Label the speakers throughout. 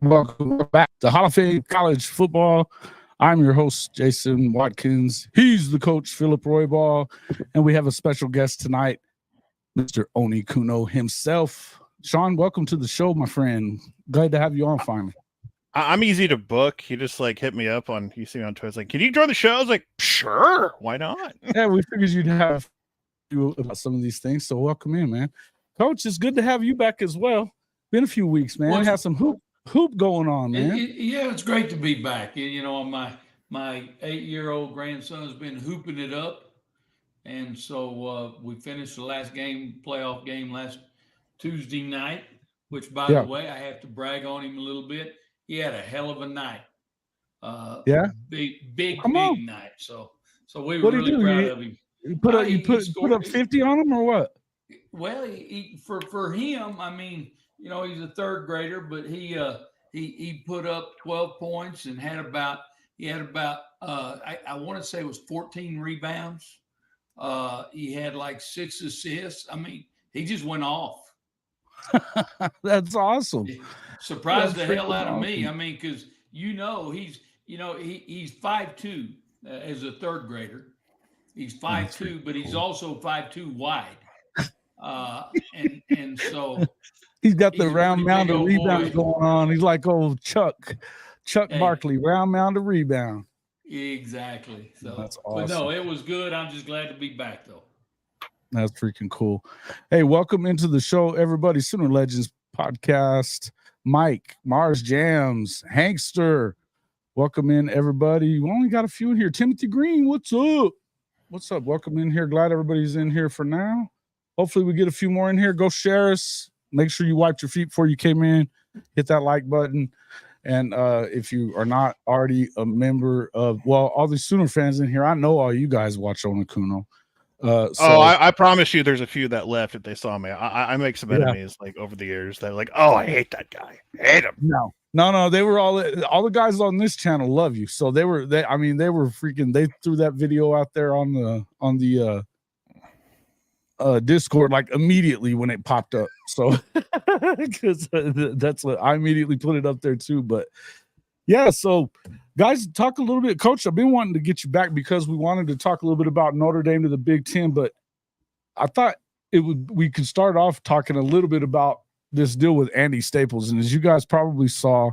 Speaker 1: welcome back to Hall of Fame College Football. I'm your host, Jason Watkins. He's the coach, Philip Roybal, and we have a special guest tonight, Mr. Oni Kuno himself. Sean, welcome to the show, my friend. Glad to have you on finally.
Speaker 2: I'm easy to book. He just hit me up you see me on Twitter. It's like, can you join the show? I was like, sure, why not?
Speaker 1: Yeah, we figured you'd have you about some of these things. So welcome in, man. Coach, it's good to have you back as well. Been a few weeks, man. Have some hoop going on, man.
Speaker 3: Yeah, it's great to be back. My 8-year-old grandson's been hooping it up, and so we finished the last playoff game last Tuesday night. Which, by the way, I have to brag on him a little bit. He had a hell of a night. Big night. So we were really proud of him.
Speaker 1: You put up 50 on him or what?
Speaker 3: Well, for him, I mean, he's a third grader, but he put up 12 points and had about I want to say it was 14 rebounds. He had like 6 assists. I mean, he just went off.
Speaker 1: That's awesome.
Speaker 3: Surprised the hell out of me. I mean, because he's 5'2" as a third grader. He's 5'2", but he's also 5'2" wide. And so
Speaker 1: he's got the round mound of rebounds going on. He's like old Chuck Barkley, round mound of rebound.
Speaker 3: Exactly. So
Speaker 1: that's awesome.
Speaker 3: But no, it was good. I'm just glad to be back though.
Speaker 1: That's freaking cool. Hey, welcome into the show, everybody. Sooner Legends podcast. Mike, Mars Jams, Hankster. Welcome in, everybody. We only got a few in here. Timothy Green, what's up? What's up? Welcome in here. Glad everybody's in here for now. Hopefully we get a few more in here. Go share us. Make sure you wiped your feet before you came in. Hit that like button. And if you are not already a member of, all these Sooner fans in here, I know all you guys watch Oni Kuno.
Speaker 2: I promise you there's a few that left if they saw me. I make some enemies over the years that are like, oh, I hate that guy. I hate him.
Speaker 1: No, they were all the guys on this channel love you. So they were freaking, they threw that video out there on the Discord like immediately when it popped up. So because that's what I immediately put it up there too. But yeah, so guys, talk a little bit. Coach, I've been wanting to get you back because we wanted to talk a little bit about Notre Dame to the Big Ten, but I thought we could start off talking a little bit about this deal with Andy Staples. And as you guys probably saw,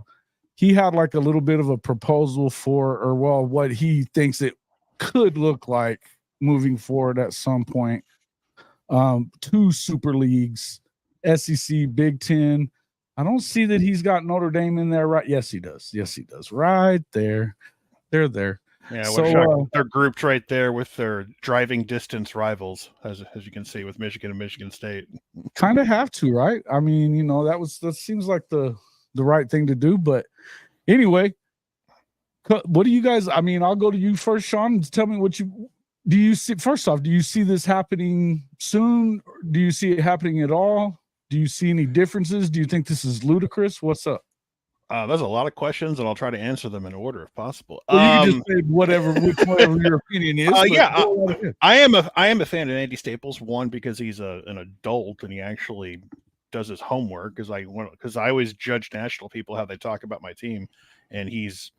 Speaker 1: he had like a little bit of a proposal for, what he thinks it could look like moving forward at some point. 2 super leagues, SEC, Big Ten. I don't see that he's got Notre Dame in there, right? Yes, he does. Right there. They're there.
Speaker 2: Yeah, so they're grouped right there with their driving distance rivals, as you can see with Michigan and Michigan State.
Speaker 1: Kind of have to, right? I mean, that seems like the right thing to do. But anyway, what do you guys? I mean, I'll go to you first, Sean. Tell me what do you see. First off, do you see this happening soon? Do you see it happening at all? Do you see any differences? Do you think this is ludicrous? What's up?
Speaker 2: There's a lot of questions, and I'll try to answer them in order if possible.
Speaker 1: Well, you can just say whatever your opinion is.
Speaker 2: I am a fan of Andy Staples. One, because he's an adult and he actually does his homework. Because I always judge national people how they talk about my team, and he's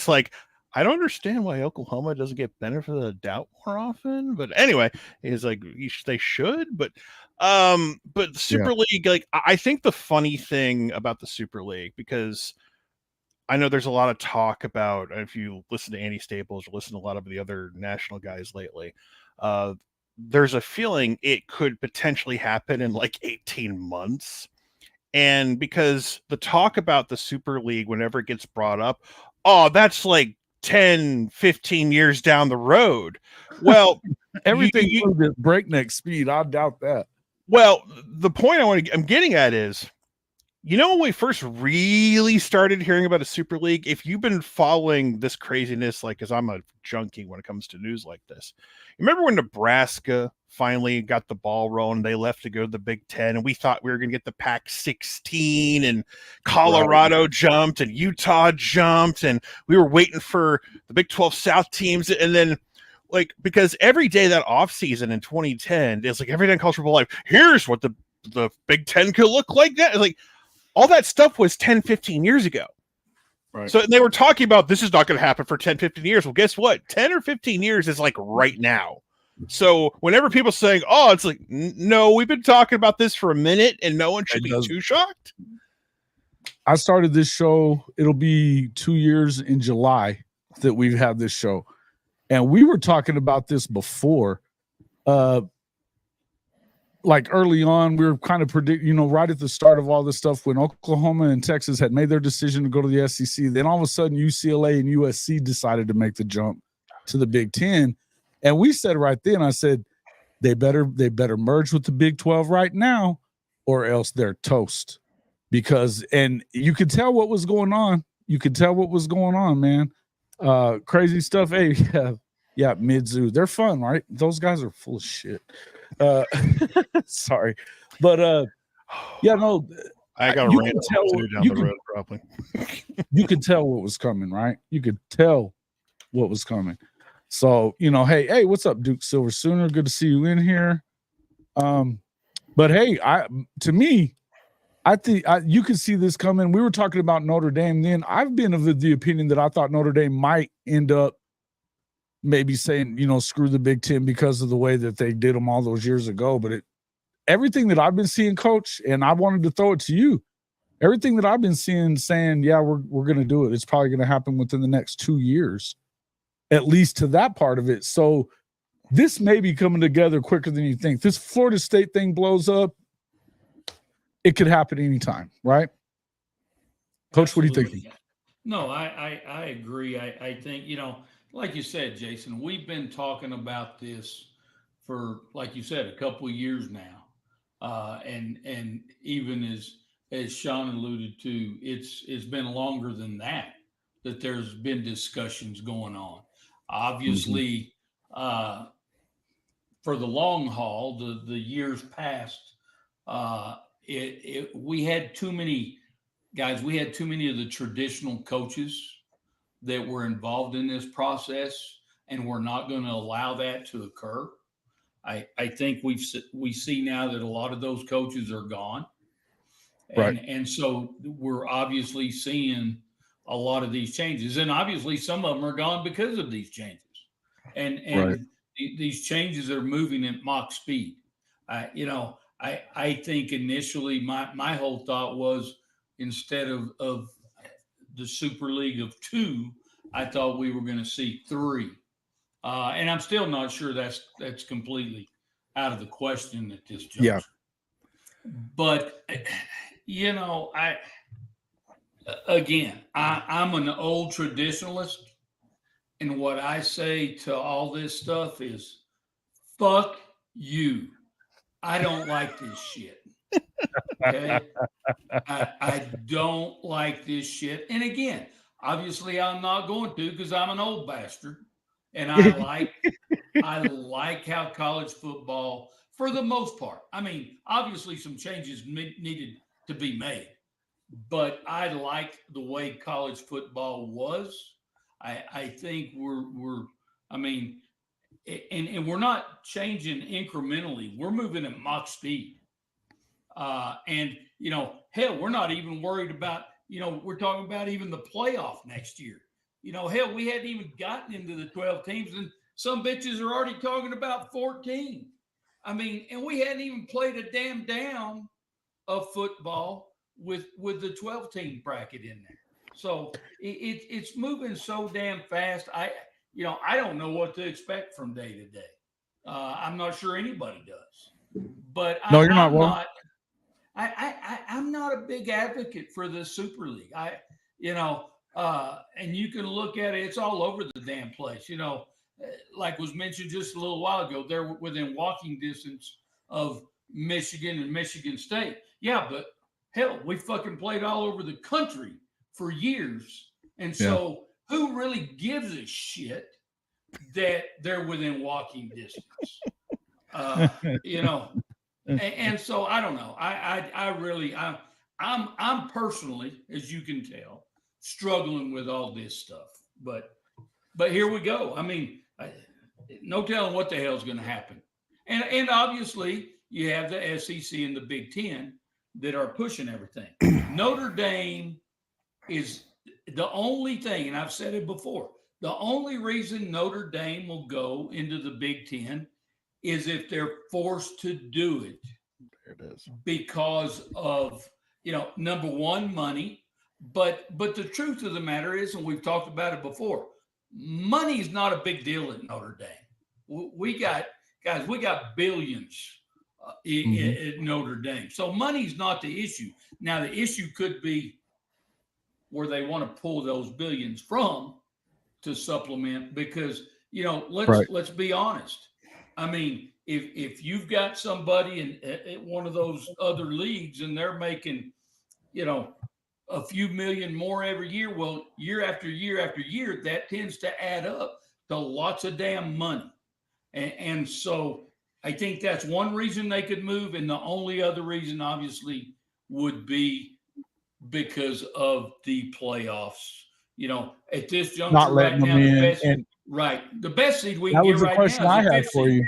Speaker 2: like, I don't understand why Oklahoma doesn't get benefit of the doubt more often. But anyway, he's like, they should. But the Super League, I think the funny thing about the Super League, because I know there's a lot of talk about, if you listen to Andy Staples or listen to a lot of the other national guys lately, there's a feeling it could potentially happen in 18 months. And because the talk about the Super League, whenever it gets brought up, that's 10, 15 years down the road. Well,
Speaker 1: everything moves at breakneck speed. I doubt that.
Speaker 2: Well, the point I'm getting at is, when we first really started hearing about a Super League, if you've been following this craziness, because I'm a junkie when it comes to news like this, remember when Nebraska finally got the ball rolling, they left to go to the Big Ten, and we thought we were going to get the Pac-16, and Colorado jumped, and Utah jumped, and we were waiting for the Big 12 South teams, and then because every day that off season in 2010 is every day in college football life, here's what the Big Ten could look like. That all that stuff was 10, 15 years ago.
Speaker 1: Right.
Speaker 2: So they were talking about this is not going to happen for 10, 15 years. Well, guess what? 10 or 15 years is like right now. So whenever people saying, oh, it's like, no, we've been talking about this for a minute and no one should be too shocked.
Speaker 1: I started this show. It'll be 2 years in July that we've had this show. And we were talking about this before. Like early on, we were kind of right at the start of all this stuff when Oklahoma and Texas had made their decision to go to the SEC. Then all of a sudden, UCLA and USC decided to make the jump to the Big Ten. And we said right then, I said, they better merge with the Big 12 right now, or else they're toast. Because, and you could tell what was going on. You could tell what was going on, man. Crazy stuff. Hey, yeah, Mizzou. They're fun, right? Those guys are full of shit. Sorry. But yeah, no.
Speaker 2: I got a rant down the road, probably.
Speaker 1: You could tell what was coming, right? You could tell what was coming. So, hey, what's up, Duke Silver Sooner? Good to see you in here. But hey, to me, I think you could see this coming. We were talking about Notre Dame then. I've been of the opinion that I thought Notre Dame might end up maybe saying, screw the Big Ten because of the way that they did them all those years ago. But everything that I've been seeing, Coach, and I wanted to throw it to you, everything that I've been seeing saying, yeah, we're going to do it. It's probably going to happen within the next 2 years, at least to that part of it. So this may be coming together quicker than you think. This Florida State thing blows up. It could happen anytime, right? Coach, Absolutely. What are you thinking?
Speaker 3: No, I agree. I think, like you said, Jason, we've been talking about this for, like you said, a couple of years now. And even as Sean alluded to, it's been longer than that there's been discussions going on. Obviously, for the long haul, the years past, we had too many guys. We had too many of the traditional coaches that were involved in this process, and we're not going to allow that to occur. I think we see now that a lot of those coaches are gone, and so we're obviously seeing a lot of these changes, and obviously some of them are gone because of these changes, and these changes are moving at Mach speed. I think initially my whole thought was instead of the Super League of 2, I thought we were going to see 3. And I'm still not sure that's completely out of the question at this juncture.
Speaker 1: Yeah.
Speaker 3: But, I'm an old traditionalist. And what I say to all this stuff is, fuck you. I don't like this shit. Okay? I don't like this shit. And again, obviously I'm not going to because I'm an old bastard. And I like how college football, for the most part, I mean, obviously some changes needed to be made. But I like the way college football was. I think we're we're not changing incrementally. We're moving at Mach speed. And hell, we're not even worried about, we're talking about even the playoff next year. Hell, we hadn't even gotten into the 12 teams, and some bitches are already talking about 14. And we hadn't even played a damn down of football with the 12 team bracket in there. So it's moving so damn fast. I don't know what to expect from day to day. I'm not sure anybody does. But
Speaker 1: you're not wrong.
Speaker 3: I'm not a big advocate for the Super League. And you can look at it; it's all over the damn place. Like was mentioned just a little while ago, they're within walking distance of Michigan and Michigan State. Yeah, but hell, we fucking played all over the country for years, and so who really gives a shit that they're within walking distance? And so I don't know. I'm personally, as you can tell, struggling with all this stuff. But here we go. No telling what the hell's going to happen. And obviously you have the SEC and the Big Ten that are pushing everything. Notre Dame is the only thing, and I've said it before, the only reason Notre Dame will go into the Big Ten is if they're forced to do it.
Speaker 2: There it is.
Speaker 3: Because of, number one, money. But the truth of the matter is, and we've talked about it before, money is not a big deal at Notre Dame. We got billions at Notre Dame. So money's not the issue. Now, the issue could be where they want to pull those billions from to supplement, because, let's be honest. I mean, if you've got somebody in one of those other leagues and they're making, a few million more every year, well, year after year after year, that tends to add up to lots of damn money. And so I think that's one reason they could move. And the only other reason, obviously, would be because of the playoffs. At this juncture
Speaker 1: Not letting
Speaker 3: right now,
Speaker 1: them in.
Speaker 3: the best seed we can get right now is the
Speaker 1: That was the question I had
Speaker 3: fifth
Speaker 1: for
Speaker 3: seed.
Speaker 1: you.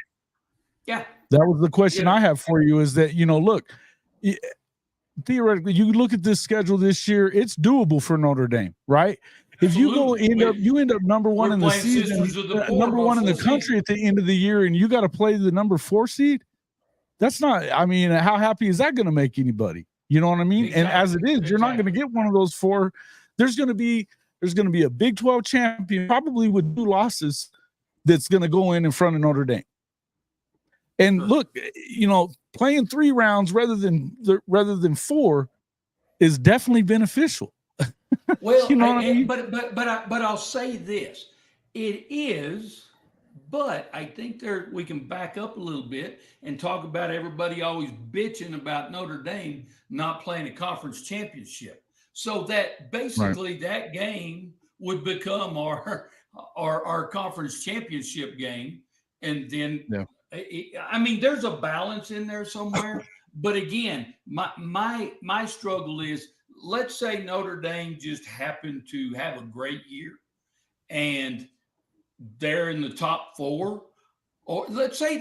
Speaker 3: Yeah.
Speaker 1: That was the question I have for you, is that, look, theoretically, you look at this schedule this year, it's doable for Notre Dame, right? If you end up number one in the season, number one in the country at the end of the year, and you got to play the number 4 seed, that's not, how happy is that going to make anybody? You know what I mean? Exactly. And as it is, you're not going to get one of those 4. There's going to be a Big 12 champion, probably with 2 losses, that's going to go in front of Notre Dame. And look, playing 3 rounds rather than 4 is definitely beneficial.
Speaker 3: Well, but I'll say this: it is, but I think we can back up a little bit and talk about everybody always bitching about Notre Dame not playing a conference championship. So that basically that game would become our conference championship game, and then. Yeah. There's a balance in there somewhere, but again, my struggle is, let's say Notre Dame just happened to have a great year and they're in the top 4, or let's say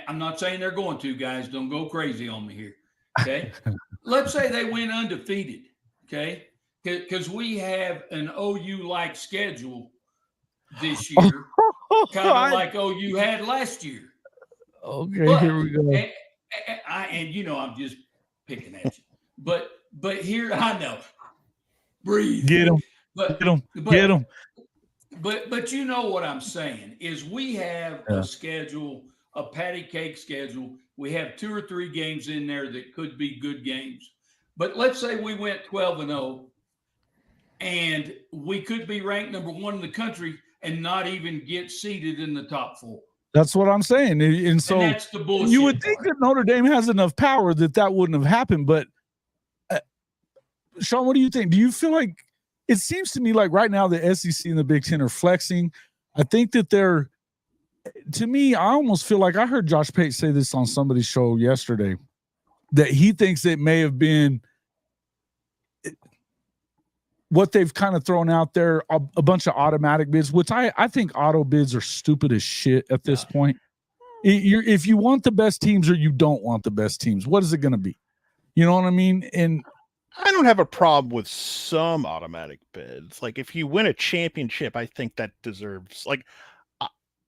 Speaker 3: I'm not saying they're going to, guys, don't go crazy on me here. Okay. Let's say they went undefeated. Okay. Because we have an OU-like schedule this year. Kind of like OU had last year.
Speaker 1: Okay, but, here we go.
Speaker 3: And I'm just picking at you. But here, I know. Breathe.
Speaker 1: Get him. Get him.
Speaker 3: But you know what I'm saying is, we have a schedule, a patty cake schedule. We have 2 or 3 games in there that could be good games. But let's say we went 12-0, and we could be ranked number 1 in the country and not even get seated in the top 4.
Speaker 1: That's what I'm saying. And so
Speaker 3: that's the bullshit
Speaker 1: you would think that Notre Dame has enough power that wouldn't have happened. But Sean, what do you think? Do you feel like, it seems to me like right now the SEC and the Big Ten are flexing? I think that to me, I almost feel like I heard Josh Pate say this on somebody's show yesterday, that he thinks it may have been what they've kind of thrown out there, a bunch of automatic bids, which I think auto bids are stupid as shit at this point. If you want the best teams or you don't want the best teams, what is it going to be? You know what I mean? And
Speaker 2: I don't have a problem with some automatic bids. Like, if you win a championship, I think that deserves, like,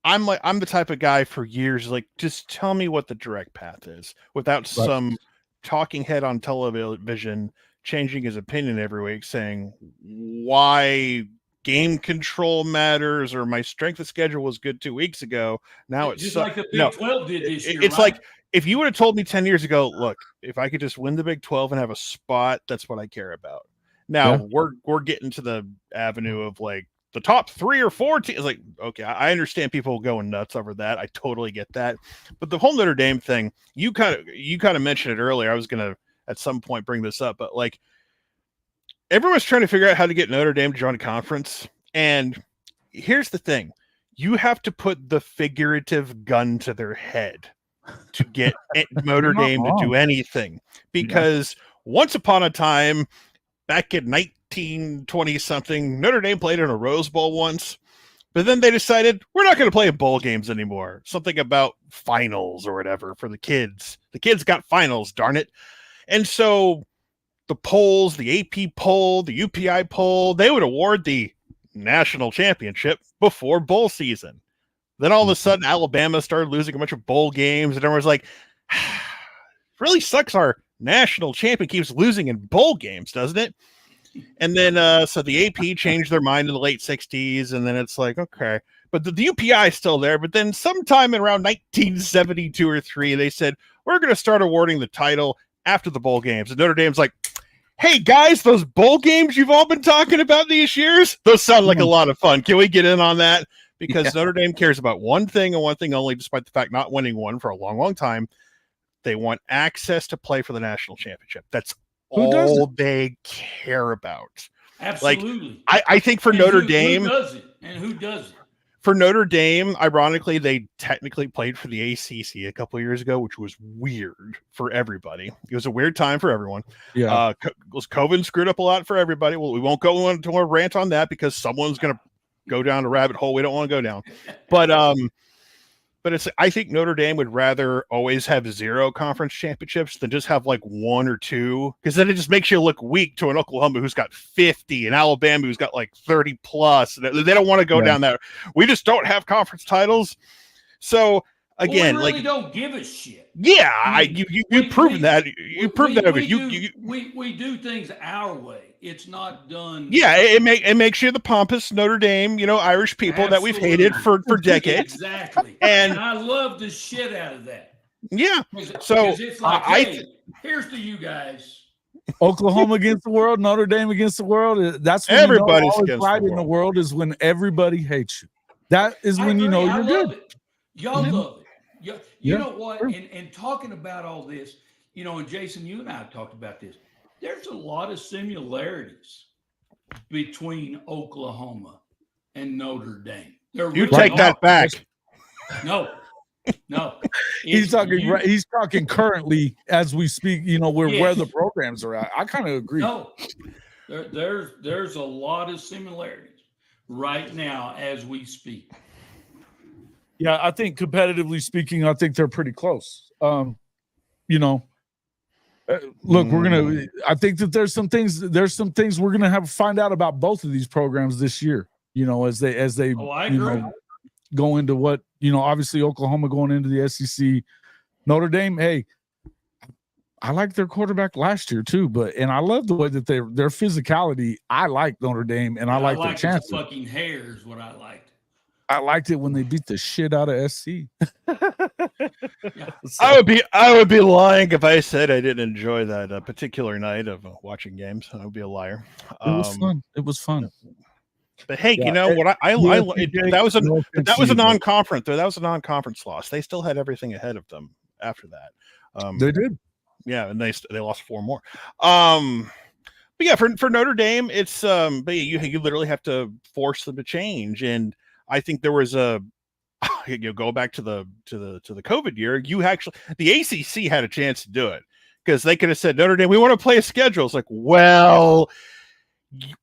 Speaker 2: I'm the type of guy for years, like, just tell me what the direct path is without some talking head on television changing his opinion every week, saying why game control matters or my strength of schedule was good 2 weeks ago. Now it's
Speaker 3: just like the Big 12 did this year.
Speaker 2: It's like, if you would have told me 10 years ago, look, if I could just win the Big 12 and have a spot, that's what I care about. Now we're getting to the avenue of like the top 3 or 4 teams. Like, okay, I understand people going nuts over that. I totally get that. But the whole Notre Dame thing, you kind of mentioned it earlier. I was going to at some point bring this up, but like, everyone's trying to figure out how to get Notre Dame to join a conference. And here's the thing. You have to put the figurative gun to their head to get Notre Dame to do anything. Because once upon a time, back in 1920 something, Notre Dame played in a Rose Bowl once, But then they decided we're not going to play bowl games anymore. Something about finals or whatever for the kids. The kids got finals, darn it. And so the polls, the AP poll, the UPI poll, they would award the national championship before bowl season. Then all of a sudden, Alabama started losing a bunch of bowl games, and everyone's like, really sucks our national champion keeps losing in bowl games, doesn't it? And then, so the AP changed their mind in the late 60s, and then it's like, okay. But the UPI is still there. But then sometime in around 1972 or 3, they said, we're going to start awarding the title after the bowl games. And Notre Dame's like, hey, guys, those bowl games you've all been talking about these years, those sound like a lot of fun. Can we get in on that? Because Notre Dame cares about one thing and one thing only, despite the fact not winning one for a long, long time. They want access to play for the national championship. That's all they care about.
Speaker 3: Absolutely.
Speaker 2: Like, I think for Notre Dame,
Speaker 3: who does it? And who does it?
Speaker 2: For Notre Dame, ironically, they technically played for the ACC a couple of years ago, which was weird for everybody. It was a weird time for everyone.
Speaker 1: Yeah,
Speaker 2: COVID screwed up a lot for everybody. Well, we won't go into a rant on that because someone's going to go down a rabbit hole we don't want to go down. But it's, I think Notre Dame would rather always have 0 conference championships than just have like 1 or 2, because then it just makes you look weak to an Oklahoma who's got 50 and Alabama who's got like 30 plus. They don't want to go down that. We just don't have conference titles. So again,
Speaker 3: we really
Speaker 2: like,
Speaker 3: don't give a shit.
Speaker 2: Yeah, you've proven that. You proved that.
Speaker 3: We do things our way. It's not done.
Speaker 2: Yeah, it makes you the pompous Notre Dame, Irish people that we've hated for decades.
Speaker 3: Exactly. And I love the shit out of that.
Speaker 2: Yeah. So
Speaker 3: it's like, hey, here's to you guys.
Speaker 1: Oklahoma against the world, Notre Dame against the world. That's when
Speaker 2: everybody's
Speaker 1: right in the world is when everybody hates you. That is when you know you're good.
Speaker 3: It. Y'all love it. You know what? And talking about all this, and Jason, you and I have talked about this. There's a lot of similarities between Oklahoma and Notre Dame.
Speaker 2: You take that back.
Speaker 3: No.
Speaker 1: He's talking currently as we speak, where the programs are at. I kind of agree.
Speaker 3: No, there's a lot of similarities right now as we speak.
Speaker 1: Yeah, I think competitively speaking, I think they're pretty close. Look, I think that there's some things we're gonna have to find out about both of these programs this year. As they go into what, obviously Oklahoma going into the SEC, Notre Dame. Hey, I liked their quarterback last year too, and I love the way that their physicality. I like Notre Dame, and I like their chances.
Speaker 3: Fucking hair is what I liked.
Speaker 1: I liked it when they beat the shit out of SC.
Speaker 2: I would be lying if I said I didn't enjoy that particular night of watching games. I would be a liar.
Speaker 1: It was fun.
Speaker 2: But hey, that was a non-conference. That was a non-conference loss. They still had everything ahead of them after that.
Speaker 1: They did.
Speaker 2: Yeah, and they lost 4 more. But yeah, for Notre Dame, it's but you literally have to force them to change. And I think there was go back to the COVID year. The ACC had a chance to do it because they could have said, Notre Dame, we want to play a schedule. It's like, well,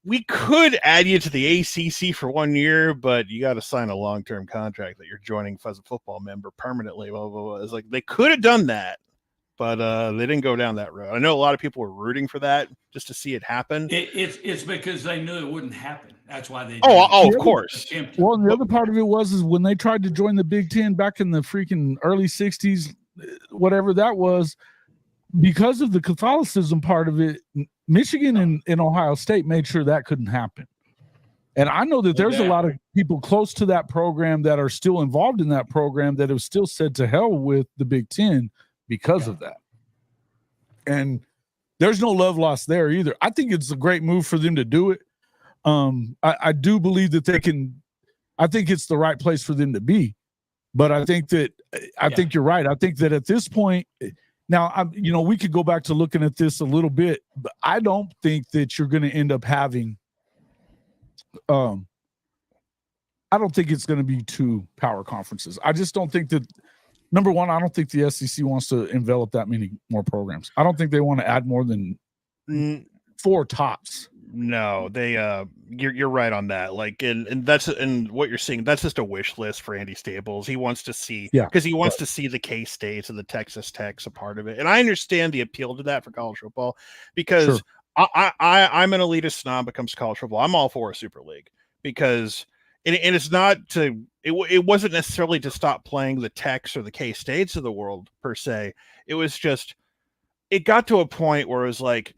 Speaker 2: we could add you to the ACC for 1 year, but you got to sign a long-term contract that you're joining as a football member permanently. Blah, blah, blah. It's like they could have done that, but they didn't go down that road. I know a lot of people were rooting for that just to see it happen.
Speaker 3: It's because they knew it wouldn't happen. That's why they.
Speaker 2: Of course.
Speaker 1: Well, the other part of it was when they tried to join the Big Ten back in the freaking early '60s, whatever that was, because of the Catholicism part of it, Michigan and Ohio State made sure that couldn't happen. And I know that there's a lot of people close to that program that are still involved in that program that have still said to hell with the Big Ten because of that. And there's no love lost there either. I think it's a great move for them to do it. I do believe that they can. I think it's the right place for them to be. But I think that I think you're right. I think that at this point, now we could go back to looking at this a little bit, but I don't think that you're going to end up having. I don't think it's going to be 2 power conferences. I just don't think that. Number one, I don't think the SEC wants to envelop that many more programs. I don't think they want to add more than 4 tops.
Speaker 2: No, they you're right on that. Like and that's and what you're seeing, that's just a wish list for Andy Staples. He wants to see because he wants to see the K-States and the Texas Techs a part of it. And I understand the appeal to that for college football because I'm an elitist snob when it comes to college football. I'm all for a Super League because and it's not to it wasn't necessarily to stop playing the Techs or the K-States of the world per se. It was just it got to a point where it was like,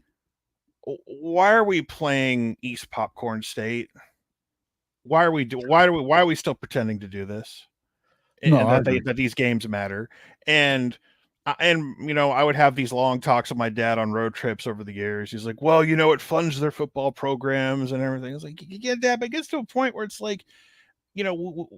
Speaker 2: why are we playing East Popcorn State? Why are we still pretending to do this? And that these games matter. And you know, I would have these long talks with my dad on road trips over the years. He's like, well, you know, it funds their football programs and everything. I was like, yeah, Dad, but it gets to a point where it's like, you know,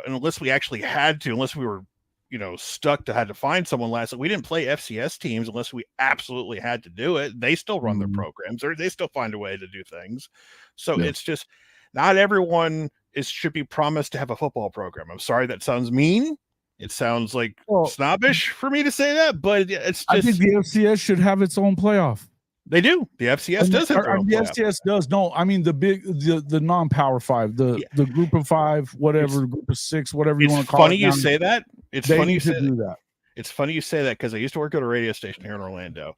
Speaker 2: unless we actually had to, unless we were, you know, stuck to had to find someone last. We didn't play FCS teams unless we absolutely had to do it. They still run their programs, or they still find a way to do things. So it's just not everyone should be promised to have a football program. I'm sorry that sounds mean. It sounds like snobbish for me to say that, but it's just.
Speaker 1: I think the FCS should have its own playoff.
Speaker 2: They do. The FCS does have their own
Speaker 1: the
Speaker 2: playoff.
Speaker 1: FCS does. No, I mean the non-power 5, the group of 5, whatever, group of 6, whatever you want to call it.
Speaker 2: It's funny you say that. It's funny you say that. It's funny you say that because I used to work at a radio station here in Orlando,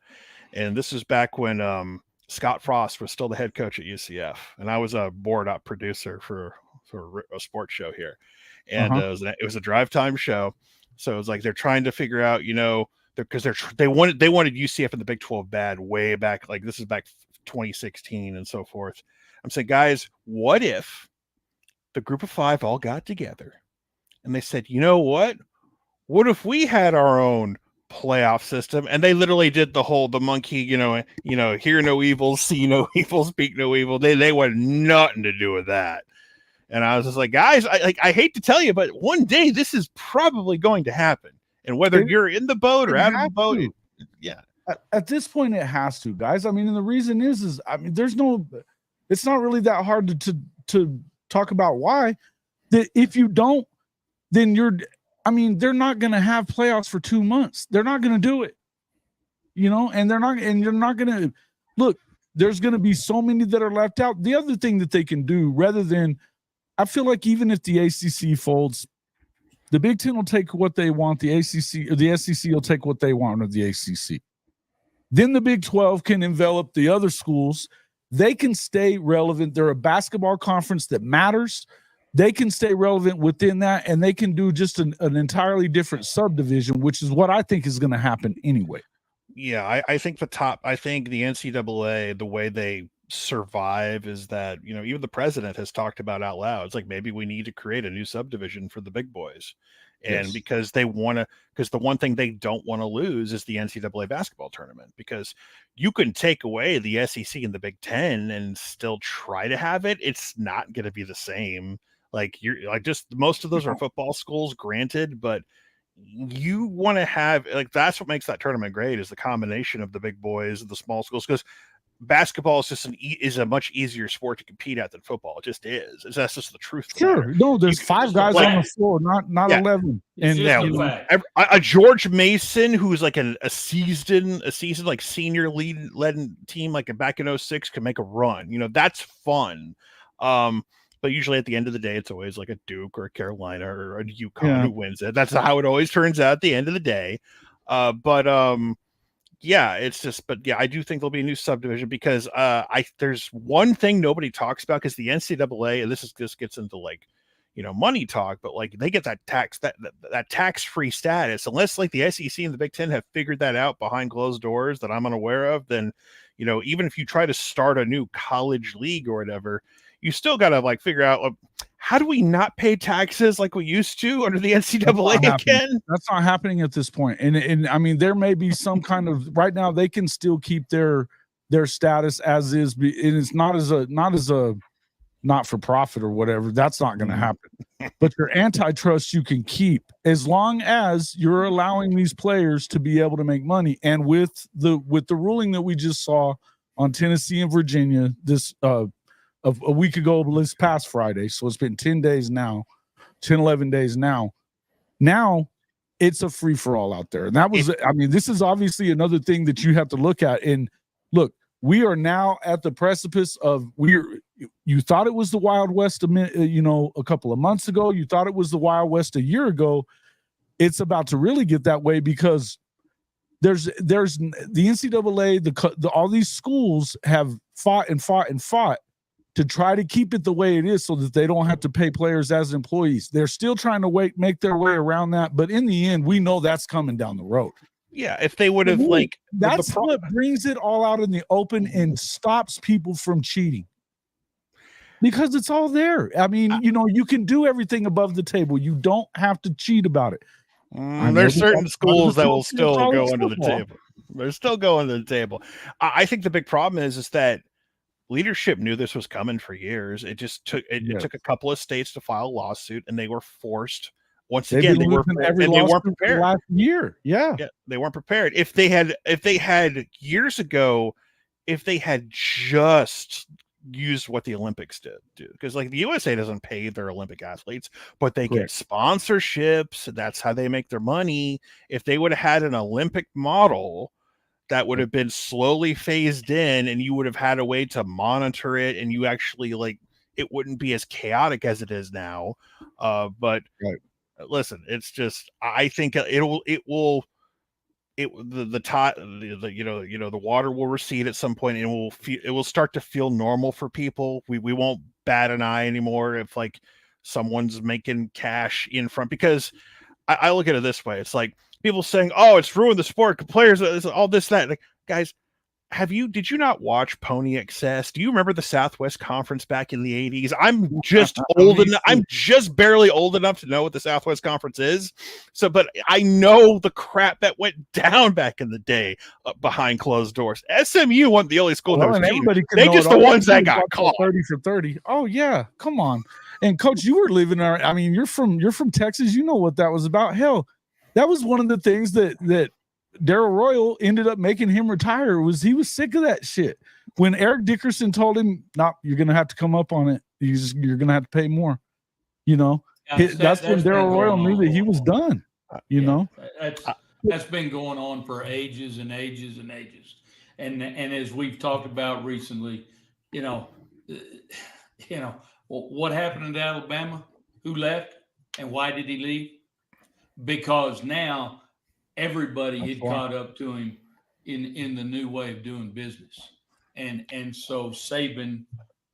Speaker 2: and this is back when Scott Frost was still the head coach at UCF, and I was a board op producer for a sports show here, and it was a drive time show. So it was like they're trying to figure out, you know, because they wanted UCF in the Big 12 bad way back, like this is back 2016 and so forth. I'm saying, guys, what if the group of 5 all got together and they said, you know what if we had our own playoff system? And they literally did the monkey, you know, hear no evil, see no evil, speak no evil. They wanted nothing to do with that. And I was just like, guys, I hate to tell you, but one day this is probably going to happen. And whether you're in the boat or out of the boat,
Speaker 1: at this point it has to, guys. I mean, and the reason is I mean, it's not really that hard to talk about why. That if you don't, then they're not going to have playoffs for 2 months. They're not going to do it, you know, and you're not going to look. There's going to be so many that are left out. The other thing that they can do, rather than, I feel like even if the ACC folds, the Big Ten will take what they want. The ACC or the SEC will take what they want of the ACC. Then the Big 12 can envelop the other schools. They can stay relevant. They're a basketball conference that matters. They can stay relevant within that, and they can do just an entirely different subdivision, which is what I think is going to happen anyway.
Speaker 2: Yeah, I think the NCAA, the way they survive is that, you know, even the president has talked about out loud. It's like, maybe we need to create a new subdivision for the big boys. And because the one thing they don't want to lose is the NCAA basketball tournament, because you can take away the SEC and the Big Ten and still try to have it. It's not going to be the same. Like most of those are football schools, granted, but you want to have, like, that's what makes that tournament great, is the combination of the big boys and the small schools, because basketball is just is a much easier sport to compete at than football. It just is. That's just the truth.
Speaker 1: Sure. No, there's 5 guys on the floor, not 11.
Speaker 3: And
Speaker 2: a George Mason, who's like a seasoned like senior led team, like back in 06, can make a run. You know, that's fun. But usually at the end of the day, it's always like a Duke or a Carolina or a UConn who wins it. That's how it always turns out at the end of the day. Yeah, it's just, but yeah, I do think there'll be a new subdivision, because there's one thing nobody talks about, because the NCAA, and this gets into, like, you know, money talk, but like they get that tax-free status, unless like the SEC and the Big Ten have figured that out behind closed doors that I'm unaware of. Then, you know, even if you try to start a new college league or whatever, you still got to like figure out, how do we not pay taxes like we used to under the NCAA again?
Speaker 1: That's not happening at this point. And I mean, there may be some kind of, right now they can still keep their status as is, and it's not as a not for profit or whatever. That's not going to happen. But your antitrust you can keep, as long as you're allowing these players to be able to make money. And with the ruling that we just saw on Tennessee and Virginia this of a week ago, this past Friday, so it's been 10 days now, 11 days now. Now it's a free-for-all out there. And that was, I mean, this is obviously another thing that you have to look at. And look, we are now at the precipice of you thought it was the Wild West a couple of months ago. You thought it was the Wild West a year ago. It's about to really get that way because there's the NCAA, all these schools have fought to try to keep it the way it is so that they don't have to pay players as employees. They're still trying to make their way around that, but in the end, we know that's coming down the road.
Speaker 2: Yeah, if they would have
Speaker 1: that's what brings it all out in the open and stops people from cheating. Because it's all there. I mean, you can do everything above the table. You don't have to cheat about it.
Speaker 2: There's certain schools that will still go under the table. They're still going to the table. I think the big problem is that leadership knew this was coming for years. It just took it took a couple of states to file a lawsuit, and they were forced. Once again, they weren't prepared.
Speaker 1: Last year, yeah,
Speaker 2: they weren't prepared. If they had years ago, if they had just used what the Olympics did, because like the USA doesn't pay their Olympic athletes, but they get sponsorships. That's how they make their money. If they would have had an Olympic model that would have been slowly phased in, and you would have had a way to monitor it, and you actually it wouldn't be as chaotic as it is now. But listen, it's just, I think the water will recede at some point, and it will start to feel normal for people. We won't bat an eye anymore if like someone's making cash in front, because I look at it this way. It's like people saying, "Oh, it's ruined the sport. Players, all this, that." Like, guys, did you not watch Pony Excess? Do you remember the Southwest Conference back in the 80s? I'm just old enough. I'm just barely old enough to know what the Southwest Conference is. So, but I know the crap that went down back in the day behind closed doors. SMU wasn't the only school that was cheating. They just the ones that got caught.
Speaker 1: 30 for 30. Oh yeah, come on. And Coach, you were living there. I mean, you're from Texas. You know what that was about. Hell, that was one of the things that Darrell Royal ended up making him retire. He was sick of that shit. When Eric Dickerson told him, "No, you're going to have to come up on it. You're going to have to pay more." That's when Darrell Royal knew that he was done.
Speaker 3: That's been going on for ages and ages and ages. And as we've talked about recently, what happened in Alabama? Who left and why did he leave? Because now everybody had caught up to him in the new way of doing business. And so Saban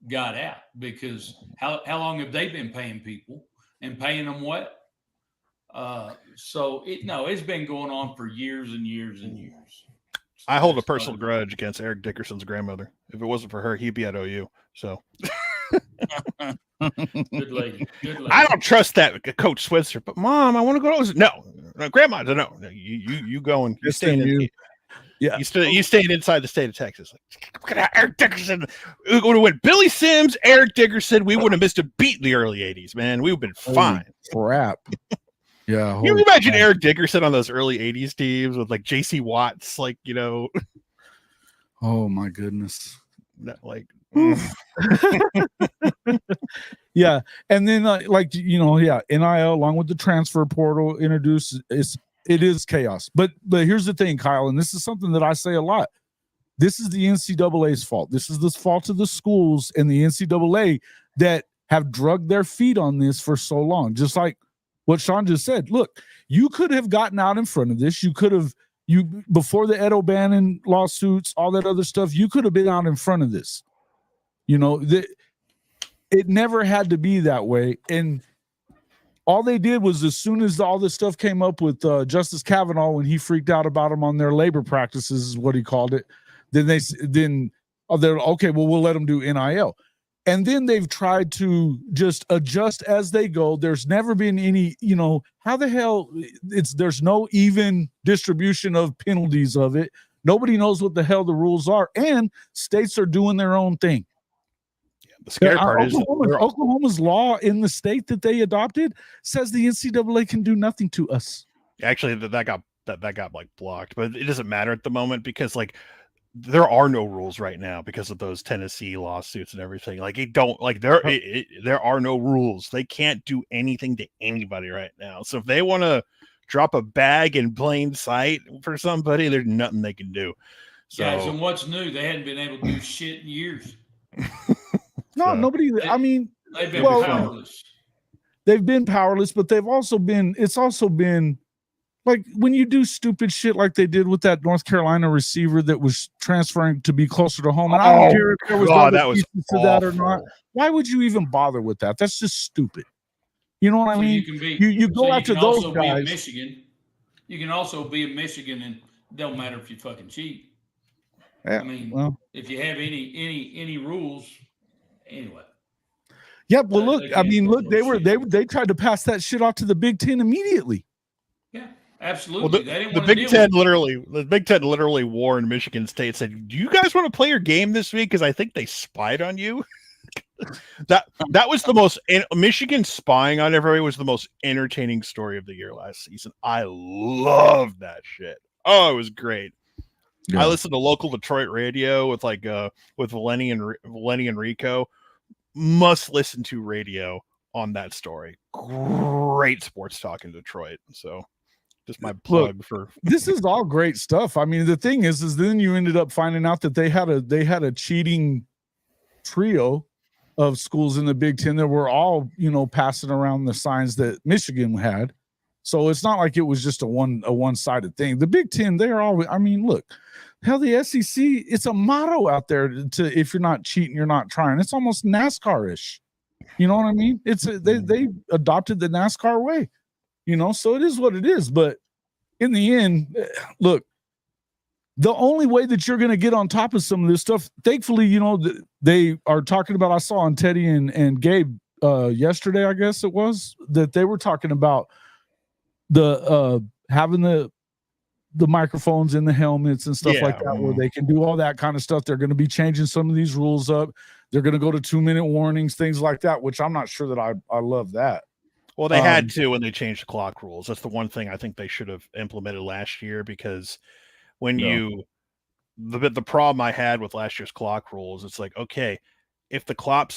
Speaker 3: got out, because how long have they been paying people and paying them well? So it's been going on for years and years and years.
Speaker 2: I hold a personal grudge against Eric Dickerson's grandmother. If it wasn't for her, he'd be at OU. So
Speaker 3: Good lady.
Speaker 2: I don't trust that Coach Switzer, but Mom, I want to go to no, Grandma, no. You going? You staying in? Yeah, you staying inside the state of Texas. Look at Eric Dickerson. We would have went Billy Sims, Eric Dickerson. We wouldn't have missed a beat in the early '80s, man. We would have been fine.
Speaker 1: Crap. Yeah.
Speaker 2: You imagine Eric Dickerson on those early '80s teams with like J.C. Watts,
Speaker 1: Oh my goodness. Yeah, and then NIL along with the transfer portal introduced, it is chaos. But here's the thing, Kyle, and this is something that I say a lot. This is the NCAA's fault. This is the fault of the schools and the NCAA that have drugged their feet on this for so long. Just like what Sean just said. Look, you could have gotten out in front of this. You could have before the Ed O'Bannon lawsuits, all that other stuff. You could have been out in front of this. It never had to be that way. And all they did was, as soon as all this stuff came up with Justice Kavanaugh, when he freaked out about them on their labor practices, is what he called it, they're okay, well, we'll let them do NIL. And then they've tried to just adjust as they go. There's never been any, how the hell there's no even distribution of penalties of it. Nobody knows what the hell the rules are. And states are doing their own thing.
Speaker 2: The scary part is
Speaker 1: Oklahoma's law in the state that they adopted says the NCAA can do nothing to us.
Speaker 2: Actually, that got blocked, but it doesn't matter at the moment, because there are no rules right now because of those Tennessee lawsuits and everything. There are no rules. They can't do anything to anybody right now. So if they want to drop a bag in plain sight for somebody, there's nothing they can do. So
Speaker 3: Guys, and what's new? They hadn't been able to do shit in years.
Speaker 1: No, nobody. I mean,
Speaker 3: they've been
Speaker 1: well,
Speaker 3: powerless.
Speaker 1: They've been powerless, but they've also been. It's also been like when you do stupid shit like they did with that North Carolina receiver that was transferring to be closer to home. And I don't care if there was other pieces to that or not. Why would you even bother with that? That's just stupid. You know what I mean? You go after those guys.
Speaker 3: Michigan. You can also be in Michigan, and it don't matter if you fucking cheat.
Speaker 1: Yeah,
Speaker 3: I mean, if you have any rules, anyway.
Speaker 1: Yeah, well, look. I mean, look. They tried to pass that shit off to the Big Ten immediately.
Speaker 3: Yeah, absolutely.
Speaker 2: Well, the Big Ten literally warned Michigan State, said, "Do you guys want to play your game this week? Because I think they spied on you." that was the most Michigan spying on everybody was the most entertaining story of the year last season. I loved that shit. Oh, it was great. Yeah. I listened to local Detroit radio with Valeni and Rico. Must listen to radio on that story. Great sports talk in Detroit. So just my plug for
Speaker 1: this is all great stuff. I mean, the thing is then you ended up finding out that they had a cheating trio of schools in the Big Ten that were all, passing around the signs that Michigan had. So it's not like it was just a one-sided thing. The Big Ten, they're always, I mean, look, hell, the SEC, it's a motto out there to if you're not cheating, you're not trying. It's almost NASCAR-ish. You know what I mean? It's they adopted the NASCAR way, so it is what it is. But in the end, look, the only way that you're going to get on top of some of this stuff, thankfully, they are talking about, I saw on Teddy and Gabe yesterday, I guess it was, that they were talking about the having the microphones in the helmets and stuff like that, where they can do all that kind of stuff. They're going to be changing some of these rules up. They're going to go to 2-minute warnings, things like that, which I'm not sure that I love that.
Speaker 2: Well, they had to when they changed the clock rules. That's the one thing I think they should have implemented last year, because when the problem I had with last year's clock rules, it's like, okay, if the clock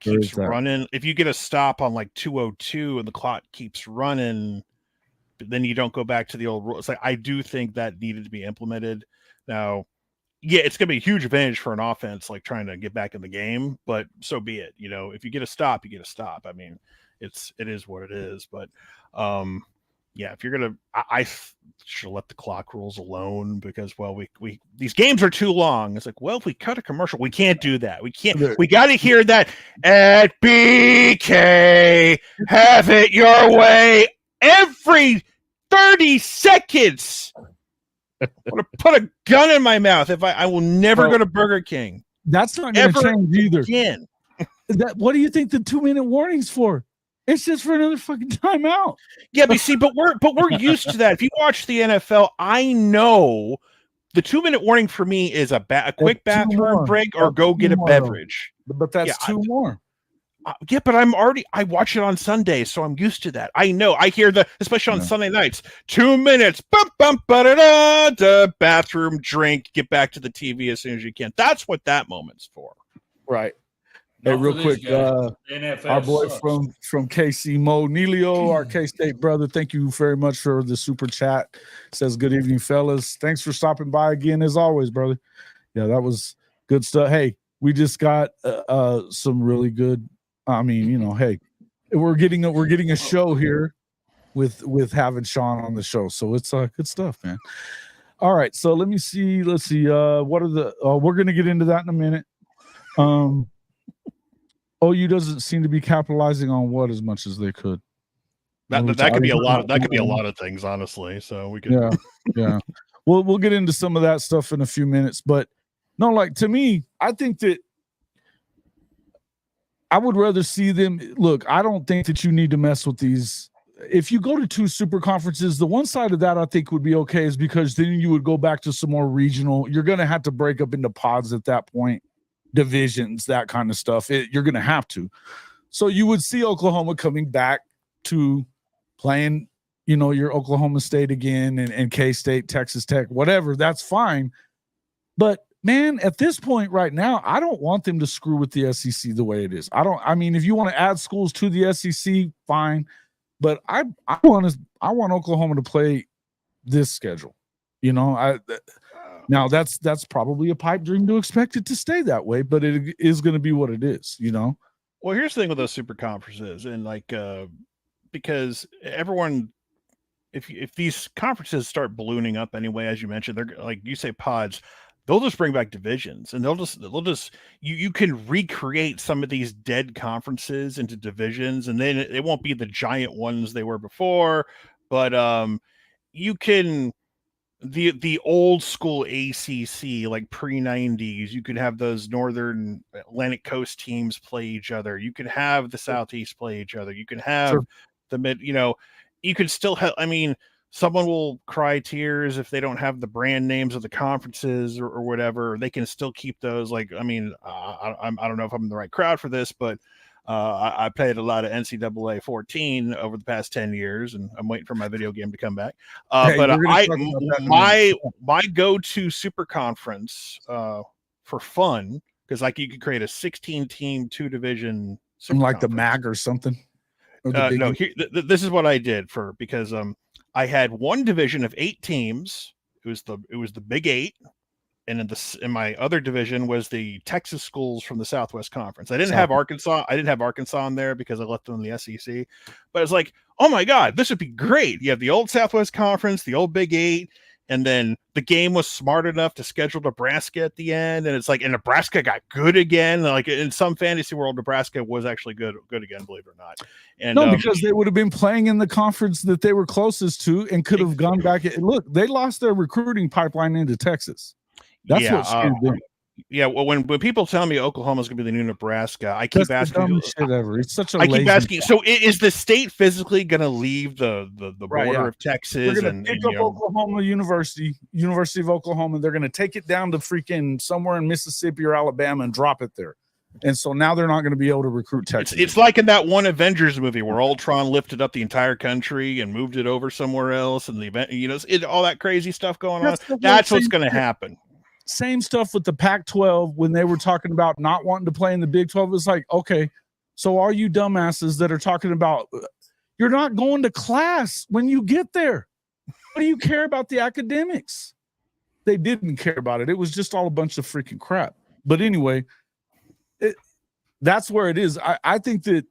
Speaker 2: keeps running, if you get a stop on like 2:02 and the clock keeps running, then you don't go back to the old rules. Like, I do think that needed to be implemented. Now, yeah, it's going to be a huge advantage for an offense like trying to get back in the game, but so be it. If you get a stop, you get a stop. I mean, it is what it is. But yeah, if you're gonna, I should let the clock rules alone, because we these games are too long. It's like, well, if we cut a commercial, we can't do that. We can't. We got to hear that at BK, have it your way every 30 seconds. I want to put a gun in my mouth if I will never go to Burger King.
Speaker 1: That's not going to change either.
Speaker 2: Again.
Speaker 1: What do you think the 2-minute warning's for? It's just for another fucking timeout.
Speaker 2: Yeah, but we're used to that. If you watch the NFL, I know the 2-minute warning for me is a quick bathroom break or go get a beverage.
Speaker 1: But that's two more.
Speaker 2: Yeah, but I watch it on Sundays, so I'm used to that. I know. I hear especially on Sunday nights, 2 minutes, bathroom, drink, get back to the TV as soon as you can. That's what that moment's for.
Speaker 1: Right. Hey, real quick, our boy
Speaker 3: sucks.
Speaker 1: from KC, Mo Neilio, our K-State brother, thank you very much for the super chat. Says, good evening, fellas. Thanks for stopping by again, as always, brother. Yeah, that was good stuff. Hey, we just got some really good, hey, we're getting a show here with having Sean on the show, so it's good stuff, man. All right, so let's see. What are the? We're gonna get into that in a minute. OU doesn't seem to be capitalizing on what as much as they could.
Speaker 2: That could be a lot. That could be a lot of things, honestly. So we could.
Speaker 1: Yeah. We'll get into some of that stuff in a few minutes, but no, like, to me, I think that I would rather see them. Look, I don't think that you need to mess with these. If you go to 2 super conferences, the one side of that I think would be okay, is because then you would go back to some more regional. You're going to have to break up into pods at that point. Divisions, that kind of stuff. You're going to have to. So you would see Oklahoma coming back to playing, your Oklahoma State again and K-State, Texas Tech, whatever. That's fine. But man, at this point right now, I don't want them to screw with the SEC the way it is. If you want to add schools to the SEC, fine. But I want Oklahoma to play this schedule. Now that's probably a pipe dream to expect it to stay that way, but it is going to be what it is, you know.
Speaker 2: Well, here's the thing with those super conferences, and like because everyone, if these conferences start ballooning up anyway, as you mentioned, they're like you say pods, they'll just bring back divisions, and they'll just you can recreate some of these dead conferences into divisions, and then it won't be the giant ones they were before, but you can the old school ACC, like pre-90s, you could have those Northern Atlantic Coast teams play each other. You could have the Southeast play each other. You can have
Speaker 1: Sure.
Speaker 2: the mid, you could still have, I mean, someone will cry tears if they don't have the brand names of the conferences or whatever. They can still keep those. Like, I mean, I don't know if I'm in the right crowd for this, but I played a lot of NCAA 14 over the past 10 years, and I'm waiting for my video game to come back. But my go-to super conference for fun, because like you could create a 16-team, 2-division,
Speaker 1: like the MAG or something. Or
Speaker 2: no, this is what I did because I had one division of 8 teams. It was the Big 8. And in my other division was the Texas schools from the Southwest Conference. I didn't have Arkansas. I didn't have Arkansas in there because I left them in the SEC. But it's like, oh my God, this would be great. You have the old Southwest Conference, the old Big 8, and then the game was smart enough to schedule Nebraska at the end. And it's like, and Nebraska got good again. Like in some fantasy world, Nebraska was actually good again, believe it or not. And
Speaker 1: no, because they would have been playing in the conference that they were closest to and could have gone back. Look, they lost their recruiting pipeline into Texas. That's what scared them.
Speaker 2: Yeah, well, when people tell me Oklahoma's going to be the new Nebraska, I keep asking.
Speaker 1: Shit ever. It's such a.
Speaker 2: I keep asking. So, is the state physically going to leave the border of Texas
Speaker 1: and pick up Oklahoma University of Oklahoma? They're going to take it down to freaking somewhere in Mississippi or Alabama and drop it there. And so now they're not going to be able to recruit Texas.
Speaker 2: It's like in that one Avengers movie where Ultron lifted up the entire country and moved it over somewhere else, and the event, all that crazy stuff going on. That's what's going to happen.
Speaker 1: Same stuff with the Pac-12 when they were talking about not wanting to play in the Big 12. It's like, okay, so all you dumbasses that are talking about you're not going to class when you get there. What do you care about the academics? They didn't care about it. It was just all a bunch of freaking crap. But anyway, that's where it is. I think that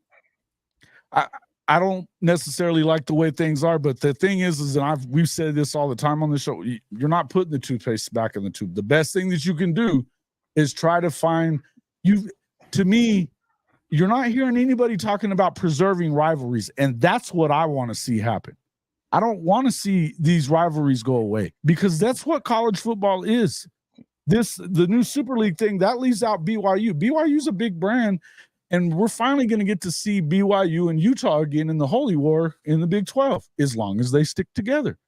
Speaker 1: I don't necessarily like the way things are, but the thing is we've said this all the time on the show. You're not putting the toothpaste back in the tube. The best thing that you can do is try to find to me, you're not hearing anybody talking about preserving rivalries. And that's what I want to see happen. I don't want to see these rivalries go away because that's what college football is. The new Super League thing that leaves out BYU. BYU's a big brand. And we're finally going to get to see BYU and Utah again in the Holy War in the Big 12, as long as they stick together.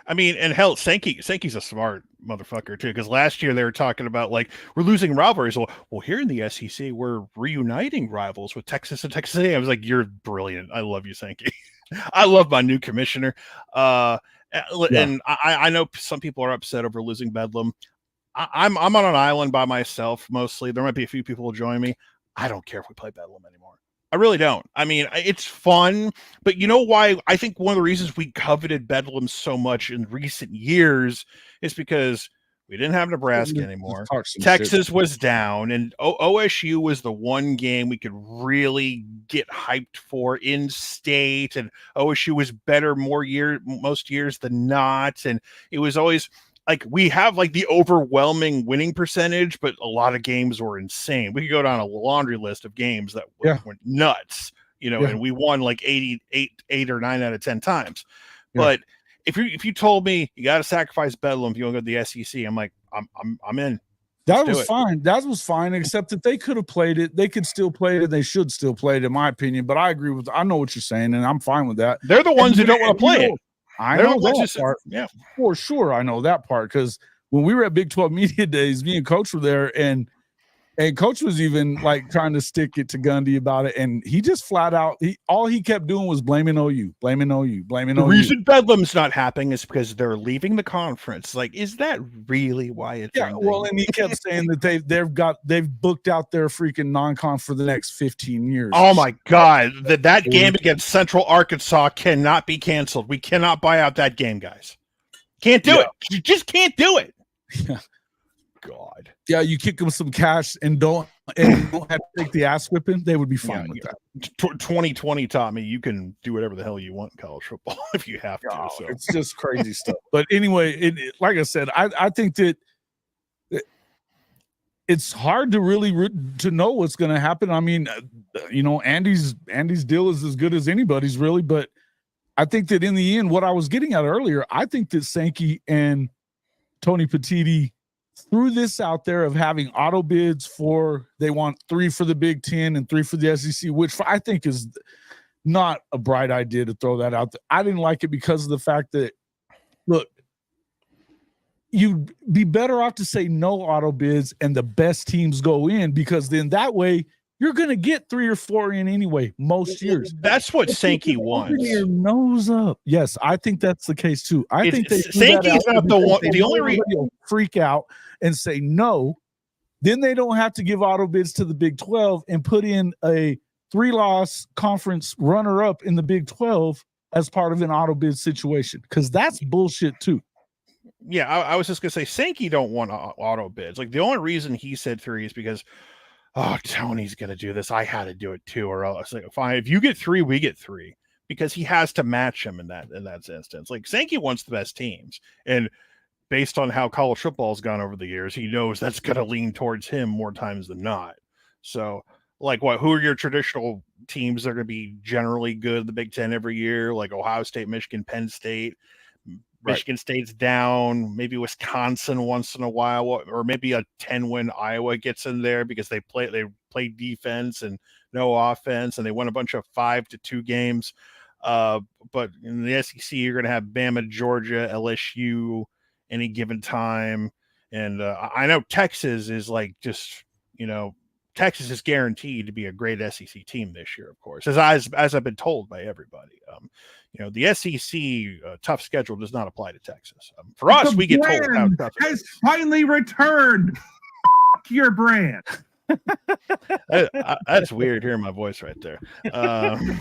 Speaker 2: I mean, and hell, Sankey's a smart motherfucker too, because last year they were talking about like we're losing rivalries. Well, here in the SEC, we're reuniting rivals with Texas and Texas A&M. I was like, you're brilliant. I love you, Sankey. I love my new commissioner. And I know some people are upset over losing Bedlam. I'm on an island by myself mostly. There might be a few people who join me. I don't care if we play Bedlam anymore. I really don't. I mean, it's fun, but you know why? I think one of the reasons we coveted Bedlam so much in recent years is because we didn't have Nebraska anymore. Texas was down, and OSU was the one game we could really get hyped for in state, and OSU was better most years than not, and it was always like we have like the overwhelming winning percentage, but a lot of games were insane. We could go down a laundry list of games that went nuts, and we won like 8 or 9 out of 10 times. Yeah. But if you told me you got to sacrifice Bedlam if you want to go to the SEC, I'm like, I'm in.
Speaker 1: That was fine. That was fine, except that they could have played it. They could still play it, and they should still play it, in my opinion. But I agree I know what you're saying, and I'm fine with that.
Speaker 2: They're the ones who don't want to play it.
Speaker 1: I know that part. Yeah, for sure. I know that part because when we were at Big 12 Media Days, me and Coach were there, and Coach was even like trying to stick it to Gundy about it, and he just flat out all he kept doing was blaming OU. The
Speaker 2: reason Bedlam's not happening is because they're leaving the conference. Like, is that really why it's ending?
Speaker 1: Well, and he kept saying that they've booked out their freaking non-con for the next 15 years.
Speaker 2: Oh my God, that game against Central Arkansas cannot be canceled. We cannot buy out that game, guys. Can't do it. You just can't do it.
Speaker 1: Yeah.
Speaker 2: God.
Speaker 1: Yeah, you kick them some cash and don't have to take the ass whipping, they would be fine with that.
Speaker 2: 2020 taught me you can do whatever the hell you want in college football if you have to. So
Speaker 1: It's just crazy stuff. But anyway, like I said, I think that it's hard to really to know what's going to happen. I mean, Andy's deal is as good as anybody's really, but I think that in the end, what I was getting at earlier, I think that Sankey and Tony Petitti threw this out there of having auto bids they want 3 for the Big Ten and 3 for the SEC, which I think is not a bright idea to throw that out there. I didn't like it because of the fact that, look, you'd be better off to say no auto bids and the best teams go in, because then that way you're going to get 3 or 4 in anyway most years.
Speaker 2: That's what Sankey wants.
Speaker 1: Your nose up. Yes, I think that's the case too. I think
Speaker 2: Sankey's not the one. The only reason
Speaker 1: freak out and say no, then they don't have to give auto bids to the Big 12 and put in a 3-loss conference runner-up in the Big 12 as part of an auto bid situation, because that's bullshit too.
Speaker 2: Yeah, I was just gonna say Sankey don't want auto bids. Like, the only reason he said 3 is because, oh, Tony's gonna do this, I had to do it too, or else. Like, fine, if you get 3, we get 3, because he has to match him in that instance. Like, Sankey wants the best teams, and based on how college football's gone over the years, he knows that's gonna lean towards him more times than not. So, like, who are your traditional teams that are gonna be generally good in the Big Ten every year? Like Ohio State, Michigan, Penn State. Michigan State's down, maybe Wisconsin once in a while, or maybe a 10-win Iowa gets in there because they play defense and no offense, and they won a bunch of 5-2 games. But in the SEC, you're going to have Bama, Georgia, LSU any given time. And I know Texas is Texas is guaranteed to be a great SEC team this year, of course, as I've been told by everybody. The SEC tough schedule does not apply to Texas. For us, we get told how tough it is.
Speaker 4: Finally returned. Your brand.
Speaker 2: That's weird hearing my voice right there. I'm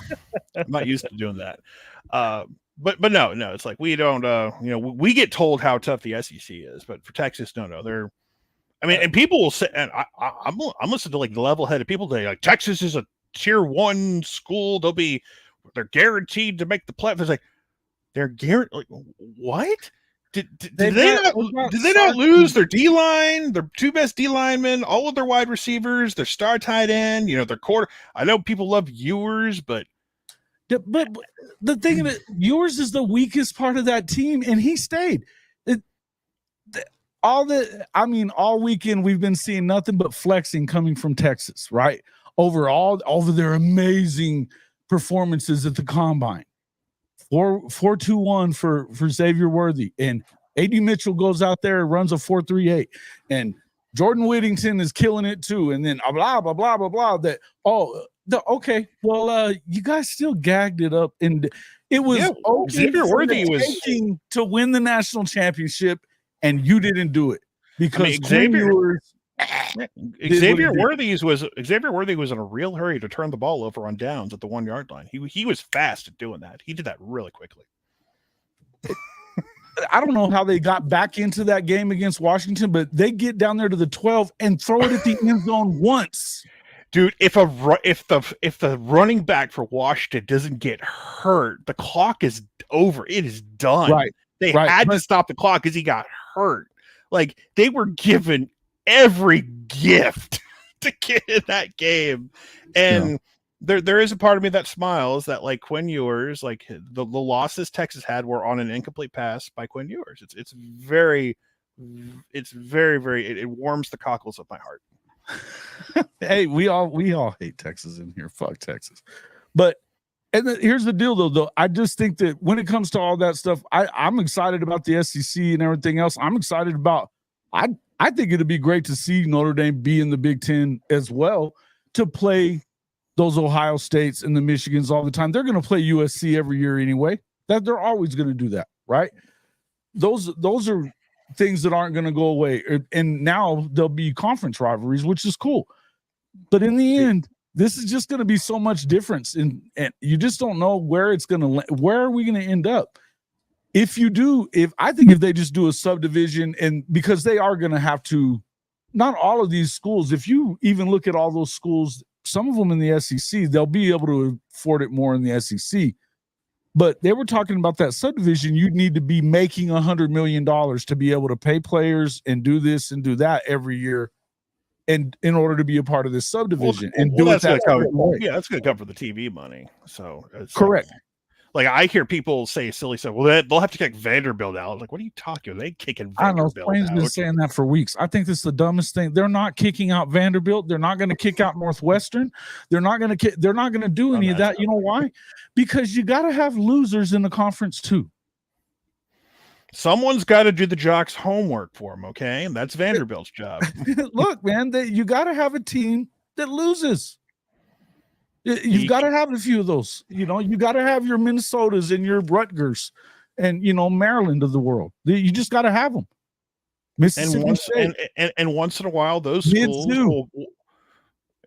Speaker 2: not used to doing that. But no, it's like we don't. We get told how tough the SEC is, but for Texas, no, they're. I mean, and people will say, and I'm listening to like the level-headed people today, like Texas is a tier 1 school. They're guaranteed to make the playoffs. It's like they're guaranteed. Like, what? Did they not lose their D line, their 2 best D linemen, all of their wide receivers, their star tight end, their quarter? I know people love Ewers, but
Speaker 1: the thing of it, Ewers is the weakest part of that team, and he stayed. All weekend we've been seeing nothing but flexing coming from Texas, right? Over their amazing performances at the combine. 4.21 for Xavier Worthy, and A.D. Mitchell goes out there and runs a 4.38, and Jordan Whittington is killing it too. And then blah blah blah blah blah. Okay, well, you guys still gagged it up, and it was
Speaker 2: Xavier Worthy was
Speaker 1: to win the national championship, and you didn't do it because
Speaker 2: Xavier Worthy was in a real hurry to turn the ball over on downs at the 1-yard line. He was fast at doing that. He did that really quickly.
Speaker 1: I don't know how they got back into that game against Washington, but they get down there to the 12 and throw it at the end zone once.
Speaker 2: Dude, if the running back for Washington doesn't get hurt, the clock is over. It is done.
Speaker 1: Right.
Speaker 2: They had to stop the clock because he got hurt. Like, they were given every gift to get in that game. And there is a part of me that smiles that, like, Quinn Ewers, like the losses Texas had were on an incomplete pass by Quinn Ewers. It warms the cockles of my heart.
Speaker 1: Hey, we all hate Texas in here. Fuck Texas. But here's the deal, though. I just think that when it comes to all that stuff, I'm excited about the SEC and everything else. I'm excited about. I think it'd be great to see Notre Dame be in the Big Ten as well, to play those Ohio States and the Michigans all the time. They're going to play USC every year anyway. That they're always going to do that, right? Those are things that aren't going to go away. And now there'll be conference rivalries, which is cool. But in the end, this is just going to be so much difference, and you just don't know where it's going to. Where are we going to end up? if they just do a subdivision, and because they are going to have to, not all of these schools, if you even look at all those schools, some of them in the SEC, they'll be able to afford it more in the SEC. But they were talking about that subdivision. You'd need to be making $100 million to be able to pay players and do this and do that every year, and in order to be a part of this subdivision
Speaker 2: that's going to come for the TV money. So
Speaker 1: correct.
Speaker 2: Like I hear people say silly stuff. Well, they'll have to kick Vanderbilt out. Like, what are you talking about? They kicking Vanderbilt out.
Speaker 1: Spain's been saying that for weeks. I think this is the dumbest thing. They're not kicking out Vanderbilt. They're not going to kick out Northwestern. They're not going to do any of that. You know why? Because you got to have losers in the conference too.
Speaker 2: Someone's got to do the Jocks' homework for them, okay? And that's Vanderbilt's job.
Speaker 1: Look, man, you got to have a team that loses. You've got to have a few of those. You got to have your Minnesotas and your Rutgers and, Maryland of the world. You just got to have them.
Speaker 2: And once in a while, those schools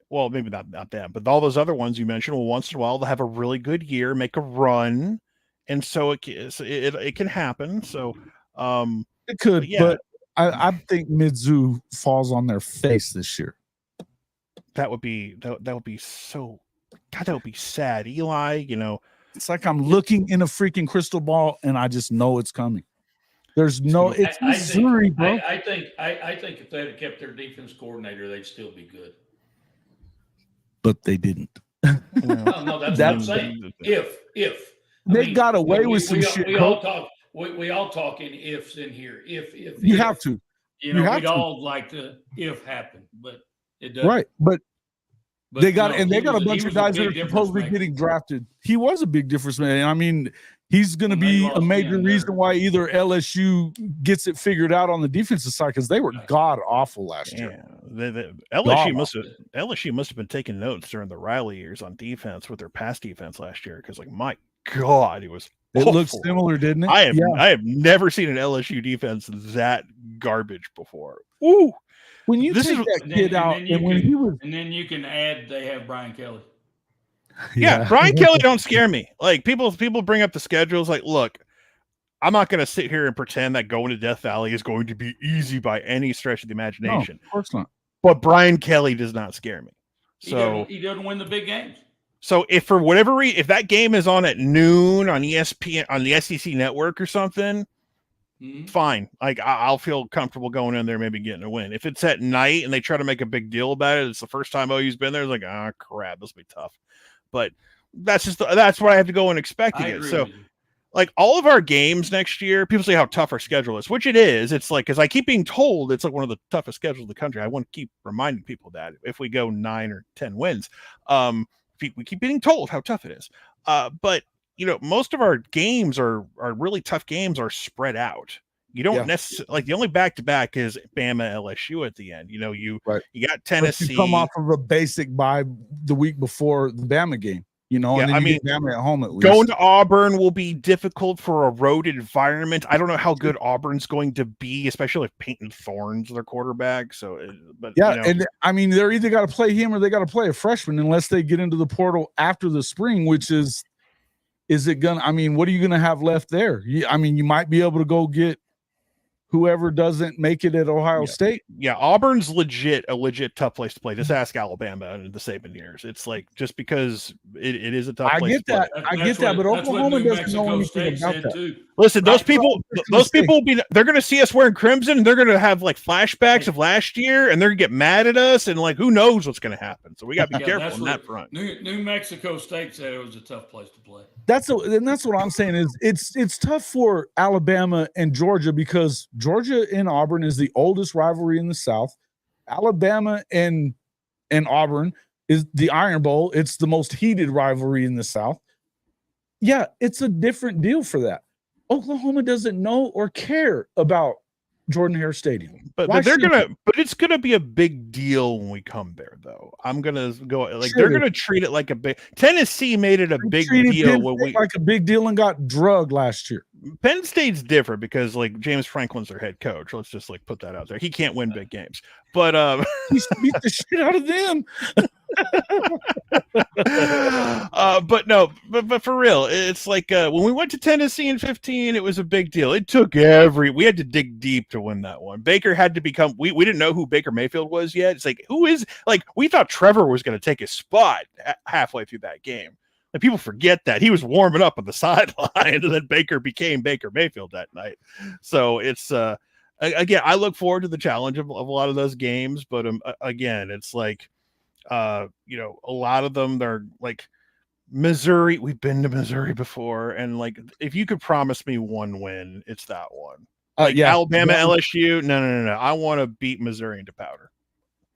Speaker 2: well, maybe not them, but all those other ones you mentioned, once in a while, they'll have a really good year, make a run. And so it can happen. So
Speaker 1: it could, but I think Mizzou falls on their face this year.
Speaker 2: That would be so. God, that would be sad. Eli,
Speaker 1: it's like I'm looking in a freaking crystal ball and I just know it's coming. It's Missouri, bro.
Speaker 3: I think if they had kept their defense coordinator, they'd still be good.
Speaker 1: But they didn't.
Speaker 3: No, that's what I'm saying. If
Speaker 1: they got away with some shit.
Speaker 3: We all talk in ifs in here. If
Speaker 1: you have to.
Speaker 3: We'd all like to if happen, but it doesn't.
Speaker 1: Right, but they got a bunch of guys that are supposedly getting drafted. He was a big difference man. I mean, he's going to be a major reason why either LSU gets it figured out on the defensive side, because they were god awful last year.
Speaker 2: LSU must have been taking notes during the Riley years on defense with their pass defense last year, because my God, it was.
Speaker 1: It looked similar, didn't it?
Speaker 2: I have never seen an LSU defense that garbage before. Ooh.
Speaker 1: When you take that kid out,
Speaker 3: and then you can add they have Brian Kelly.
Speaker 2: Yeah, Brian Kelly don't scare me. Like people bring up the schedules. Like, look, I'm not going to sit here and pretend that going to Death Valley is going to be easy by any stretch of the imagination.
Speaker 1: No, of course not.
Speaker 2: But Brian Kelly does not scare me. So
Speaker 3: he doesn't win the big games.
Speaker 2: So if for whatever reason, if that game is on at noon on ESPN on the SEC network or something. Fine. Like I'll feel comfortable going in there, maybe getting a win. If it's at night and they try to make a big deal about it, it's the first time OU's been there. It's like, crap, this will be tough. But that's what I have to go and expecting it. So, like all of our games next year, people say how tough our schedule is, which it is. It's like, because I keep being told it's like one of the toughest schedules in the country. I want to keep reminding people that if we go 9 or 10 wins, we keep being told how tough it is. But most of our games are really tough games are spread out. You don't necessarily like the only back-to-back is Bama LSU at the end. You got Tennessee.
Speaker 1: But you come off of a basic bye the week before the Bama game, and then you get Bama at home at least.
Speaker 2: Going to Auburn will be difficult for a road environment. I don't know how good Auburn's going to be, especially if Peyton Thorne's their quarterback. So,
Speaker 1: and I mean, they're either got to play him or they got to play a freshman unless they get into the portal after the spring, which is it gonna? I mean, what are you gonna have left there? I mean, you might be able to go get whoever doesn't make it at Ohio State.
Speaker 2: Yeah, Auburn's a legit tough place to play. Just ask Alabama and the Saban years. It's like just because it is a tough place to play.
Speaker 1: I get that, but Oklahoma doesn't know anything about that.
Speaker 3: Too.
Speaker 2: Listen, those people will be. They're going to see us wearing crimson. And they're going to have like flashbacks of last year, and they're going to get mad at us, and like who knows what's going to happen. So we got to be careful on that front.
Speaker 3: New Mexico State said it was a tough place to play.
Speaker 1: That's what I'm saying is it's tough for Alabama and Georgia because Georgia and Auburn is the oldest rivalry in the South. Alabama and Auburn is the Iron Bowl. It's the most heated rivalry in the South. Yeah, it's a different deal for that. Oklahoma doesn't know or care about Jordan-Hare Stadium.
Speaker 2: But it's gonna be a big deal when we come there, though. I'm gonna go like they're gonna treat it like a big. Tennessee made it a big deal when we
Speaker 1: like a big deal and got drugged last year.
Speaker 2: Penn State's different because like James Franklin's their head coach. Let's just like put that out there. He can't win big games, but
Speaker 1: he beat the shit out of them.
Speaker 2: but for real, it's like when we went to Tennessee in 15, it was a big deal. It took we had to dig deep to win that one. Baker had to become. We didn't know who Baker Mayfield was yet. It's like, who is, like, we thought Trevor was going to take his spot halfway through that game. Like, people forget that he was warming up on the sideline, and then Baker became Baker Mayfield that night. So it's again, I look forward to the challenge of a lot of those games, but again, it's like, a lot of them, they're like Missouri. We've been to Missouri before, and like, if you could promise me one win, it's that one. Like, Alabama, LSU. No. I want to beat Missouri into powder.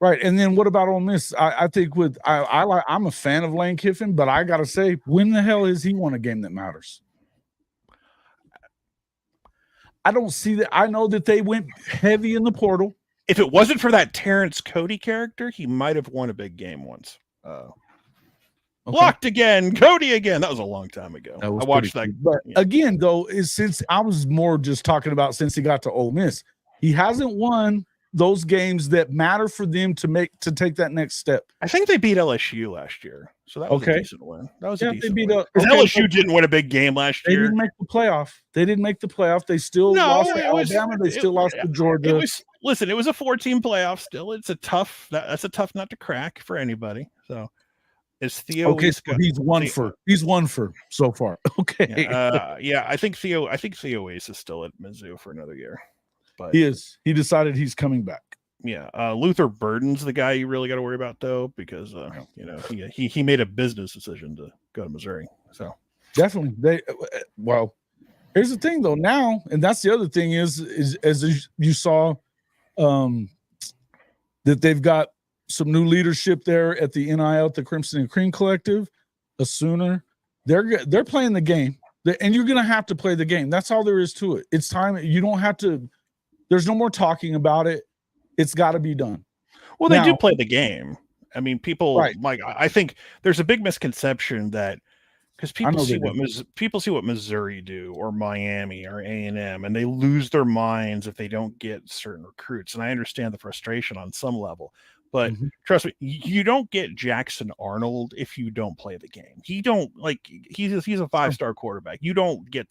Speaker 1: Right. And then what about Ole Miss? I think I'm a fan of Lane Kiffin, but I gotta say, when the hell has he won a game that matters? I don't see that. I know that they went heavy in the portal.
Speaker 2: If it wasn't for that Terrence Cody character, he might have won a big game once. Blocked again, Cody again. That was a long time ago. I watched that.
Speaker 1: But again, though, since I was more just talking about since he got to Ole Miss, he hasn't won those games that matter for them to take that next step.
Speaker 2: I think they beat LSU last year, so that was a decent win. That was a decent win. LSU didn't win a big game last year.
Speaker 1: They didn't make the playoff. They still lost to Alabama. They still lost to Georgia.
Speaker 2: It was a 4-team playoff. Still, it's that's a tough nut to crack for anybody. So, is Theo?
Speaker 1: Okay, so he's one for so far. Okay.
Speaker 2: I think Theo Ace is still at Mizzou for another year. But
Speaker 1: he is. He decided he's coming back.
Speaker 2: Yeah. Luther Burden's the guy you really got to worry about, though, because he made a business decision to go to Missouri. So
Speaker 1: definitely. Here's the thing though now, and that's the other thing is as you saw that they've got some new leadership there at the NIL, at the Crimson and Cream Collective, a Sooner. They're playing the game, and you're gonna have to play the game. That's all there is to it. It's time. You don't have to. There's no more talking about it. It's got to be done.
Speaker 2: Well, they do play the game. I mean, people like, I think there's a big misconception that because people see what Missouri do or Miami or A&M, and they lose their minds if they don't get certain recruits. And I understand the frustration on some level, but trust me, you don't get Jackson Arnold if you don't play the game. He's a 5-star quarterback. You don't get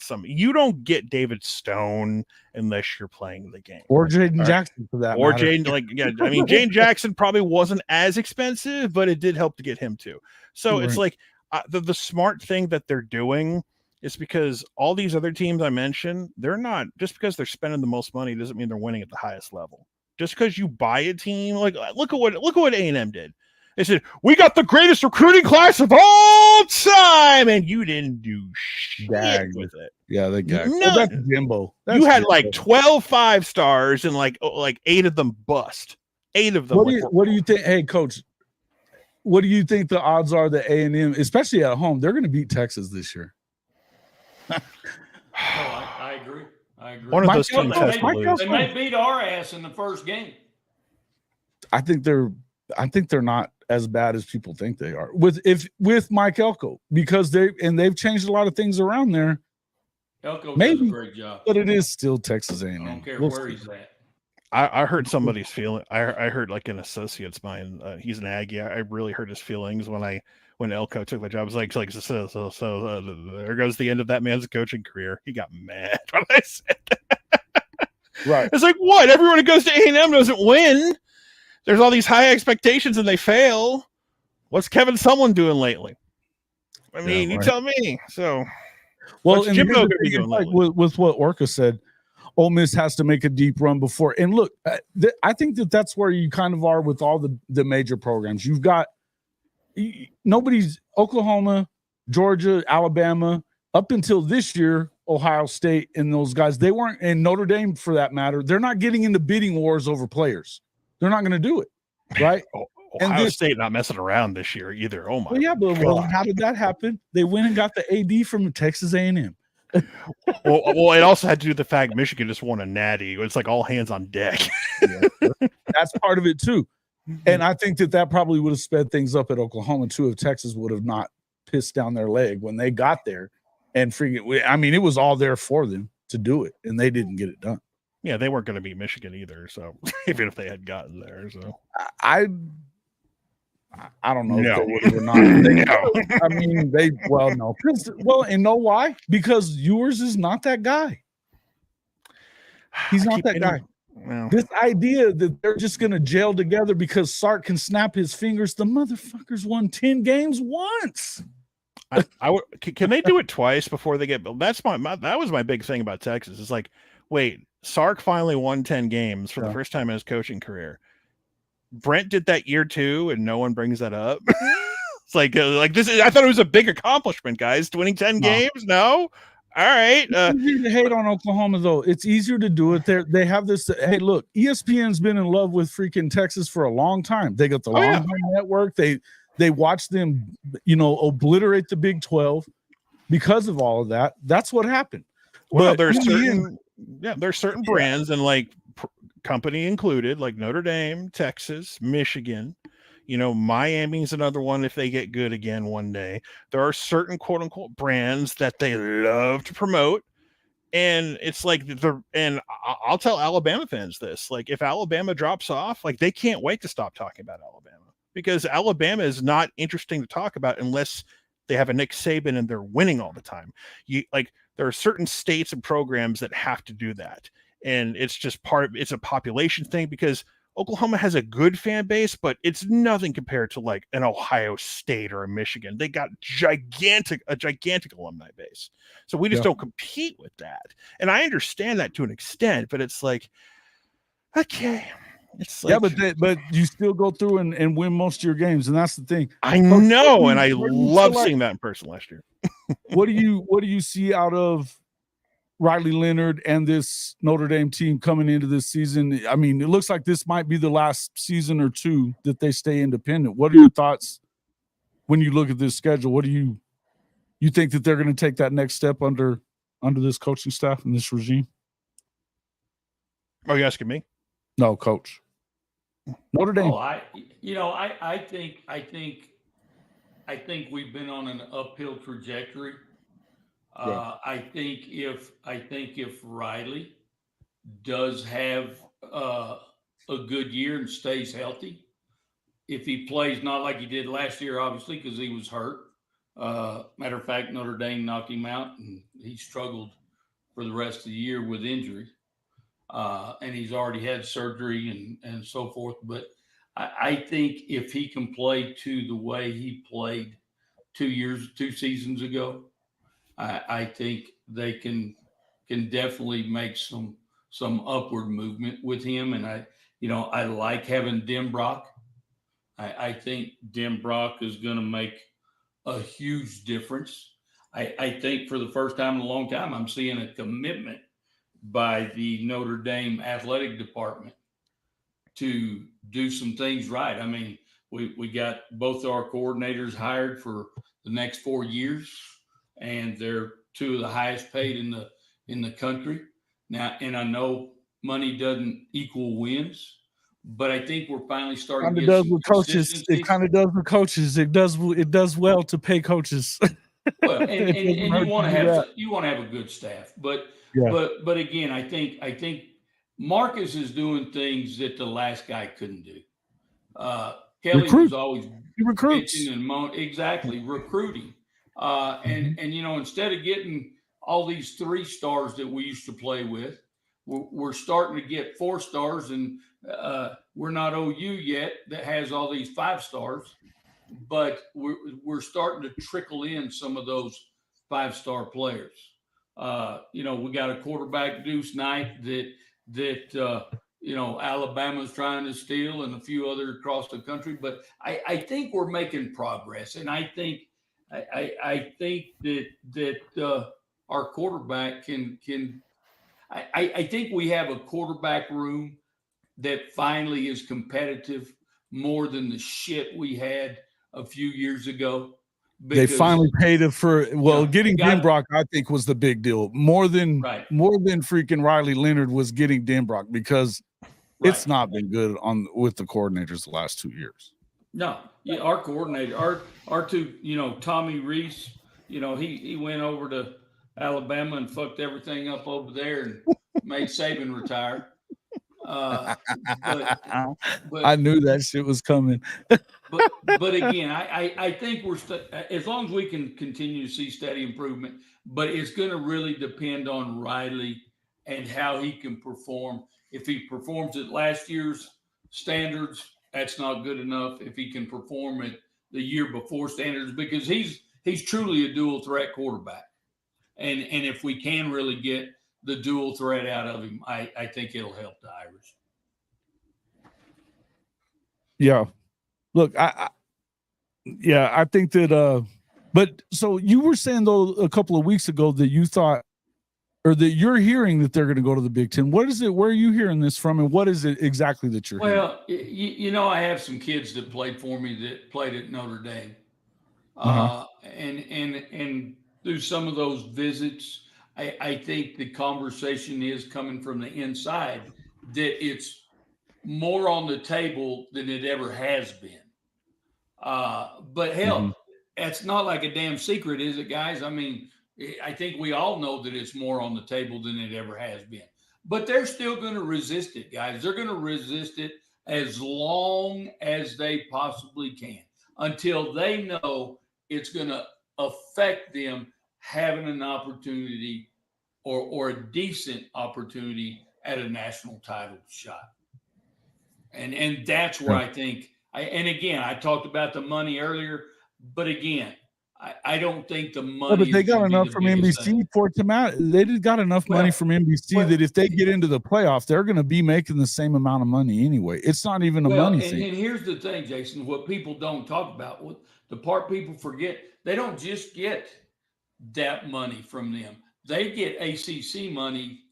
Speaker 2: David Stone unless you're playing the game.
Speaker 1: Or Jaden Jackson for that.
Speaker 2: Or Jaden, Jaden Jackson probably wasn't as expensive, but it did help to get him too. So it's like the smart thing that they're doing is because all these other teams I mentioned, they're not, just because they're spending the most money doesn't mean they're winning at the highest level. Just because you buy a team, like look at what A&M did. They said, we got the greatest recruiting class of all time, and you didn't do shit with it.
Speaker 1: Yeah, they gagged.
Speaker 2: No,
Speaker 1: that's Jimbo.
Speaker 2: You had like 12 5-stars and like 8 of them bust. 8 of them.
Speaker 1: What do you think? Hey, Coach, what do you think the odds are that A&M, especially at home, they're going to beat Texas this year?
Speaker 3: I agree.
Speaker 2: One of those teams has to lose.
Speaker 3: They may beat our ass in the first game.
Speaker 1: I think they're not as bad as people think they are with Mike Elko, because they've changed a lot of things around there.
Speaker 3: Elko does a great job,
Speaker 1: but it is still Texas A&M.
Speaker 3: I don't care where he's at.
Speaker 2: I heard somebody's feeling. I heard like an associate's mine. He's an Aggie. I really hurt his feelings when Elko took the job. I was like so there goes the end of that man's coaching career. He got mad when I said that.
Speaker 1: Right.
Speaker 2: It's like, what? Everyone who goes to A&M doesn't win. There's all these high expectations and they fail. What's Kevin Sumlin doing lately? I mean, you tell me. So,
Speaker 1: well, and Jimbo with what Orca said, Ole Miss has to make a deep run before. And look, I think that's where you kind of are with all the major programs. You've got Oklahoma, Georgia, Alabama, up until this year, Ohio State and those guys, they weren't, and Notre Dame for that matter, they're not getting into bidding wars over players. They're not going to do it, right?
Speaker 2: Ohio State not messing around this year either. Oh my!
Speaker 1: Well, yeah, but how did that happen? They went and got the AD from Texas A&M.
Speaker 2: well, it also had to do with the fact Michigan just won a natty. It's like all hands on deck.
Speaker 1: That's part of it too. And I think that probably would have sped things up at Oklahoma too if Texas would have not pissed down their leg when they got there. And it was all there for them to do it, and they didn't get it done.
Speaker 2: Yeah, they weren't going to beat Michigan either. So even if they had gotten there, so
Speaker 1: I don't know
Speaker 2: No.
Speaker 1: if they would have or not.
Speaker 2: No.
Speaker 1: I mean, no. And know why? Because Ewers is not that guy. He's not that guy.
Speaker 2: Well,
Speaker 1: This idea that they're just going to jail together because Sark can snap his fingers, the motherfuckers won 10 games once.
Speaker 2: Can they do it twice before they get built? That's that was my big thing about Texas. It's like, wait, Sark finally won 10 games for the first time in his coaching career. Brent did that year too, and no one brings that up. It's like this is. I thought it was a big accomplishment, guys. Winning 10 games? No. All right.
Speaker 1: It's easier to hate on Oklahoma, though. It's easier to do it there. They have this. Hey, look, ESPN's been in love with freaking Texas for a long time. They got the Longhorn Network. They watch them, obliterate the Big 12 because of all of that. That's what happened.
Speaker 2: Well, there's certain brands and like company included, like Notre Dame, Texas, Michigan. Miami's another one if they get good again one day. There are certain quote unquote brands that they love to promote. And it's like I'll tell Alabama fans this, like if Alabama drops off, like they can't wait to stop talking about Alabama because Alabama is not interesting to talk about unless they have a Nick Saban and they're winning all the time. There are certain states and programs that have to do that. And it's just it's a population thing because Oklahoma has a good fan base, but it's nothing compared to like an Ohio State or a Michigan. They got a gigantic alumni base. So we just don't compete with that. And I understand that to an extent, but it's like, okay. It's like,
Speaker 1: but you still go through and win most of your games. And that's the thing.
Speaker 2: I know. And I love seeing that in person last year.
Speaker 1: What do you see out of Riley Leonard and this Notre Dame team coming into this season? I mean, it looks like this might be the last season or two that they stay independent. What are your thoughts when you look at this schedule? What do you think that they're going to take that next step under this coaching staff and this regime?
Speaker 2: Are you asking me?
Speaker 1: No, coach. Notre Dame.
Speaker 3: I think we've been on an uphill trajectory. I think if Riley does have a good year and stays healthy, if he plays not like he did last year, obviously because he was hurt. Matter of fact, Notre Dame knocked him out, and he struggled for the rest of the year with injury. And he's already had surgery and so forth. But I think if he can play to the way he played 2 seasons ago, I think they can definitely make some upward movement with him. And I like having Denbrock. I think Denbrock is going to make a huge difference. I think for the first time in a long time, I'm seeing a commitment by the Notre Dame athletic department to do some things right. I mean, we got both our coordinators hired for the next 4 years, and they're two of the highest paid in the country now. And I know money doesn't equal wins, but I think we're finally starting to get some
Speaker 1: coaches. It kind of does with coaches. It does well to pay coaches.
Speaker 3: Well, and you want to have a good staff, but again, I think Marcus is doing things that the last guy couldn't do. Kelly was always bitching and exactly recruiting. And instead of getting all these 3 stars that we used to play with, we're starting to get 4 stars, and we're not OU yet that has all these 5 stars, but we're starting to trickle in some of those 5-star players. We got a quarterback, Deuce Knight, that Alabama's trying to steal, and a few other across the country. But I think we're making progress, and I think that our quarterback can. I think we have a quarterback room that finally is competitive more than the shit we had a few years ago.
Speaker 1: They finally paid it for getting Denbrock, I think, was the big deal. More than freaking Riley Leonard was getting Denbrock, because it's not been good with the coordinators the last 2 years.
Speaker 3: No, our coordinator, our two, Tommy Reese, he went over to Alabama and fucked everything up over there and made Saban retire. But
Speaker 1: I knew that shit was coming.
Speaker 3: but again, I think as long as we can continue to see steady improvement, but it's going to really depend on Riley and how he can perform. If he performs at last year's standards, that's not good enough. If he can perform at the year before standards, because he's truly a dual threat quarterback, and if we can really get the dual threat out of him, I think it'll help the Irish.
Speaker 1: Yeah. Look, I think that but so you were saying though a couple of weeks ago that you thought, or that you're hearing that they're going to go to the Big Ten. What is it? Where are you hearing this from, and what is it exactly that you're hearing?
Speaker 3: Well, I have some kids that played for me that played at Notre Dame, and through some of those visits, I think the conversation is coming from the inside that it's more on the table than it ever has been. But hell, that's not like a damn secret, is it, guys? I mean, I think we all know that it's more on the table than it ever has been. But they're still going to resist it, guys. They're going to resist it as long as they possibly can until they know it's going to affect them having an opportunity or a decent opportunity at a national title shot. And that's where I think and again, I talked about the money earlier, but again, I don't think the money.
Speaker 1: But they got enough from NBC for it to matter. They did got enough money from NBC that if they get into the playoff, they're going to be making the same amount of money anyway. It's not even a money thing.
Speaker 3: And here's the thing, Jason, what people don't talk about, what the part people forget, they don't just get that money from them. They get ACC money.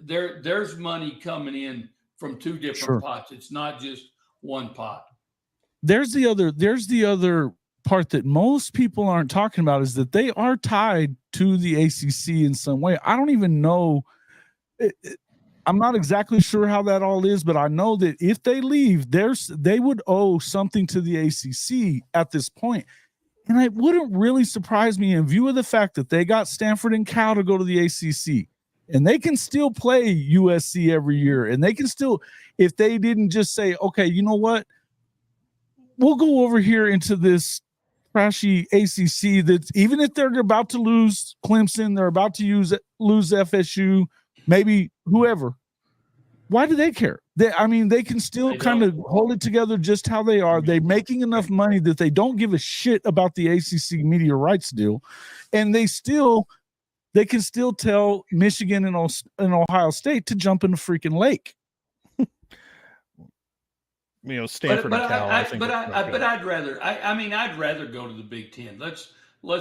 Speaker 3: There's money coming in from two different pots. It's not just one pot.
Speaker 1: There's the other part that most people aren't talking about is that they are tied to the ACC in some way. I don't even know. I'm not exactly sure how that all is, but I know that if they leave, they would owe something to the ACC at this point. And it wouldn't really surprise me in view of the fact that they got Stanford and Cal to go to the ACC, and they can still play USC every year. And they can still, if they didn't just say, okay, you know what? We'll go over here into this trashy ACC that's, even if they're about to lose Clemson, they're about to lose FSU, maybe whoever. Why do they care? They can still kind of hold it together just how they are. They're making enough money that they don't give a shit about the ACC media rights deal. And they can still tell Michigan and Ohio State to jump in the freaking lake.
Speaker 2: Stanford and Cal.
Speaker 3: I'd rather go to the Big Ten. Let's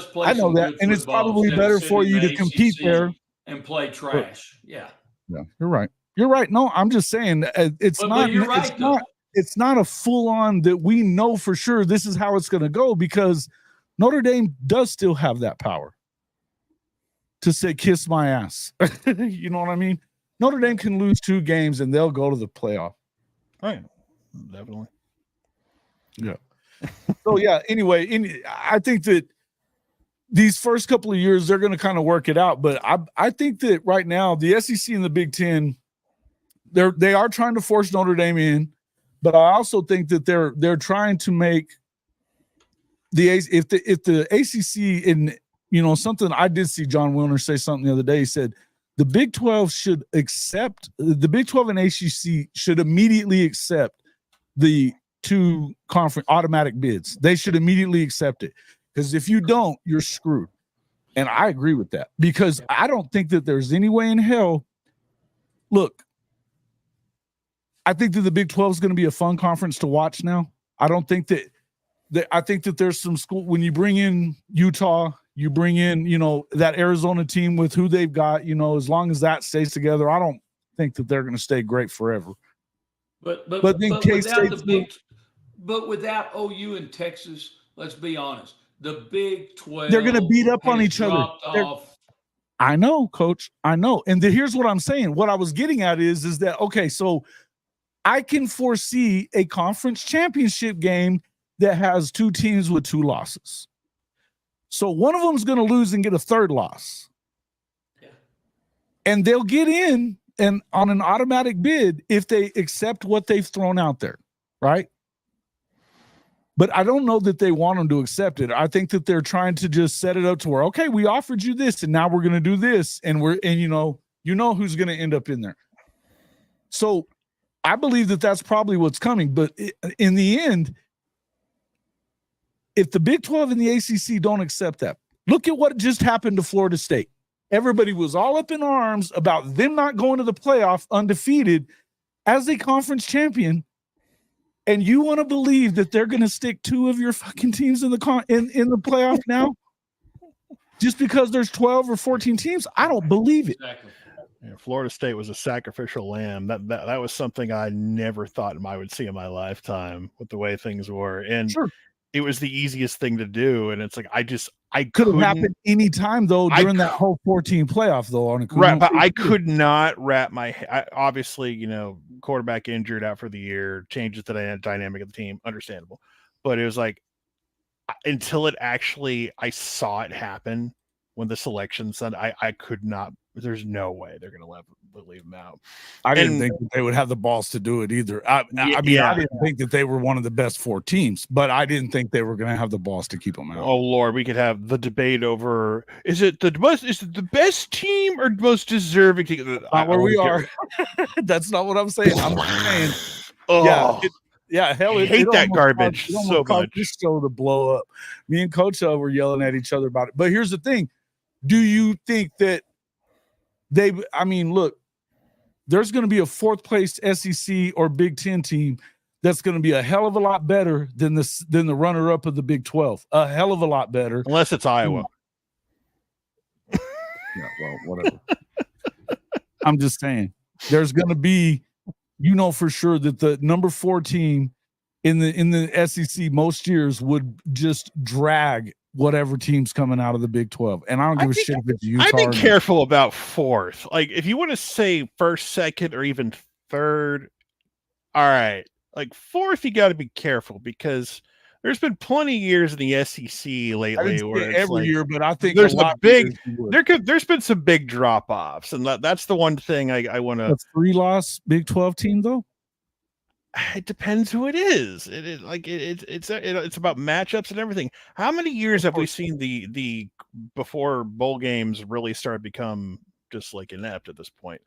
Speaker 3: play.
Speaker 1: I know that, and it's probably better for you to compete there
Speaker 3: and play trash. Yeah,
Speaker 1: you're right. You're right. No, I'm just saying it's not. You're right, it's not a full on that we know for sure this is how it's going to go, because Notre Dame does still have that power to say kiss my ass. You know what I mean? Notre Dame can lose 2 games and they'll go to the playoff.
Speaker 2: Right. Definitely.
Speaker 1: Yeah. So yeah, anyway, I think that these first couple of years they're going to kind of work it out, but I think that right now the SEC and the Big Ten, they are trying to force Notre Dame in, but I also think that they're trying to make if the ACC, and something I did see John Wilner say something the other day. He said the Big 12 should accept, the Big 12 and ACC should immediately accept the 2 conference automatic bids. They should immediately accept it, because if you don't, you're screwed. And I agree with that, because I don't think that there's any way in hell. Look, I think that the Big 12 is going to be a fun conference to watch now. I don't think that I think that there's some school, when you bring in Utah, you bring in, that Arizona team with who they've got, as long as that stays together, I don't think that they're going to stay great forever.
Speaker 3: But without OU and Texas, let's be honest, the Big 12,
Speaker 1: they're going to beat up on each other. I know, Coach. I know. And here's what I'm saying. What I was getting at is that, okay, so I can foresee a conference championship game that has 2 teams with 2 losses. So one of them is going to lose and get a 3rd loss. Yeah. And they'll get in and on an automatic bid if they accept what they've thrown out there, right? But I don't know that they want them to accept it. I think that they're trying to just set it up to where, okay, we offered you this, and now we're going to do this, and you know who's going to end up in there. So I believe that that's probably what's coming. But in the end, if the Big 12 and the ACC don't accept that, look at what just happened to Florida State. Everybody was all up in arms about them not going to the playoff undefeated as a conference champion. And you want to believe that they're going to stick 2 of your fucking teams in the in the playoff now, just because there's 12 or 14 teams? I don't believe it.
Speaker 3: Exactly.
Speaker 2: Yeah, Florida State was a sacrificial lamb. That was something I never thought I would see in my lifetime with the way things were, and
Speaker 1: Sure.
Speaker 2: It was the easiest thing to do. And it's like I
Speaker 1: Could have happened any time though during that whole 14 playoff though.
Speaker 2: Right, but I could not wrap my head. Obviously, you know, quarterback injured out for the year changes the dynamic of the team. Understandable, but it was like until I saw it happen when the selection said I could not. There's no way they're going to leave them out.
Speaker 1: I didn't think that they would have the balls to do it either. I mean, I didn't think that they were one of the best 4 teams, but I didn't think they were going to have the balls to keep them out.
Speaker 2: Oh Lord, we could have the debate over is it the best team or most deserving team?
Speaker 1: Not where we are. That's not what I'm saying. I'm saying, hell,
Speaker 2: I hate that garbage so much.
Speaker 1: This show to blow up. Me and Coach were yelling at each other about it. But here's the thing: do you think that look, there's going to be a 4th place SEC or Big 10 team that's going to be a hell of a lot better than the runner up of the Big 12. A hell of a lot better,
Speaker 2: unless it's Iowa.
Speaker 1: Yeah, well, whatever. I'm just saying, there's going to be, for sure that the number 4 team in the SEC most years would just drag whatever team's coming out of the Big 12. And I don't give a shit if it's Utah.
Speaker 2: I'd be careful about 4th. Like if you want to say 1st, 2nd, or even 3rd, all right. Like 4th, you got to be careful because there's been plenty of years in the SEC lately where it's
Speaker 1: every year, but I think
Speaker 2: there's there's been some big drop offs, and that's the one thing I want to.
Speaker 1: That's 3-loss Big 12 team though.
Speaker 2: It depends who it is. It's about matchups and everything. How many years have we seen the before bowl games really started become just like inept at this point?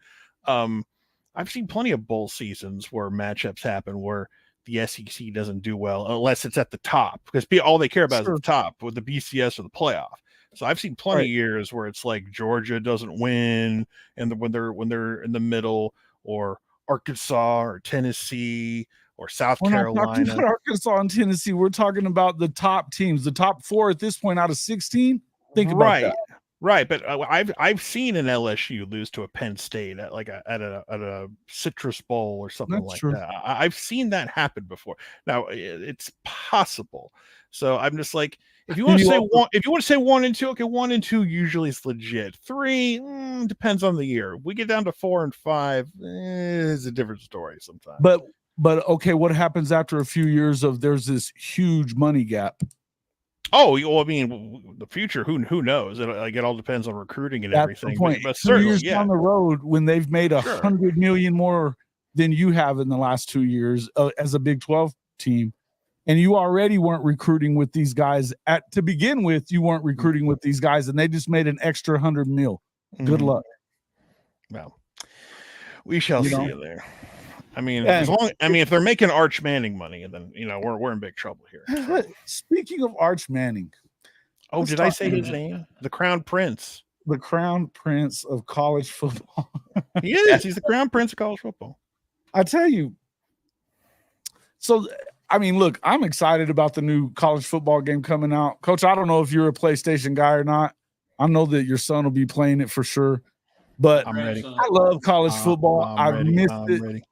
Speaker 2: I've seen plenty of bowl seasons where matchups happen where the SEC doesn't do well unless it's at the top because all they care about is at the top with the BCS or the playoff. So I've seen plenty of years where it's like Georgia doesn't win, and when they're in the middle, or Arkansas or Tennessee or South Carolina.
Speaker 1: We're not talking about Arkansas and Tennessee. We're talking about the top teams, the top 4 at this point out of 16. Think about that.
Speaker 2: Right, but I've seen an LSU lose to a Penn State at a Citrus Bowl or something that. I've seen that happen before. Now it's possible. So I'm just like, if you want to say 1 and 2, okay, 1 and 2 usually is legit. 3 depends on the year. We get down to 4 and 5, it's a different story sometimes.
Speaker 1: But okay, what happens after a few years of there's this huge money gap?
Speaker 2: Oh, well, I mean, the future, who knows? It all depends on recruiting and everything.
Speaker 1: But certainly, 2 years down the road, when they've made $100 million more than you have in the last 2 years as a Big 12 team, and you already weren't recruiting with these guys to begin with, you weren't recruiting with these guys, and they just made an extra $100 million. Good luck.
Speaker 2: Well, we shall see you there. I mean, if they're making Arch Manning money, then we're in big trouble here.
Speaker 1: Speaking of Arch Manning,
Speaker 2: did I say his name? The Crown Prince.
Speaker 1: The Crown Prince of college football.
Speaker 2: He is. He's the Crown Prince of college football.
Speaker 1: I tell you. So, I mean, look, I'm excited about the new college football game coming out. Coach, I don't know if you're a PlayStation guy or not. I know that your son will be playing it for sure. But
Speaker 2: I'm ready.
Speaker 1: I love college football. I've missed it.
Speaker 2: Ready.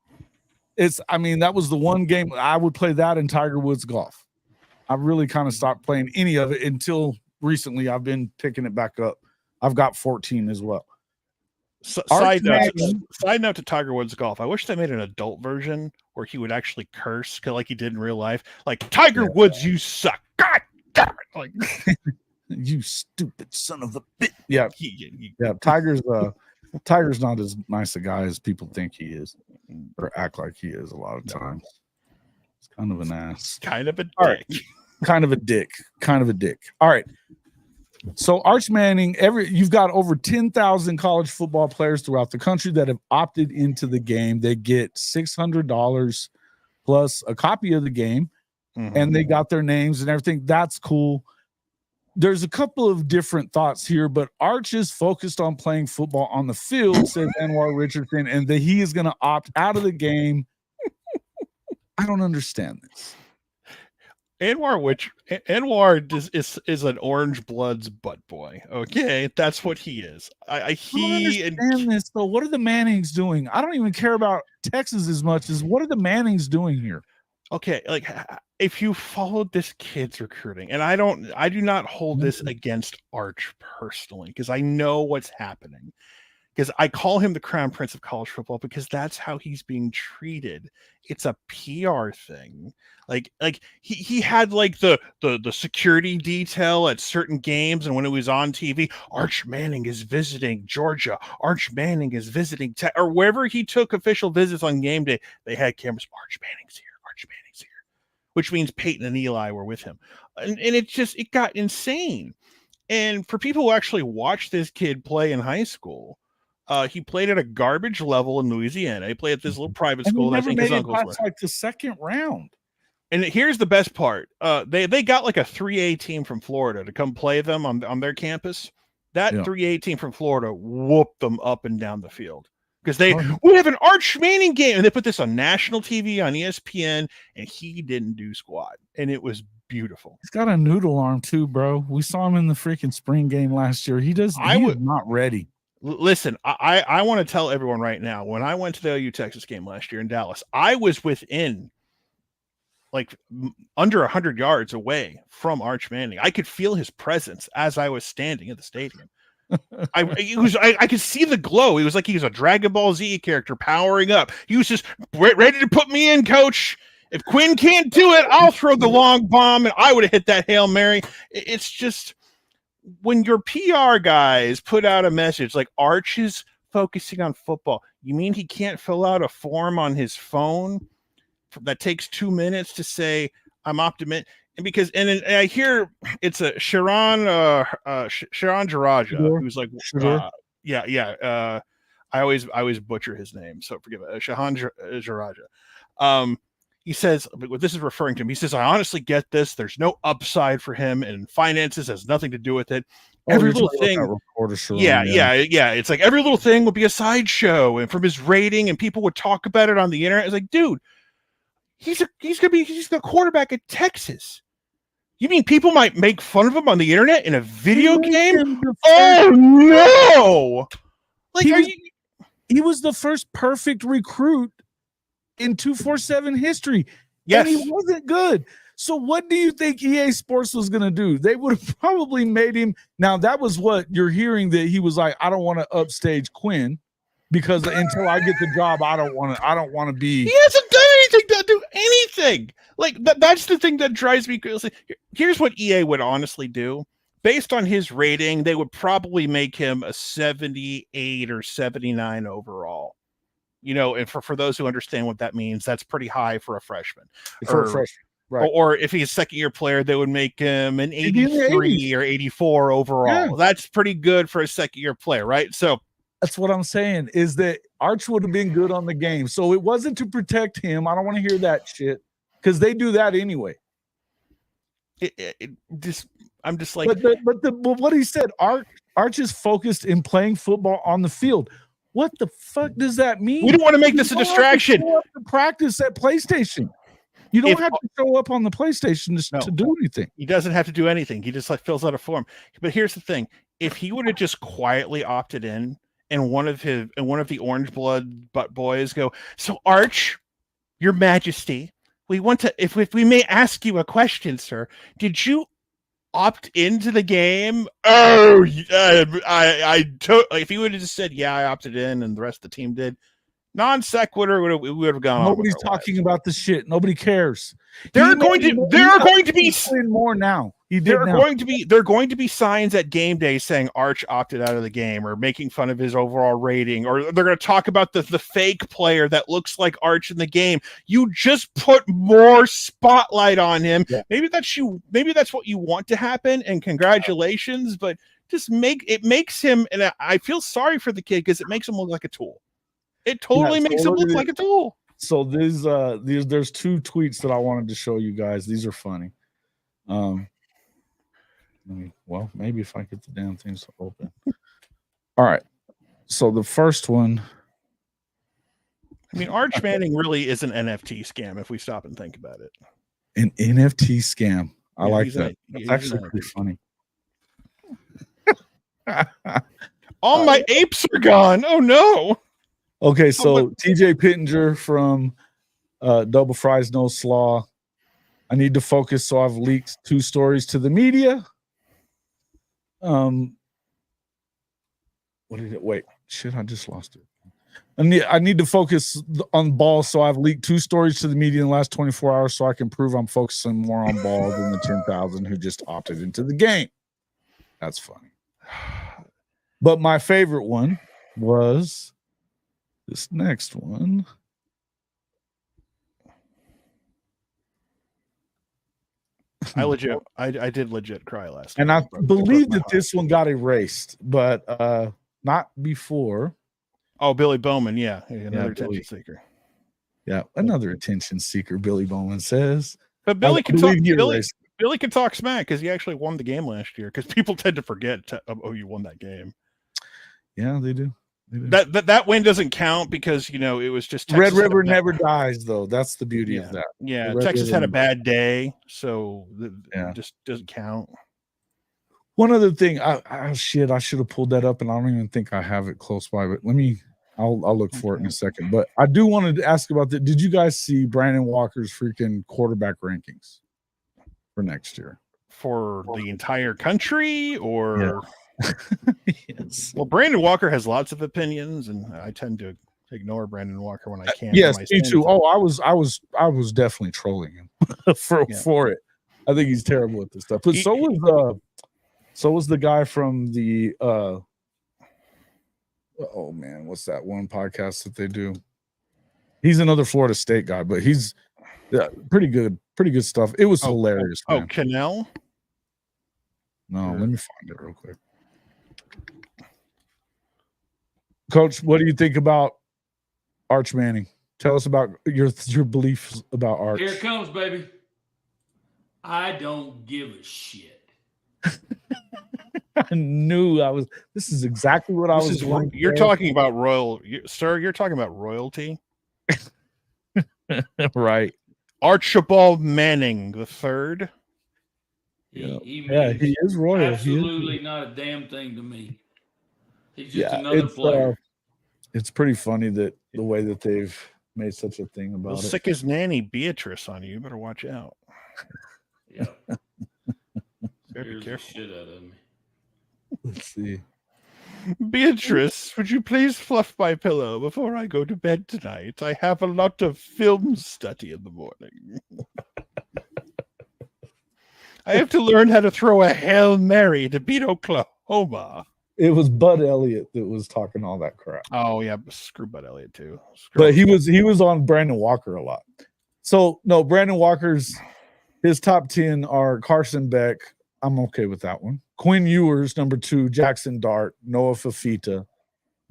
Speaker 1: That was the one game I would play that and Tiger Woods golf. I really kind of stopped playing any of it until recently. I've been picking it back up. I've got 14 as well.
Speaker 2: Side note to Tiger Woods golf. I wish they made an adult version where he would actually curse like he did in real life. Like, Tiger Woods, you suck. God damn it. Like,
Speaker 1: you stupid son of a bitch. Yeah. Tiger's Tiger's not as nice a guy as people think he is, or act like he is a lot of times. It's kind of an ass.
Speaker 2: Kind of a dick.
Speaker 1: All right. Kind of a dick. Kind of a dick. All right. So Arch Manning, you've got over 10,000 college football players throughout the country that have opted into the game. They get $600 plus a copy of the game, and they got their names and everything. That's cool. There's a couple of different thoughts here, but Arch is focused on playing football on the field, says Anwar Richardson, and that he is going to opt out of the game. I don't understand this.
Speaker 2: Anwar is an orange blood's butt boy. Okay, that's what he is.
Speaker 1: I don't understand this. So what are the Mannings doing? I don't even care about Texas as much as what are the Mannings doing here?
Speaker 2: Okay, like if you followed this kid's recruiting, and I do not hold this against Arch personally, because I know what's happening. Because I call him the crown prince of college football because that's how he's being treated. It's a PR thing. Like he had like the security detail at certain games, and when it was on TV, Arch Manning is visiting Georgia. Arch Manning is visiting or wherever he took official visits on game day, they had cameras. Arch Manning's here. Arch Manning's here, which means Peyton and Eli were with him, and it got insane. And for people who actually watched this kid play in high school. He played at a garbage level in Louisiana. He played at this little private school.
Speaker 1: I think his uncles were. Like the second round.
Speaker 2: And here's the best part. They got like a 3A team from Florida to come play them on their campus. That 3A team from Florida whooped them up and down the field because we have an Arch Manning game, and they put this on national TV on ESPN, and he didn't do squat, and it was beautiful.
Speaker 1: He's got a noodle arm too, bro. We saw him in the freaking spring game last year. He is not ready.
Speaker 2: Listen, I want to tell everyone right now, when I went to the OU Texas game last year in Dallas, I was within like under 100 yards away from Arch Manning. I could feel his presence as I was standing at the stadium. I could see the glow. He was like he was a Dragon Ball Z character powering up. He was just ready to put me in, coach. If Quinn can't do it, I'll throw the long bomb, and I would have hit that Hail Mary. It's just... when your PR guys put out a message like Arch is focusing on football, you mean he can't fill out a form on his phone that takes 2 minutes to say I'm optimistic? And I hear it's a Sharon Jaraja, who's like I always butcher his name, so forgive it. Shahan Jaraja. He says, what this is referring to him, he says, I honestly get this. There's no upside for him, and finances has nothing to do with it. Every little thing. It's like every little thing would be a sideshow, and from his rating, and people would talk about it on the internet. It's like, dude, he's the quarterback at Texas. You mean people might make fun of him on the internet in a video game? Oh no! Like,
Speaker 1: he was the first perfect recruit in 247 history.
Speaker 2: Yes.
Speaker 1: And he wasn't good. So what do you think EA Sports was going to do? They would have probably made him. Now that was what you're hearing, that he was like, I don't want to upstage Quinn because until I get the job, I don't want to be.
Speaker 2: He hasn't done anything to do anything. Like that's the thing that drives me crazy. Here's what EA would honestly do. Based on his rating, they would probably make him a 78 or 79 overall. You know, and for those who understand what that means, that's pretty high for a freshman. Right. Or if he's a second-year player, they would make him an 83 or 84 overall. Yeah. That's pretty good for a second-year player, right? So
Speaker 1: that's what I'm saying, is that Arch would have been good on the game. So it wasn't to protect him. I don't want to hear that shit because they do that anyway.
Speaker 2: I'm just like,
Speaker 1: but what he said, Arch is focused in playing football on the field. What the fuck does that mean?
Speaker 2: We don't want to make this a distraction.
Speaker 1: To practice at PlayStation. You don't have to show up on the PlayStation to do anything.
Speaker 2: He doesn't have to do anything. He just like fills out a form. But here's the thing: if he would have just quietly opted in, and one of the orange blood butt boys go, so Arch, Your Majesty, we want to, if we may ask you a question, sir, did you opt into the game? Oh, if he would have just said, yeah, I opted in, and the rest of the team did, non sequitur, we would have gone.
Speaker 1: Nobody's talking about this shit. Nobody cares.
Speaker 2: There are going to be
Speaker 1: more now. He did.
Speaker 2: There are going to be signs at game day saying Arch opted out of the game, or making fun of his overall rating, or they're going to talk about the fake player that looks like Arch in the game. You just put more spotlight on him.
Speaker 1: Yeah.
Speaker 2: Maybe that's what you want to happen, and congratulations, but just makes him, and I feel sorry for the kid because it makes him look like a tool. It totally makes him look like a tool.
Speaker 1: So there's 2 tweets that I wanted to show you guys. These are funny. Well, maybe if I get the damn things to open. All right. So the first one.
Speaker 2: I mean, Arch Manning really is an NFT scam if we stop and think about it.
Speaker 1: An NFT scam. I like that. That's actually pretty funny.
Speaker 2: All my apes are gone. Oh no.
Speaker 1: Okay, so TJ Pittenger from Double Fries No Slaw. I need to focus, so I've leaked 2 stories to the media. What did it? Wait, shit! I just lost it. I need to focus on ball, so I've leaked 2 stories to the media in the last 24 hours, so I can prove I'm focusing more on ball than the 10,000 who just opted into the game. That's funny. But my favorite one was this next one.
Speaker 2: I did legit cry last night.
Speaker 1: And I believe that this one got erased, but not before.
Speaker 2: Oh, Billy Bowman, yeah, another attention seeker.
Speaker 1: Yeah, another attention seeker, Billy Bowman says.
Speaker 2: But Billy can talk smack because he actually won the game last year, because people tend to forget you won that game.
Speaker 1: Yeah, they do.
Speaker 2: That win doesn't count because it was just
Speaker 1: Texas. Red River never dies, though. That's the beauty of that.
Speaker 2: Yeah, Texas had a bad day, so it just doesn't count.
Speaker 1: One other thing, I should have pulled that up, and I don't even think I have it close by. But I'll look for it in a second. But I do want to ask about that. Did you guys see Brandon Walker's freaking quarterback rankings for next year?
Speaker 2: For the entire country, or?
Speaker 1: Yeah. Yes.
Speaker 2: Well, Brandon Walker has lots of opinions, and I tend to ignore Brandon Walker when I can.
Speaker 1: Yes, me too. Oh, I was definitely trolling him for it. I think he's terrible at this stuff. But so was the guy from the oh man, what's that one podcast that they do? He's another Florida State guy, but he's pretty good stuff. It was hilarious.
Speaker 2: Oh, Cannell?
Speaker 1: No, let me find it real quick. Coach, what do you think about Arch Manning? Tell us about your beliefs about Arch.
Speaker 3: Here it comes, baby. I don't give a shit.
Speaker 1: I knew this is exactly what I was
Speaker 2: doing. You're talking about sir, you're talking about royalty.
Speaker 1: Right.
Speaker 2: Archibald Manning III.
Speaker 3: He
Speaker 1: is royal.
Speaker 3: Absolutely not a damn thing to me. He's just another player.
Speaker 1: It's pretty funny that the way that they've made such a thing about it.
Speaker 2: Sick as Nanny Beatrice on you. You better watch out.
Speaker 3: Yeah.
Speaker 2: Be careful.
Speaker 3: Shit out of me.
Speaker 1: Let's see.
Speaker 2: Beatrice, would you please fluff my pillow before I go to bed tonight? I have a lot of film study in the morning. I have to learn how to throw a Hail Mary to beat Oklahoma.
Speaker 1: It was Bud Elliott that was talking all that crap.
Speaker 2: Oh yeah, screw Bud Elliott too.
Speaker 1: But he was on Brandon Walker a lot. So no, Brandon Walker's his top 10 are Carson Beck. I'm okay with that one. Quinn Ewers, number 2, Jackson Dart, Noah Fafita,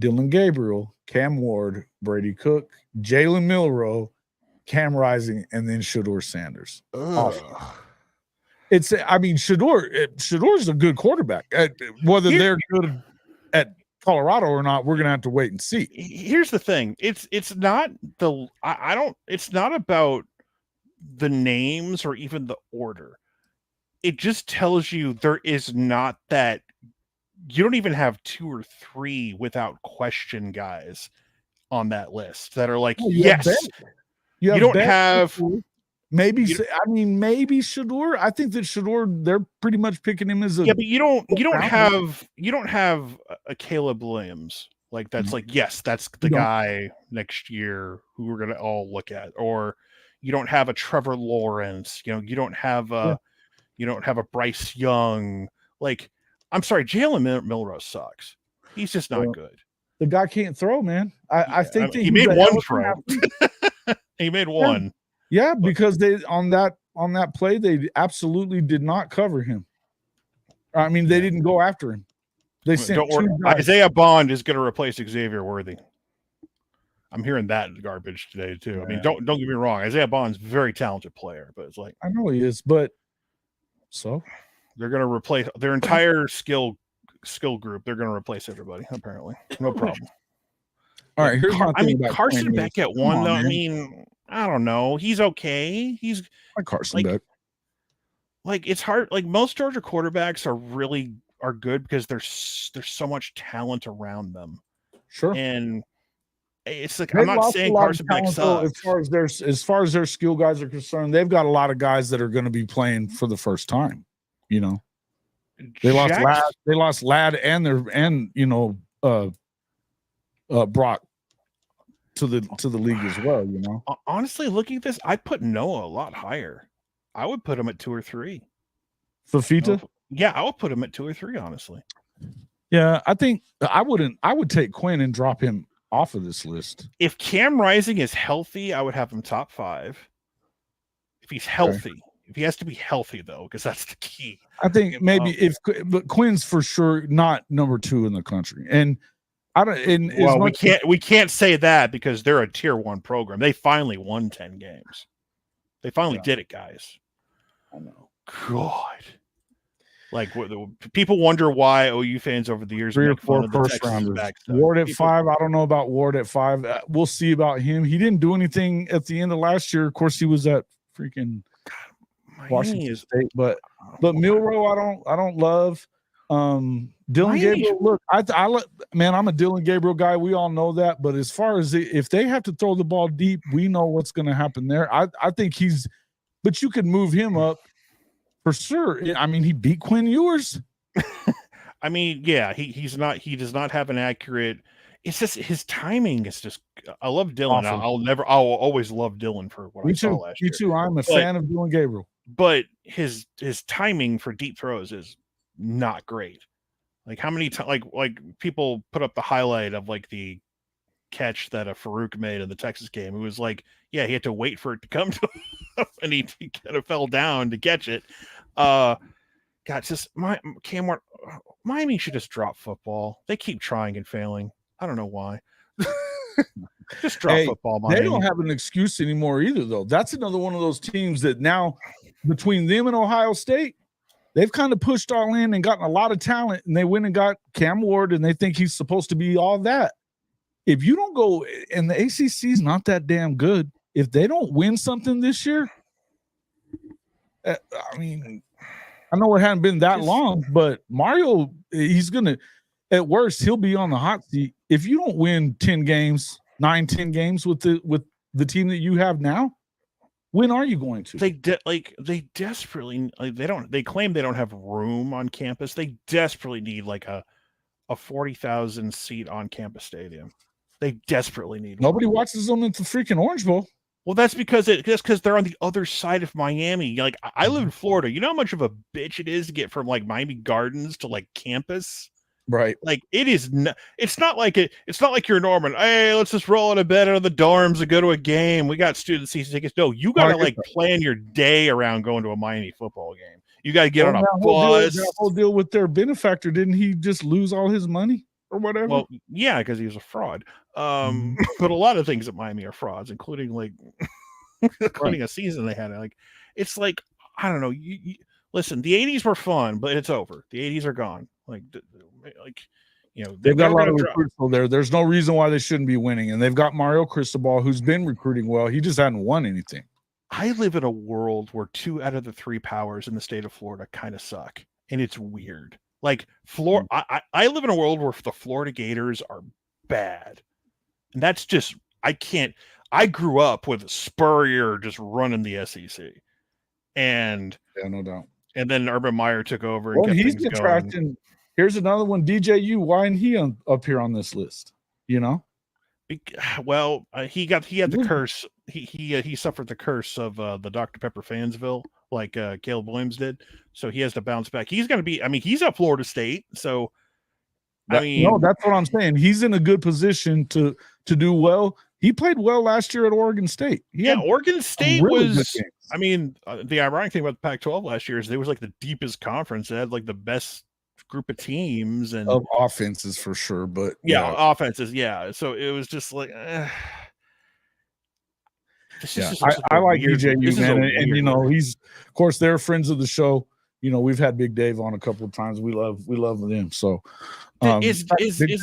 Speaker 1: Dylan Gabriel, Cam Ward, Brady Cook, Jalen Milroe, Cam Rising, and then Shedeur Sanders. Shedor's a good quarterback. Whether they're good at Colorado or not, we're gonna have to wait and see.
Speaker 2: Here's the thing: it's not it's not about the names or even the order. It just tells you there is not that. You don't even have 2 or 3 without question guys on that list that are like, yes. You don't have.
Speaker 1: Maybe Shedeur. I think that Shedeur, they're pretty much picking him as a.
Speaker 2: Yeah, but you don't have a Caleb Williams like that's like, yes, that's the guy next year who we're gonna all look at, or you don't have a Trevor Lawrence. You don't have a You don't have a Bryce Young. Like, I'm sorry, Jalen Milroe sucks. He's just not good.
Speaker 1: The guy can't throw, man. I think that
Speaker 2: he made
Speaker 1: he's
Speaker 2: one throw. He made one.
Speaker 1: Yeah, because they on that play, they absolutely did not cover him. I mean, they didn't go after him. They sent
Speaker 2: Don't worry. Isaiah Bond is going to replace Xavier Worthy. I'm hearing that garbage today too. Yeah. I mean, don't get me wrong. Isaiah Bond's a very talented player, but it's like,
Speaker 1: I know he is, but so
Speaker 2: they're going to replace their entire skill group. They're going to replace everybody. Apparently, no problem.
Speaker 1: All right, here's my thing about
Speaker 2: Carson Beck at one though. Man. I mean, I don't know. He's okay. He's
Speaker 1: like Carson Beck.
Speaker 2: Like it's hard. Like most Georgia quarterbacks are good because there's so much talent around them.
Speaker 1: Sure.
Speaker 2: And it's like, I'm not saying Carson Beck sucks.
Speaker 1: As far as their skill guys are concerned, they've got a lot of guys that are going to be playing for the first time. You know, they lost Ladd and Brock to the league as well. You know,
Speaker 2: honestly, looking at this, I put Noah a lot higher. I would put him at 2 or 3.
Speaker 1: Fafita?
Speaker 2: Yeah, I would put him at 2 or 3. Honestly.
Speaker 1: Yeah, I think I would take Quinn and drop him off of this list.
Speaker 2: If Cam Rising is healthy, I would have him top 5. If he's healthy, if he has to be healthy though, because that's the key.
Speaker 1: I think maybe but Quinn's for sure not number 2 in the country, and I don't. And
Speaker 2: well, we can't say that because they're a tier 1 program. They finally won 10 games. They finally did it, guys.
Speaker 1: I know.
Speaker 2: God. Like people wonder why OU fans over the years
Speaker 1: 3 or 4 first rounders. Ward at 5. I don't know about Ward at 5. We'll see about him. He didn't do anything at the end of last year. Of course, he was at freaking Washington State. But Milroe, I don't love. Dylan Gabriel. Look, I'm a Dylan Gabriel guy. We all know that. But as far as if they have to throw the ball deep, we know what's going to happen there. I think he's. But you could move him up. For sure. I mean, he beat Quinn Ewers.
Speaker 2: I mean, yeah, he does not have an accurate. It's just his timing is just. I love Dylan. I'll always love Dylan for what I saw last year.
Speaker 1: Me too. I'm a fan of Dylan Gabriel.
Speaker 2: But his timing for deep throws is not great. Like how many times like people put up the highlight of like the catch that Farouk made in the Texas game. It was like, yeah, he had to wait for it to come to him and he kind of fell down to catch it. God, just Miami should just drop football. They keep trying and failing. I don't know why. Just drop football, Miami.
Speaker 1: They don't have an excuse anymore either, though. That's another one of those teams that now, between them and Ohio State, they've kind of pushed all in and gotten a lot of talent, and they went and got Cam Ward, and they think he's supposed to be all that. If you don't go, and the ACC is not that damn good, if they don't win something this year, I mean, I know it hadn't been that long, but Mario, he's going to, at worst, he'll be on the hot seat. If you don't win 10 games, 9-10 games with the team that you have now, when are you going to?
Speaker 2: They desperately they claim they don't have room on campus. They desperately need like a 40,000 seat on campus stadium. They desperately need.
Speaker 1: Nobody watches them at the freaking Orange Bowl.
Speaker 2: Well, that's because they're on the other side of Miami. Like I live in Florida. You know how much of a bitch it is to get from like Miami Gardens to like campus.
Speaker 1: Right.
Speaker 2: Like it is. It's not like you're Norman. Hey, let's just roll out of bed out of the dorms and go to a game. We got student season tickets. No, you got to plan your day around going to a Miami football game. You got to get on a bus.
Speaker 1: That whole deal with their benefactor, didn't he just lose all his money or whatever?
Speaker 2: Well, yeah, because he was a fraud. But a lot of things at Miami are frauds, including like including a season they had. Like it's like I don't know. You listen, the 80s were fun, but it's over. The 80s are gone. Like you know,
Speaker 1: they've got a lot of recruits there. There's no reason why they shouldn't be winning, and they've got Mario Cristobal, who's been recruiting well. He just hadn't won anything.
Speaker 2: I live in a world where 2 out of the 3 powers in the state of Florida kind of suck, and it's weird. Like Florida, I live in a world where the Florida Gators are bad, and that's just I can't. I grew up with Spurrier just running the SEC, and
Speaker 1: yeah, no doubt.
Speaker 2: And then Urban Meyer took over. And
Speaker 1: he's detracting. Here's another one, DJU. Why isn't he up here on this list? You know.
Speaker 2: Well, he had the curse. He suffered the curse of the Dr. Pepper Fansville like Caleb Williams did. So he has to bounce back. He's going to be. I mean, he's at Florida State, so I mean,
Speaker 1: no, that's what I'm saying. He's in a good position to do well. He played well last year at Oregon State.
Speaker 2: Oregon State
Speaker 1: really
Speaker 2: was. I mean, the ironic thing about the Pac-12 last year is they was like the deepest conference. They had like the best group of teams and
Speaker 1: of offenses for sure. But
Speaker 2: offenses. Yeah, so it was just like.
Speaker 1: I like DJU, man, and you know he's, of course, they're friends of the show. You know, we've had Big Dave on a couple of times. We love them. So,
Speaker 2: is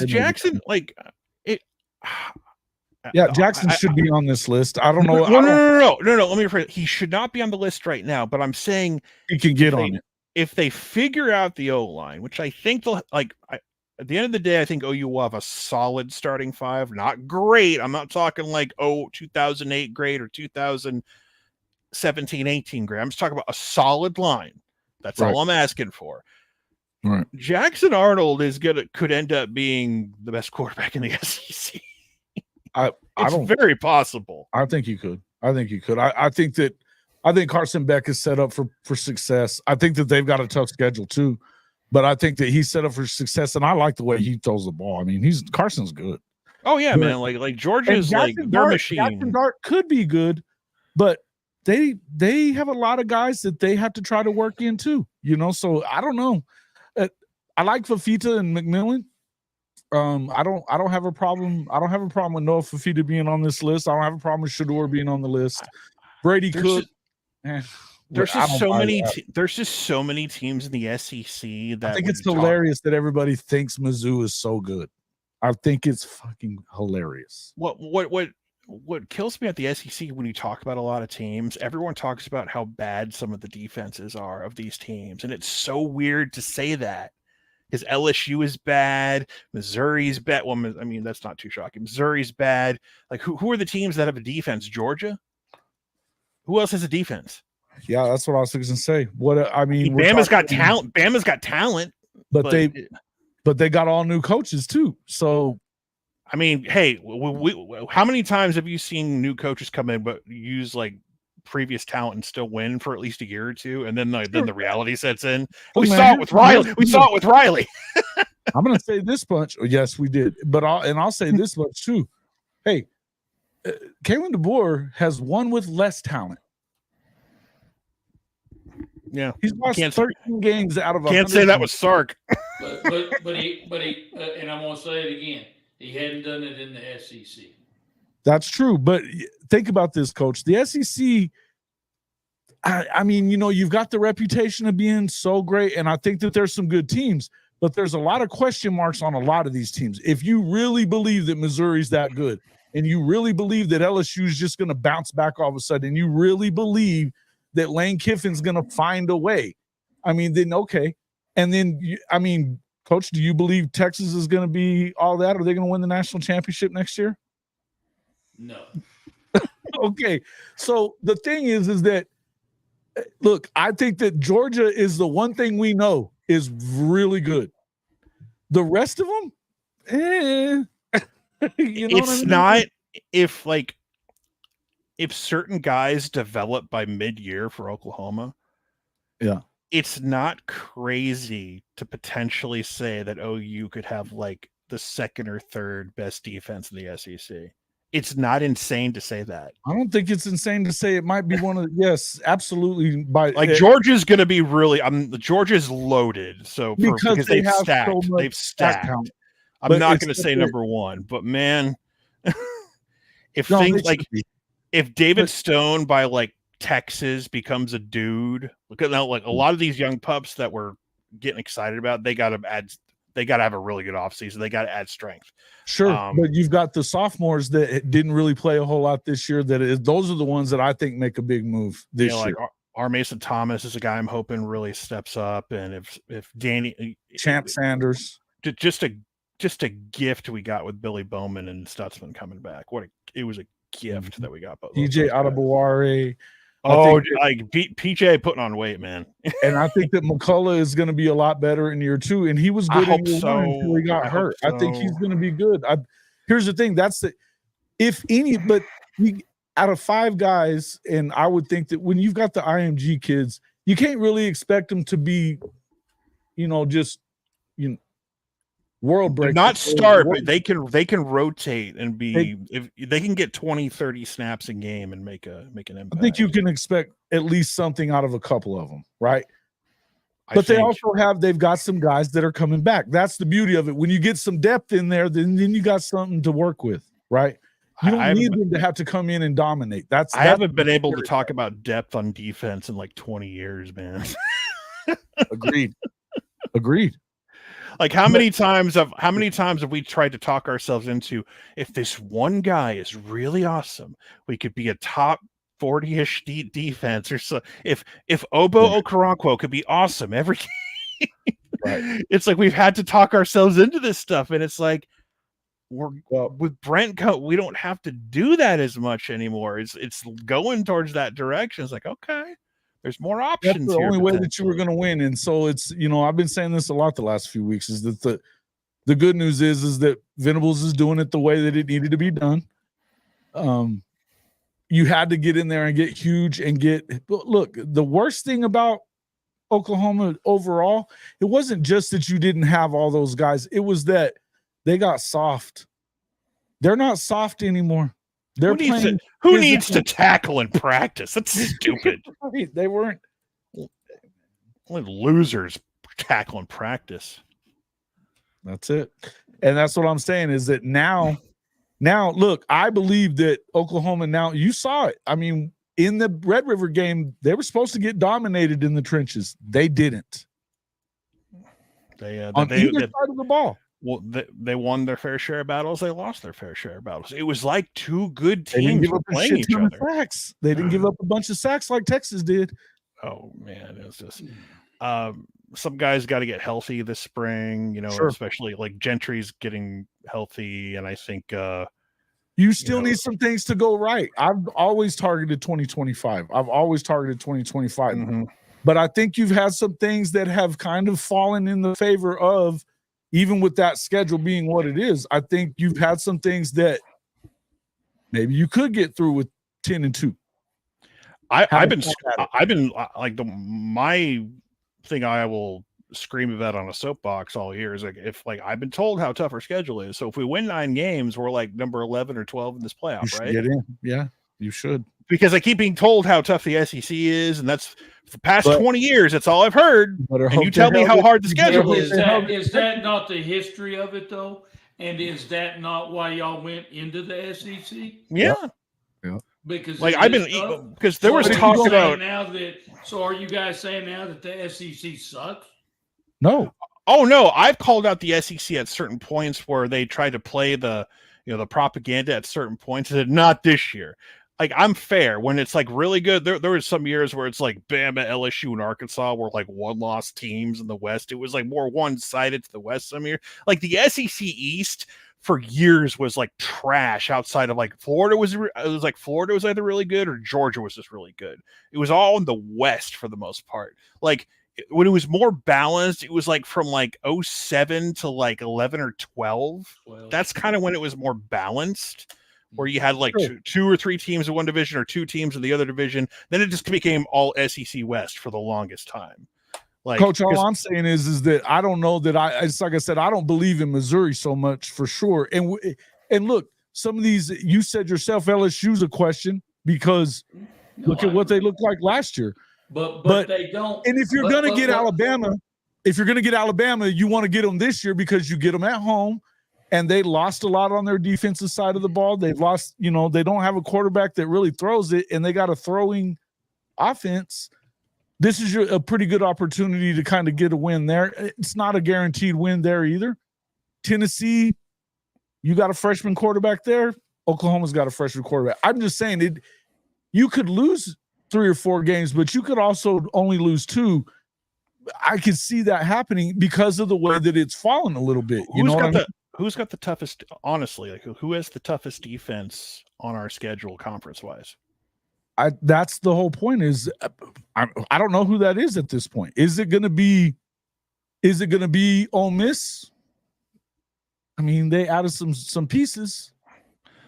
Speaker 2: Jackson like it?
Speaker 1: Yeah, Jackson should be on this list. I don't know.
Speaker 2: No. Let me rephrase. He should not be on the list right now. But I'm saying
Speaker 1: he can get on it
Speaker 2: if they figure out the O line, which I think they'll like. At the end of the day, I think OU will have a solid starting five. Not great. I'm not talking like 2008 grade or 2017-18 grade. I'm just talking about a solid line. That's all I'm asking for.
Speaker 1: Right.
Speaker 2: Jackson Arnold could end up being the best quarterback in the SEC. It's very possible.
Speaker 1: I think he could. I think Carson Beck is set up for success. I think that they've got a tough schedule too. But I think that he's set up for success, and I like the way he throws the ball. I mean, Carson's good.
Speaker 2: Oh yeah, man. Like Georgia's like their machine.
Speaker 1: Jackson Dart could be good, but they have a lot of guys that they have to try to work in too. You know, so I don't know. I like Fafita and McMillan. I don't have a problem. I don't have a problem with Noah Fafita being on this list. I don't have a problem with Shador being on the list. Brady Cook.
Speaker 2: There's just so many. There's just so many teams in the SEC that
Speaker 1: I think it's hilarious that everybody thinks Mizzou is so good. I think it's fucking hilarious.
Speaker 2: What kills me at the SEC when you talk about a lot of teams, everyone talks about how bad some of the defenses are of these teams, and it's so weird to say that because LSU is bad, Missouri's bad. Well, I mean that's not too shocking. Missouri's bad. Like who are the teams that have a defense? Georgia. Who else has a defense?
Speaker 1: Yeah, that's what I was going to say.
Speaker 2: Bama's got talent. Bama's got talent,
Speaker 1: but they got all new coaches too. So,
Speaker 2: I mean, hey, how many times have you seen new coaches come in but use like previous talent and still win for at least a year or two, and then the reality sets in? Saw it with Riley. We saw it with Riley.
Speaker 1: I'm going to say this much. Yes, we did. But I'll say this much too. Hey, Kalen DeBoer has won with less talent.
Speaker 2: Yeah,
Speaker 1: he's lost 13 games out of.
Speaker 2: Can't say that was Sark.
Speaker 3: but he, and I'm gonna say it again. He hadn't done it in the SEC.
Speaker 1: That's true, but think about this, Coach. The SEC. I mean, you know, you've got the reputation of being so great, and I think that there's some good teams, but there's a lot of question marks on a lot of these teams. If you really believe that Missouri's that good, and you really believe that LSU is just going to bounce back all of a sudden, and you really believe that Lane Kiffin's going to find a way, I mean, then okay. And then, Coach, do you believe Texas is going to be all that? Are they going to win the national championship next year?
Speaker 3: No.
Speaker 1: Okay. So the thing is that, look, I think that Georgia is the one thing we know is really good. The rest of them, you know
Speaker 2: it's not if certain guys develop by mid-year for Oklahoma, it's not crazy to potentially say that OU could have like the second or third best defense in the SEC. It's not insane to say that.
Speaker 1: I don't think it's insane to say it might be one of yes, absolutely.
Speaker 2: Georgia's going to be really. Georgia's loaded, so because they've stacked. They've stacked. I'm not going to say number one, but man, if David Stone by like Texas becomes a dude, look at now, like a lot of these young pups that we're getting excited about, they got to have a really good offseason. They got to add strength.
Speaker 1: Sure, but you've got the sophomores that didn't really play a whole lot this year. Those are the ones that I think make a big move this year.
Speaker 2: Like R. Mason Thomas is a guy I'm hoping really steps up, and if Danny
Speaker 1: Champ Sanders,
Speaker 2: just a gift we got with Billy Bowman and Stutzman coming back. It was a gift that we got.
Speaker 1: DJ Adebaware.
Speaker 2: PJ putting on weight, man.
Speaker 1: And I think that McCullough is going to be a lot better in year two. And he was good in year one until he got hurt. I think he's going to be good. Here's the thing. out of 5 guys, and I would think that when you've got the IMG kids, you can't really expect them to be, just world breakers.
Speaker 2: Not start, but they can rotate and be if they can get 20, 30 snaps a game and make an impact.
Speaker 1: I think you can expect at least something out of a couple of them, right? But they've got some guys that are coming back. That's the beauty of it. When you get some depth in there, then you got something to work with, right? You don't need them to have to come in and dominate. I
Speaker 2: haven't been able to talk about depth on defense in like 20 years, man.
Speaker 1: Agreed.
Speaker 2: Like how many times have we tried to talk ourselves into, if this one guy is really awesome, we could be a top 40-ish defense, or so. If Obo Okoronkwo could be awesome every game,
Speaker 1: right.
Speaker 2: It's like we've had to talk ourselves into this stuff, and it's like with Brent we don't have to do that as much anymore. It's going towards that direction. It's like, okay, there's more options.
Speaker 1: That's the only way that you were going to win. And so it's, I've been saying this a lot the last few weeks, is that the good news is that Venables is doing it the way that it needed to be done. You had to get in there and get huge and look, the worst thing about Oklahoma overall, it wasn't just that you didn't have all those guys. It was that they got soft. They're not soft anymore. Who
Speaker 2: needs to tackle in practice? That's stupid.
Speaker 1: Right. They weren't.
Speaker 2: Only losers tackle in practice.
Speaker 1: That's it. And that's what I'm saying, is that now, look, I believe that Oklahoma, now you saw it. I mean, in the Red River game, they were supposed to get dominated in the trenches. They didn't. On either side of the ball.
Speaker 2: Well, they won their fair share of battles. They lost their fair share of battles. It was like two good teams were playing each other.
Speaker 1: They didn't give up a bunch of sacks like Texas did.
Speaker 2: Oh man, it's just some guys got to get healthy this spring.
Speaker 1: Sure.
Speaker 2: Especially like Gentry's getting healthy, and I think
Speaker 1: you still need some things to go right. I've always targeted 2025.
Speaker 2: Mm-hmm.
Speaker 1: But I think you've had some things that have kind of fallen in the favor of. Even with that schedule being what it is, I think you've had some things that maybe you could get through with 10-2.
Speaker 2: I've been like my thing I will scream about on a soapbox all year is like, if like I've been told how tough our schedule is. So if we win 9 games, we're like number 11 or 12 in this playoff, right?
Speaker 1: Get in. Yeah, you should.
Speaker 2: Because I keep being told how tough the SEC is, and that's for the past 20 years. That's all I've heard. And you tell me how hard the schedule is.
Speaker 3: Is that not the history of it, though? And is that not why y'all went into the SEC?
Speaker 2: Yeah.
Speaker 3: Because
Speaker 2: like because there was talk about
Speaker 3: now that. So are you guys saying now that the SEC sucks?
Speaker 1: No.
Speaker 2: Oh no, I've called out the SEC at certain points where they tried to play the propaganda at certain points. And said, not this year. Like, I'm fair when it's like really good. There were some years where it's like Bama, LSU, and Arkansas were like 1-loss teams in the West. It was like more one-sided to the West some year. Like the SEC East for years was like trash outside of like Florida was either really good or Georgia was just really good. It was all in the West for the most part. Like when it was more balanced, it was like from like 07 to like 11 or 12. That's kind of when it was more balanced. Where you had like two or three teams in one division or 2 teams in the other division. Then it just became all SEC West for the longest time. Like,
Speaker 1: Coach, all I'm saying is that I don't know that it's like I said, I don't believe in Missouri so much for sure. And look, some of these, you said yourself, LSU's a question because look at what they looked like last year.
Speaker 3: But they don't.
Speaker 1: And if you're going to get Alabama, you want to get them this year because you get them at home. And they lost a lot on their defensive side of the ball. They've lost, they don't have a quarterback that really throws it, and they got a throwing offense. This is a pretty good opportunity to kind of get a win there. It's not a guaranteed win there either. Tennessee, you got a freshman quarterback there. Oklahoma's got a freshman quarterback. I'm just saying you could lose 3 or 4 games, but you could also only lose 2. I could see that happening because of the way that it's fallen a little bit.
Speaker 2: Who's got the toughest, honestly, like who has the toughest defense on our schedule conference-wise?
Speaker 1: That's the whole point is I don't know who that is at this point. Is it going to be Ole Miss? I mean, they added some pieces.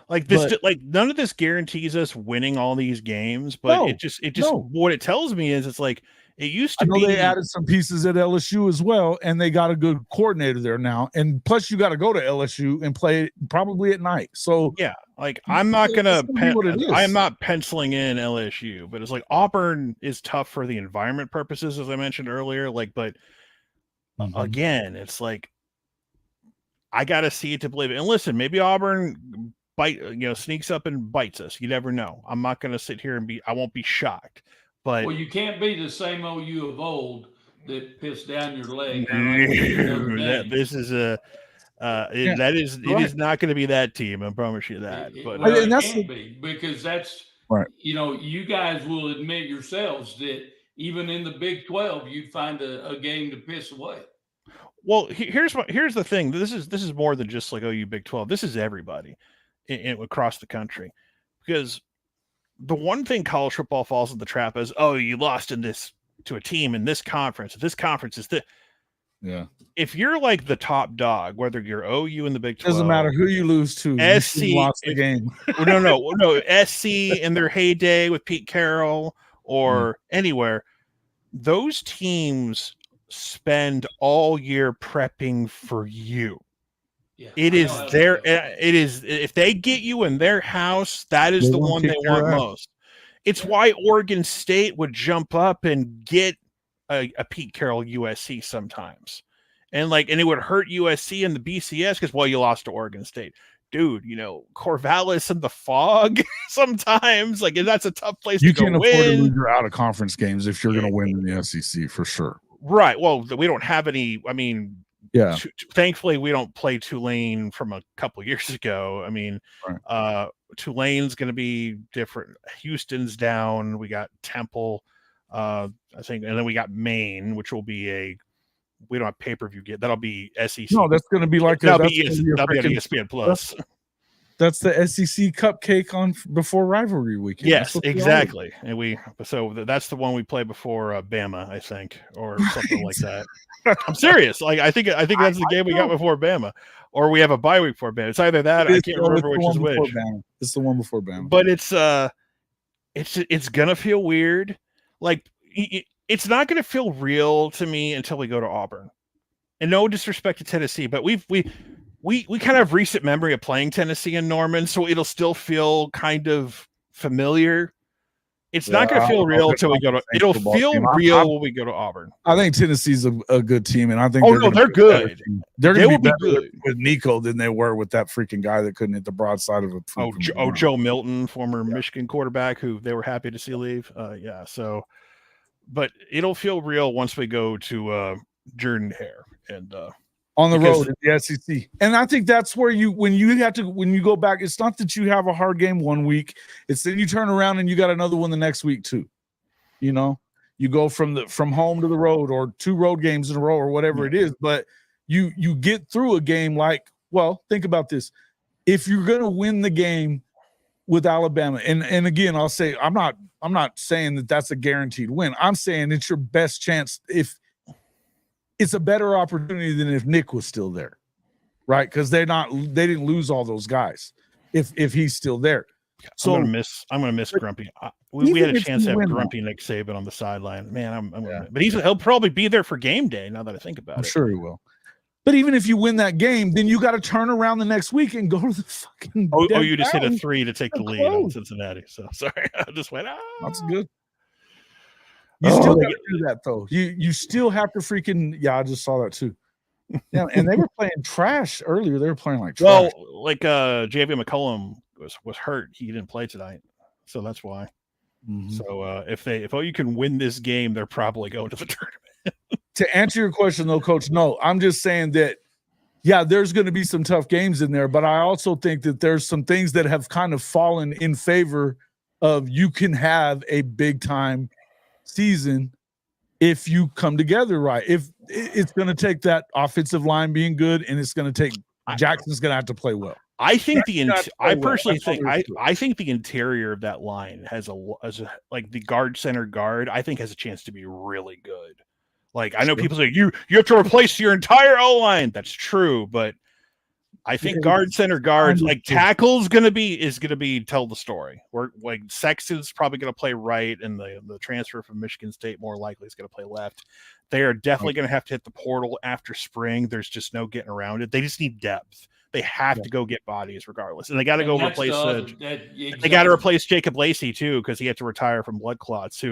Speaker 2: Like this, like none of this guarantees us winning all these games, but
Speaker 1: No,
Speaker 2: it just
Speaker 1: no.
Speaker 2: what it tells me is it's like it used
Speaker 1: I
Speaker 2: to
Speaker 1: know
Speaker 2: be.
Speaker 1: they added some pieces at LSU as well, and they got a good coordinator there now. And plus, you got to go to LSU and play probably at night. So
Speaker 2: Yeah, like I'm not gonna,
Speaker 1: be what it
Speaker 2: I
Speaker 1: is.
Speaker 2: am not penciling in LSU, but it's like Auburn is tough for the environment purposes, as I mentioned earlier. Like, but again, it's like I gotta see it to believe it. And listen, maybe Auburn sneaks up and bites us. You never know. I'm not gonna sit here and I won't be shocked. But
Speaker 3: well, you can't be the same OU of old that pissed down your leg.
Speaker 2: This is a it is not going to be that team. I promise you that. But
Speaker 3: well, it can't be, because that's
Speaker 1: right.
Speaker 3: You guys will admit yourselves that even in the Big 12, you'd find a game to piss away.
Speaker 2: Well, here's the thing. This is more than just like OU Big 12. This is everybody across the country, because the one thing college football falls in the trap is, oh, you lost in this to a team in this conference. This conference is the If you're like the top dog, whether you're OU in the Big 12,
Speaker 1: doesn't matter who you lose to.
Speaker 2: SC
Speaker 1: you lost the game.
Speaker 2: no. SC in their heyday with Pete Carroll or anywhere, those teams spend all year prepping for you. Yeah, it is if they get you in their house, that is the one they want most. It's why Oregon State would jump up and get a Pete Carroll USC sometimes. And it would hurt USC in the BCS because, well, you lost to Oregon State. Dude, Corvallis and the Fog sometimes, that's a tough place to go win. You can't afford to lose
Speaker 1: your out-of-conference games if you're going to win in the SEC, for sure.
Speaker 2: Right. Well, we don't have any, thankfully we don't play Tulane from a couple years ago. Tulane's going to be different. Houston's down. We got Temple, I think, and then we got Maine, which will be we don't have pay-per-view yet. That'll be SEC.
Speaker 1: No, that's going to be like
Speaker 2: that'll be ESPN Plus.
Speaker 1: That's the SEC cupcake before rivalry weekend.
Speaker 2: Yes, exactly. And that's the one we play before Bama, I think, or something like that. I'm serious. I think that's the game we got before Bama, or we have a bye week before Bama. It's either that. I can't remember which is which.
Speaker 1: It's the one before Bama.
Speaker 2: But it's gonna feel weird. It's not gonna feel real to me until we go to Auburn. And no disrespect to Tennessee, but we kind of have recent memory of playing Tennessee and Norman, so it'll still feel kind of familiar. It's not going to feel real until we go to. It'll feel real when we go to Auburn.
Speaker 1: I think Tennessee's a good team, and I think
Speaker 2: they're good.
Speaker 1: They're going to be better with Nico than they were with that freaking guy that couldn't hit the broadside of a.
Speaker 2: Joe Milton, former Michigan quarterback, who they were happy to see leave. But it'll feel real once we go to Jordan-Hare and.
Speaker 1: On the road in the SEC. And I think that's where when you go back, it's not that you have a hard game one week. It's then you turn around and you got another one the next week too. You go from home to the road, or 2 road games in a row, or whatever it is. But you get through a game think about this. If you're going to win the game with Alabama, and again, I'll say, I'm not saying that that's a guaranteed win. I'm saying it's your best chance if it's a better opportunity than if Nick was still there, right? Because they didn't lose all those guys if he's still there. So
Speaker 2: I'm gonna miss Grumpy. We had a chance to have Grumpy Nick Saban on the sideline. Man, but he'll probably be there for game day. Now that I think about it,
Speaker 1: I'm sure he will. But even if you win that game, then you got to turn around the next week and go to the fucking.
Speaker 2: You just hit a 3 to take the lead on Cincinnati. So sorry, I just went.
Speaker 1: That's good. You still got to do that though. You still have to freaking. Yeah, I just saw that too. Yeah, and they were playing trash earlier. They were playing like trash.
Speaker 2: Well, J.V. McCollum was hurt. He didn't play tonight, so that's why. Mm-hmm. So if OU can win this game, they're probably going to the tournament.
Speaker 1: To answer your question though, Coach, no, I'm just saying that. Yeah, there's going to be some tough games in there, but I also think that there's some things that have kind of fallen in favor of you can have a big time season if you come together right. If it's going to take that offensive line being good, and it's going to take Jackson's going to have to play well.
Speaker 2: I think I think the interior of that line has the guard center guard. I think has a chance to be really good. I know people say you have to replace your entire O line. That's true, but I think guard, center, guards, like tackle's gonna be tell the story. We're like Sexton's probably gonna play right, and the transfer from Michigan State more likely is gonna play left. They are definitely gonna have to hit the portal after spring. There's just no getting around it. They just need depth. They have to go get bodies regardless, and they got to go replace They got to replace Jacob Lacey too because he had to retire from blood clots.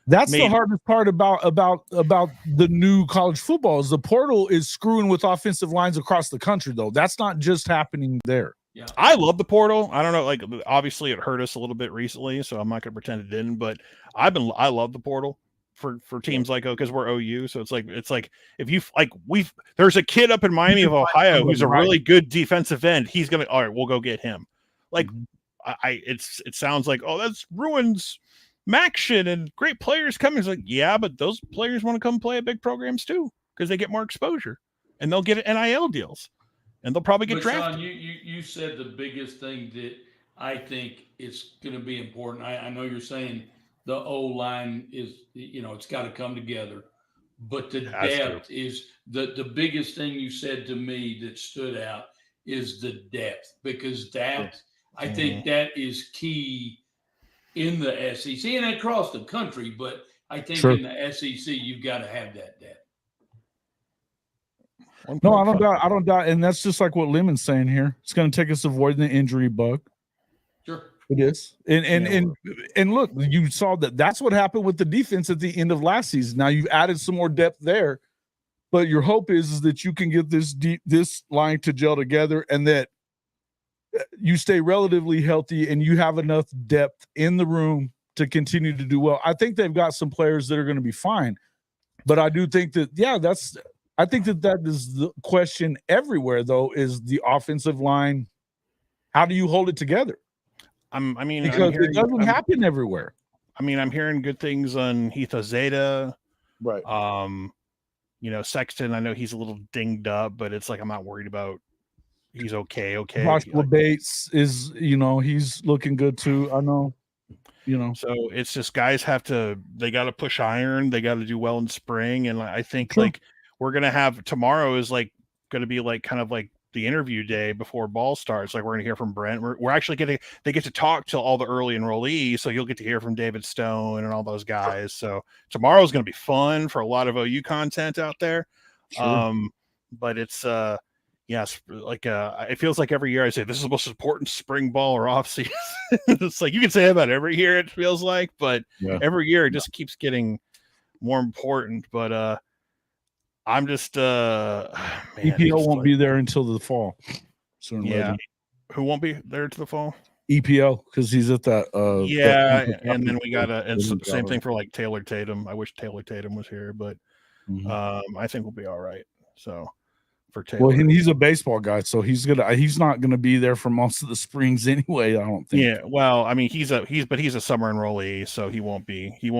Speaker 1: That's the hardest part about the new college football is the portal is screwing with offensive lines across the country, though. That's not just happening there.
Speaker 3: Yeah,
Speaker 2: I love the portal. I don't know, like obviously it hurt us a little bit recently, so I'm not going to pretend it didn't. But I love the portal for teams like because we're OU, so it's like if you there's a kid up in Miami of Ohio who's a really good defensive end. He's gonna all right. We'll go get him. Like it sounds like that's ruins. Maction and great players coming. It's like, yeah, but those players want to come play at big programs too because they get more exposure and they'll get NIL deals and they'll probably get drafted.
Speaker 3: Sean, you said the biggest thing that I think is going to be important. I know you're saying the O-line is, it's got to come together, but the depth is the biggest thing you said to me that stood out is the depth because I think that is key in the SEC and across the country, but I think in the SEC you've got to have that depth.
Speaker 1: No, I don't doubt, and that's just like what Lemon's saying here. It's going to take us avoiding the injury bug.
Speaker 3: Sure,
Speaker 1: it is, and look, you saw that's what happened with the defense at the end of last season. Now you've added some more depth there, but your hope is that you can get this line to gel together, and that you stay relatively healthy and you have enough depth in the room to continue to do well. I think they've got some players that are going to be fine, but I do think that, I think that is the question everywhere though, is the offensive line. How do you hold it together? Because it doesn't happen everywhere.
Speaker 2: I'm hearing good things on Heath Zeta.
Speaker 1: Right.
Speaker 2: Sexton, I know he's a little dinged up, but it's like, I'm not worried about. He's okay.
Speaker 1: Joshua Bates is, he's looking good too. I know,
Speaker 2: So it's just guys they got to push iron. They got to do well in spring. And I think like we're going to have tomorrow is like going to be like kind of like the interview day before ball starts. Like we're going to hear from Brent. We're actually they get to talk to all the early enrollees. So you'll get to hear from David Stone and all those guys. So tomorrow is going to be fun for a lot of OU content out there. But it's, yes, like it feels like every year I say this is the most important spring ball or off season. It's like you can say about every year it feels like, but every year it just keeps getting more important. But I'm just
Speaker 1: EPL won't be there until the fall.
Speaker 2: Who won't be there to the fall?
Speaker 1: EPL because he's at that.
Speaker 2: And then we got and same thing for like Taylor Tatum. I wish Taylor Tatum was here, but I think we'll be all right. So.
Speaker 1: Well, and he's a baseball guy, so he's not gonna be there for most of the springs anyway. I don't think.
Speaker 2: Yeah, well, he's a summer enrollee, so he won't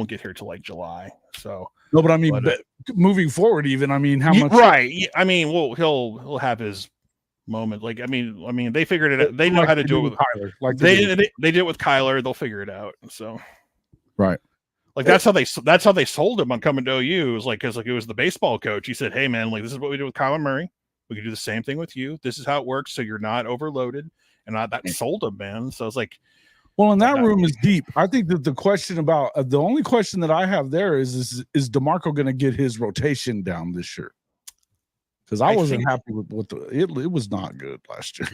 Speaker 2: get here till like July. So
Speaker 1: no, but moving forward, even how much?
Speaker 2: Right. He'll have his moment. Like they figured it out. They know how to do it with
Speaker 1: Kyler. Like
Speaker 2: they did it with Kyler. They'll figure it out. So
Speaker 1: right.
Speaker 2: Like that's how they sold him on coming to OU. It was like because it was the baseball coach. He said, "Hey man, like this is what we did with Kyler Murray. We can do the same thing with you. This is how it works, so you're not overloaded." And that sold him, man. So it's like,
Speaker 1: well, and that room is deep. I think that the only question that I have there is DeMarco going to get his rotation down this year? Because I wasn't happy with what it was not good last year.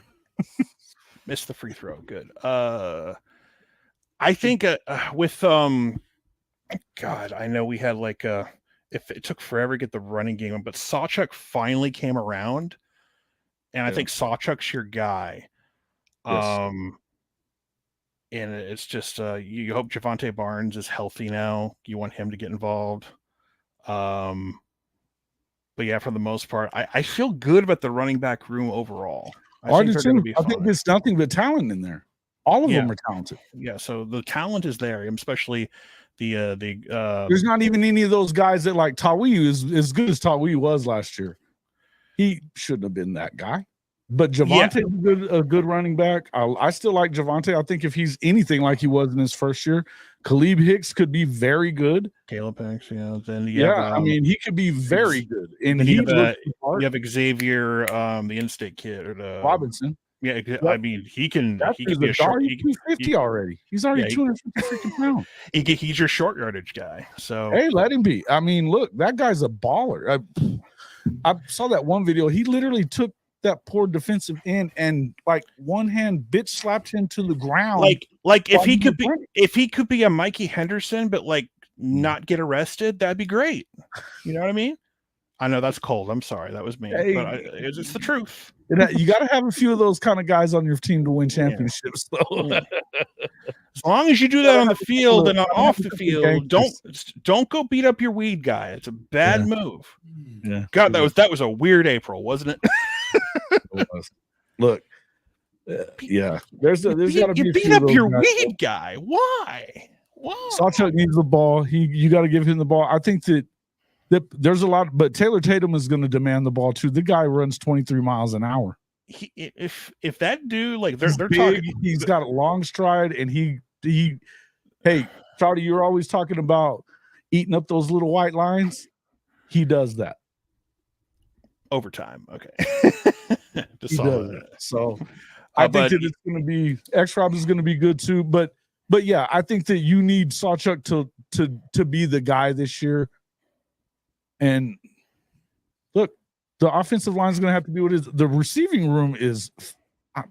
Speaker 2: Missed the free throw. Good. I think with God, I know we had like if it took forever to get the running game, but Sawchuk finally came around, and I think Sawchuk's your guy. Yes. And it's just you hope Javonte Barnes is healthy now. You want him to get involved. But yeah, for the most part, I feel good about the running back room overall. I think
Speaker 1: there's nothing but talent in there. All of them are talented.
Speaker 2: Yeah, so the talent is there, especially the
Speaker 1: there's not even any of those guys that like Tawi is as good as Tawi was last year. He shouldn't have been that guy. But Javante's a good running back. I still like Javante. I think if he's anything like he was in his first year, Khalib Hicks could be very good.
Speaker 2: Caleb Hicks, then
Speaker 1: I mean, he could be very good. And
Speaker 2: then
Speaker 1: he
Speaker 2: you have Xavier, the in-state kid,
Speaker 1: Robinson.
Speaker 2: Yeah, I mean, he can be a short. He's
Speaker 1: 250 already. He's already 250 freaking pounds.
Speaker 2: He's your short yardage guy. So
Speaker 1: hey, let him be. I mean, look, that guy's a baller. I saw that one video. He literally took that poor defensive end and like one hand bitch slapped him to the ground.
Speaker 2: Like if he could be a Mikey Henderson, but like not get arrested, that'd be great. You know what I mean? I know that's cold. I'm sorry, that was me.
Speaker 1: Hey,
Speaker 2: but it's the truth.
Speaker 1: You got to have a few of those kind of guys on your team to win championships. So.
Speaker 2: Yeah. As long as you do that on the field and off the field, don't go beat up your weed guy. It's a bad move.
Speaker 1: Yeah,
Speaker 2: God, that was a weird April, wasn't it?
Speaker 1: It was. Look, yeah, there's got to be.
Speaker 2: You beat up your weed guy. Why?
Speaker 1: Sawchuck needs the ball. You got to give him the ball. I think that there's a lot, but Taylor Tatum is going to demand the ball too. The guy runs 23 miles an hour.
Speaker 2: If that dude, like they're
Speaker 1: big,
Speaker 2: talking,
Speaker 1: he's got a long stride, and he. Hey, Charlie, you're always talking about eating up those little white lines. He does that.
Speaker 2: Overtime, okay.
Speaker 1: So I think that it's going to be X-Rob is going to be good too. But yeah, I think that you need Sawchuck to be the guy this year. And look, the offensive line is going to have to be what it is. The receiving room is,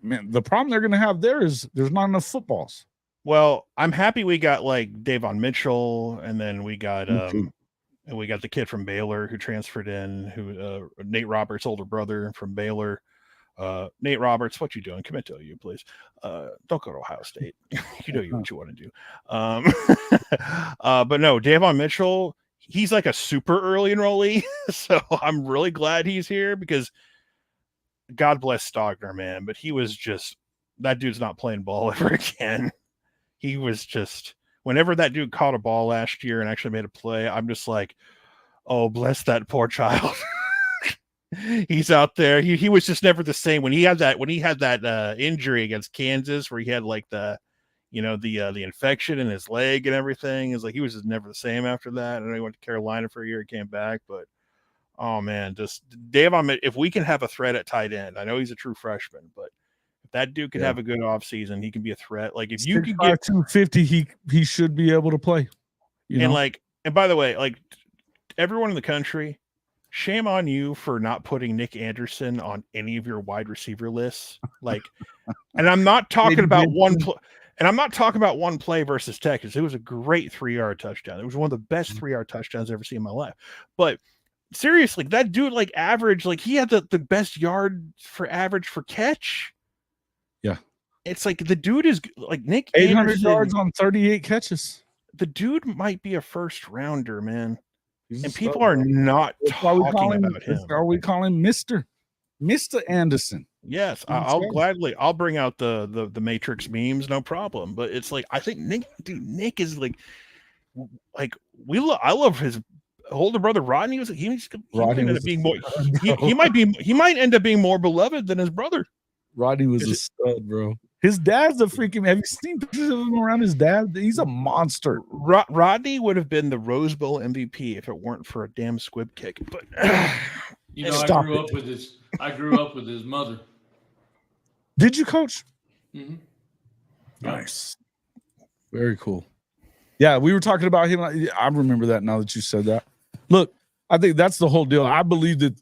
Speaker 1: man, the problem they're going to have there is there's not enough footballs.
Speaker 2: Well, I'm happy we got like Davon Mitchell, and then we got the kid from Baylor who transferred in, who Nate Roberts' older brother from Baylor. Nate Roberts, what you doing? Commit to OU, please. Don't go to Ohio State. You know what you want to do. But no, Davon Mitchell, he's like a super early enrollee. So I'm really glad he's here because God bless Stogner, man. But he was just, that dude's not playing ball ever again. He was just, whenever that dude caught a ball last year and actually made a play, I'm just like, oh, bless that poor child. He's out there. He was just never the same. When he had that injury against Kansas, where he had like the infection in his leg and everything, is like he was just never the same after that. And then he went to Carolina for a year, came back, but oh man, just Davon, if we can have a threat at tight end, I know he's a true freshman, but if that dude could have a good offseason, he can be a threat. Like if you could get
Speaker 1: 250, he should be able to play.
Speaker 2: And by the way, like everyone in the country, shame on you for not putting Nick Anderson on any of your wide receiver lists. Like, and I'm not talking about one play versus Texas. It was a great 3-yard touchdown. It was one of the best 3-yard touchdowns I've ever seen in my life. But seriously, that dude like average, like he had the best yard for average for catch.
Speaker 1: Yeah.
Speaker 2: It's like the dude is like Nick
Speaker 1: 800
Speaker 2: Anderson,
Speaker 1: yards on 38 catches.
Speaker 2: The dude might be a first rounder, man. And people are not talking about him.
Speaker 1: Are we calling Mr. Anderson?
Speaker 2: Yes, I'll bring out the Matrix memes, no problem. But it's like I think Nick is like I love his older brother Rodney. He might end up being more beloved than his brother.
Speaker 1: Rodney was a stud, bro. His dad's a freaking. Have you seen pictures of him around his dad? He's a monster.
Speaker 2: Rodney would have been the Rose Bowl MVP if it weren't for a damn squib kick. But
Speaker 3: I grew up with his mother.
Speaker 1: Did you, Coach?
Speaker 3: Mm-hmm.
Speaker 1: Nice. Very cool. Yeah, we were talking about him. I remember that now that you said that. Look, I think that's the whole deal. I believe that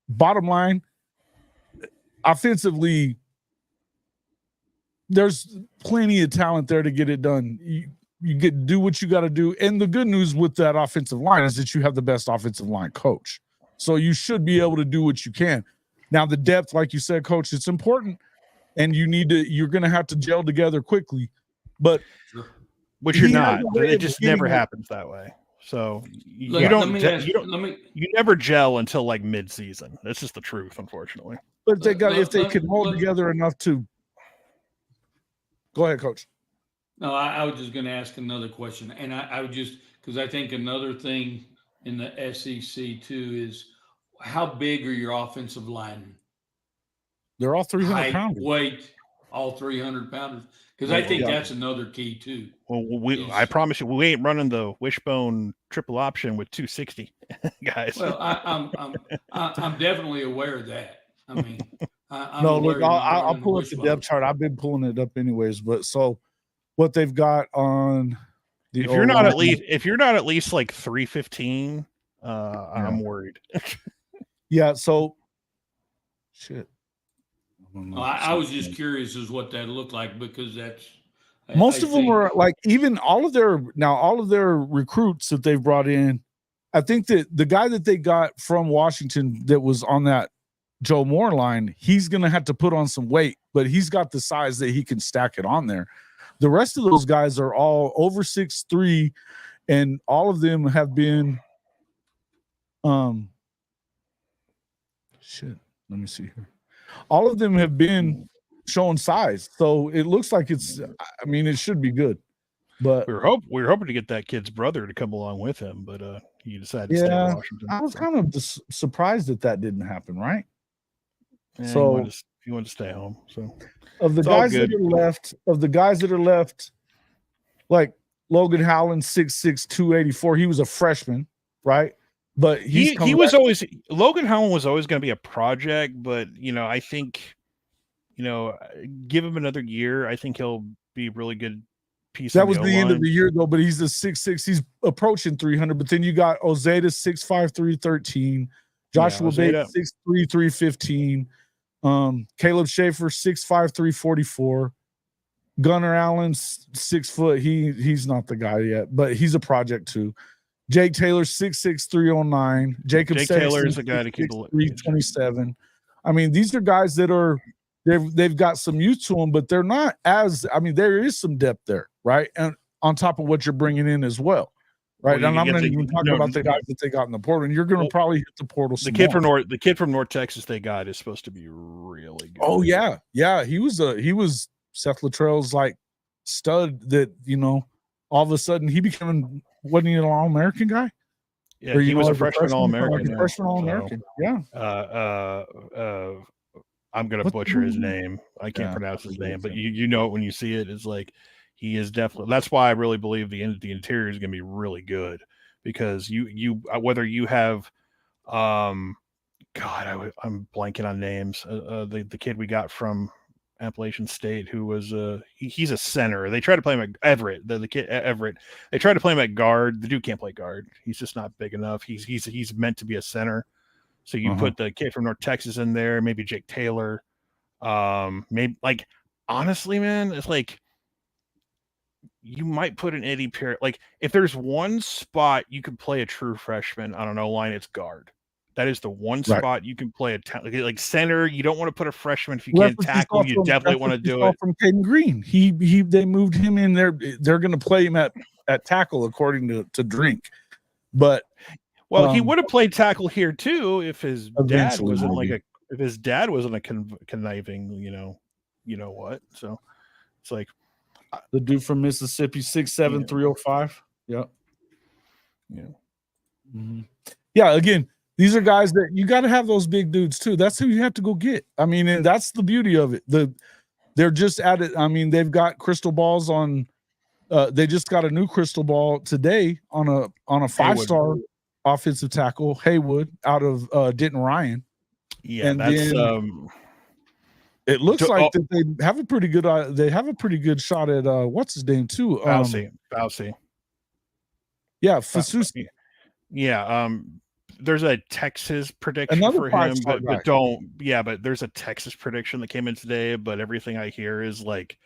Speaker 1: bottom line, offensively, there's plenty of talent there to get it done. You get do what you got to do. And the good news with that offensive line is that you have the best offensive line coach. So you should be able to do what you can. Now, the depth, like you said, Coach, it's important. And you're going to have to gel together quickly. But
Speaker 2: which you're not. It just never happens that way. So you never gel until like mid-season. That's just the truth, unfortunately.
Speaker 1: But if they can hold together enough to. Go ahead, Coach.
Speaker 3: No, I was just going to ask another question, and I would just because I think another thing in the SEC too is how big are your offensive linemen?
Speaker 1: They're all 300
Speaker 3: height,
Speaker 1: pounds.
Speaker 3: weight, all 300 pounders. Because I think that's another key too.
Speaker 2: Well, I promise you, we ain't running the wishbone triple option with 260 guys.
Speaker 3: Well, I'm definitely aware of that. I mean, I'm
Speaker 1: No,
Speaker 3: aware
Speaker 1: look,
Speaker 3: you're not
Speaker 1: I'll
Speaker 3: running
Speaker 1: pull up the
Speaker 3: wishbone.
Speaker 1: depth chart. I've been pulling it up anyways, but so what they've got on the
Speaker 2: if you're not at least like 315, I'm worried.
Speaker 1: Yeah, so shit.
Speaker 3: I was just curious as what that looked like because that's
Speaker 1: most of them are like, even all of their recruits that they've brought in. I think that the guy that they got from Washington that was on that Joe Moore line, he's going to have to put on some weight, but he's got the size that he can stack it on there. The rest of those guys are all over 6'3", and all of them have been shit. Let me see here. All of them have been showing size, so it looks like it's. I mean, it should be good. But
Speaker 2: we were hoping to get that kid's brother to come along with him, but he decided to stay in Washington.
Speaker 1: I was kind of surprised that didn't happen, right?
Speaker 2: Yeah,
Speaker 1: so
Speaker 2: he wanted to stay home. So
Speaker 1: of the guys that are left, like Logan Howland, 6'6", 284. He was a freshman, right? But
Speaker 2: he was always Logan Howland was always going to be a project, but I think give him another year. I think he'll be a really good piece.
Speaker 1: That was the end of the year though, but he's a 6'6". He's approaching 300. But then you got Ozeta 6'5", 313, Joshua Bates 6'3", 315, Caleb Schaefer 6'5", 344, Gunnar Allen 6 foot. He's not the guy yet, but he's a project too. Jake Taylor 6'6", 309. Jake
Speaker 2: Taylor is the guy to keep
Speaker 1: 327. I mean, these are guys that are they've got some youth to them, but they're not as. I mean, there is some depth there, right? And on top of what you're bringing in as well, right?
Speaker 2: Well,
Speaker 1: and I'm not even talking about the guys that they got in the portal. And you're going to probably hit the portal.
Speaker 2: The kid from North Texas they got is supposed to be really good.
Speaker 1: Oh yeah, he was Seth Luttrell's like stud that all of a sudden he became. Wasn't he an All-American guy?
Speaker 2: Yeah, he was a freshman All-American.
Speaker 1: Like freshman All-American. Yeah.
Speaker 2: I'm gonna butcher his name. I can't pronounce his name, but you know it when you see it. It's like he is definitely. That's why I really believe the interior is gonna be really good because you whether you have, I'm blanking on names. The kid we got from Appalachian State, who was he's a center. They tried to play him at Everett. The kid Everett. They tried to play him at guard. The dude can't play guard. He's just not big enough. He's meant to be a center. So you put the kid from North Texas in there, maybe Jake Taylor. Maybe like honestly, man, it's like you might put an Eddie Perry. Like if there's one spot you could play a true freshman on an O-line, it's guard. That is the one spot you can play like center. You don't want to put a freshman if you can't tackle. You definitely want to do it.
Speaker 1: From Caden Green, they moved him in there. They're going to play him at tackle according to Drink, but
Speaker 2: he would have played tackle here too if his dad wasn't a conniving, you know what. So it's like
Speaker 1: the dude from Mississippi, 6'7", 305. Yep.
Speaker 2: Yeah.
Speaker 1: Mm-hmm. Yeah. Again. These are guys that you got to have those big dudes too. That's who you have to go get. I mean, and that's the beauty of it. They're just at it. I mean, they've got crystal balls on. They just got a new crystal ball today on a 5-star offensive tackle, Haywood, out of Denton Ryan.
Speaker 2: Yeah,
Speaker 1: and
Speaker 2: that's.
Speaker 1: It looks like that they have a pretty good. They have a pretty good shot at what's his name too.
Speaker 2: Fauci.
Speaker 1: Yeah, Fasusi.
Speaker 2: Yeah. There's a Texas prediction for him, but there's a Texas prediction that came in today, but everything I hear is like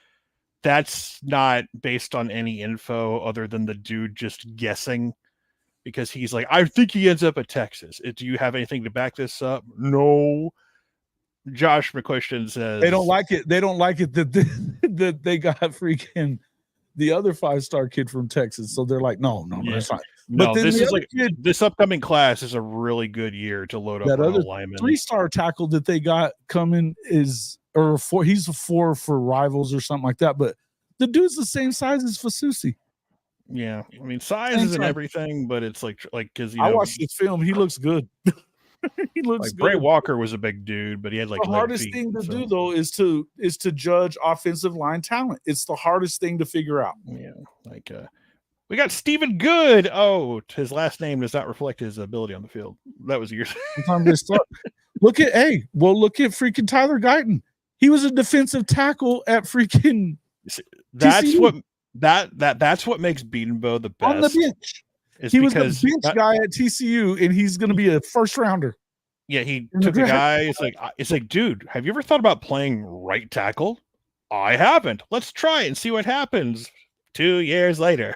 Speaker 2: that's not based on any info other than the dude just guessing because he's like, I think he ends up at Texas. Do you have anything to back this up? No. Josh McCuistion says
Speaker 1: they don't like it. They don't like it that they got freaking the other 5-star kid from Texas. So they're like, no, that's fine.
Speaker 2: No, this is like this upcoming class is a really good year to load up
Speaker 1: that other
Speaker 2: lineman.
Speaker 1: 3-star tackle that they got coming he's a 4 for rivals or something like that. But the dude's the same size as Fasusi.
Speaker 2: Yeah, I mean size isn't everything, but it's like because
Speaker 1: I watched this film, he looks good. He looks
Speaker 2: Like
Speaker 1: good.
Speaker 2: Bray Walker was a big dude, but he had like
Speaker 1: The
Speaker 2: leg
Speaker 1: hardest
Speaker 2: feet,
Speaker 1: thing to
Speaker 2: so-
Speaker 1: do though is to judge offensive line talent. It's the hardest thing to figure out.
Speaker 2: Yeah, like we got Stephen Good. Oh, his last name does not reflect his ability on the field. That was years.
Speaker 1: Sometimes they suck. Look at freaking Tyler Guyton. He was a defensive tackle at freaking
Speaker 2: That's
Speaker 1: TCU.
Speaker 2: that's what makes Beatonbow the best.
Speaker 1: On the bench.
Speaker 2: Is
Speaker 1: He was the
Speaker 2: because
Speaker 1: bench guy at TCU, and he's going to be a first rounder.
Speaker 2: yeah, he
Speaker 1: in the
Speaker 2: took a
Speaker 1: draft.
Speaker 2: guy. It's like, dude, have you ever thought about playing right tackle? I haven't. Let's try it and see what happens. 2 years later,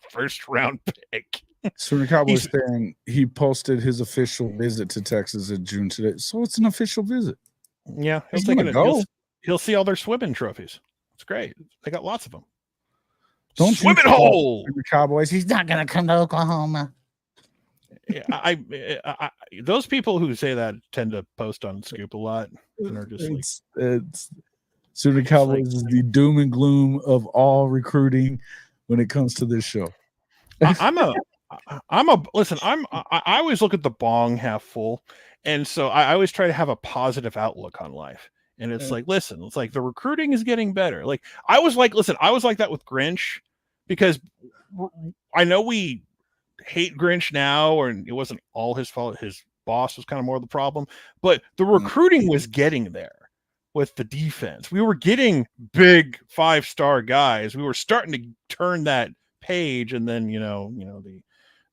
Speaker 2: first round pick.
Speaker 1: Sooner Cowboys saying he posted his official visit to Texas in June today. So it's an official visit.
Speaker 2: Yeah,
Speaker 1: He's gonna go.
Speaker 2: He'll see all their swimming trophies. It's great. They got lots of them.
Speaker 1: Don't
Speaker 2: Swimming hole.
Speaker 1: The Cowboys. He's not going to come to Oklahoma.
Speaker 2: Yeah, I those people who say that tend to post on Scoop a lot and are just
Speaker 1: it's Sooner Cowboys is the doom and gloom of all recruiting when it comes to this show.
Speaker 2: I always look at the bong half full, and so I always try to have a positive outlook on life. And it's like, listen, it's like the recruiting is getting better. Like I was like that with Grinch, because I know we hate Grinch now, or it wasn't all his fault. His boss was kind of more the problem, but the recruiting was getting there with the defense. We were getting big 5-star guys. We were starting to turn that page, and then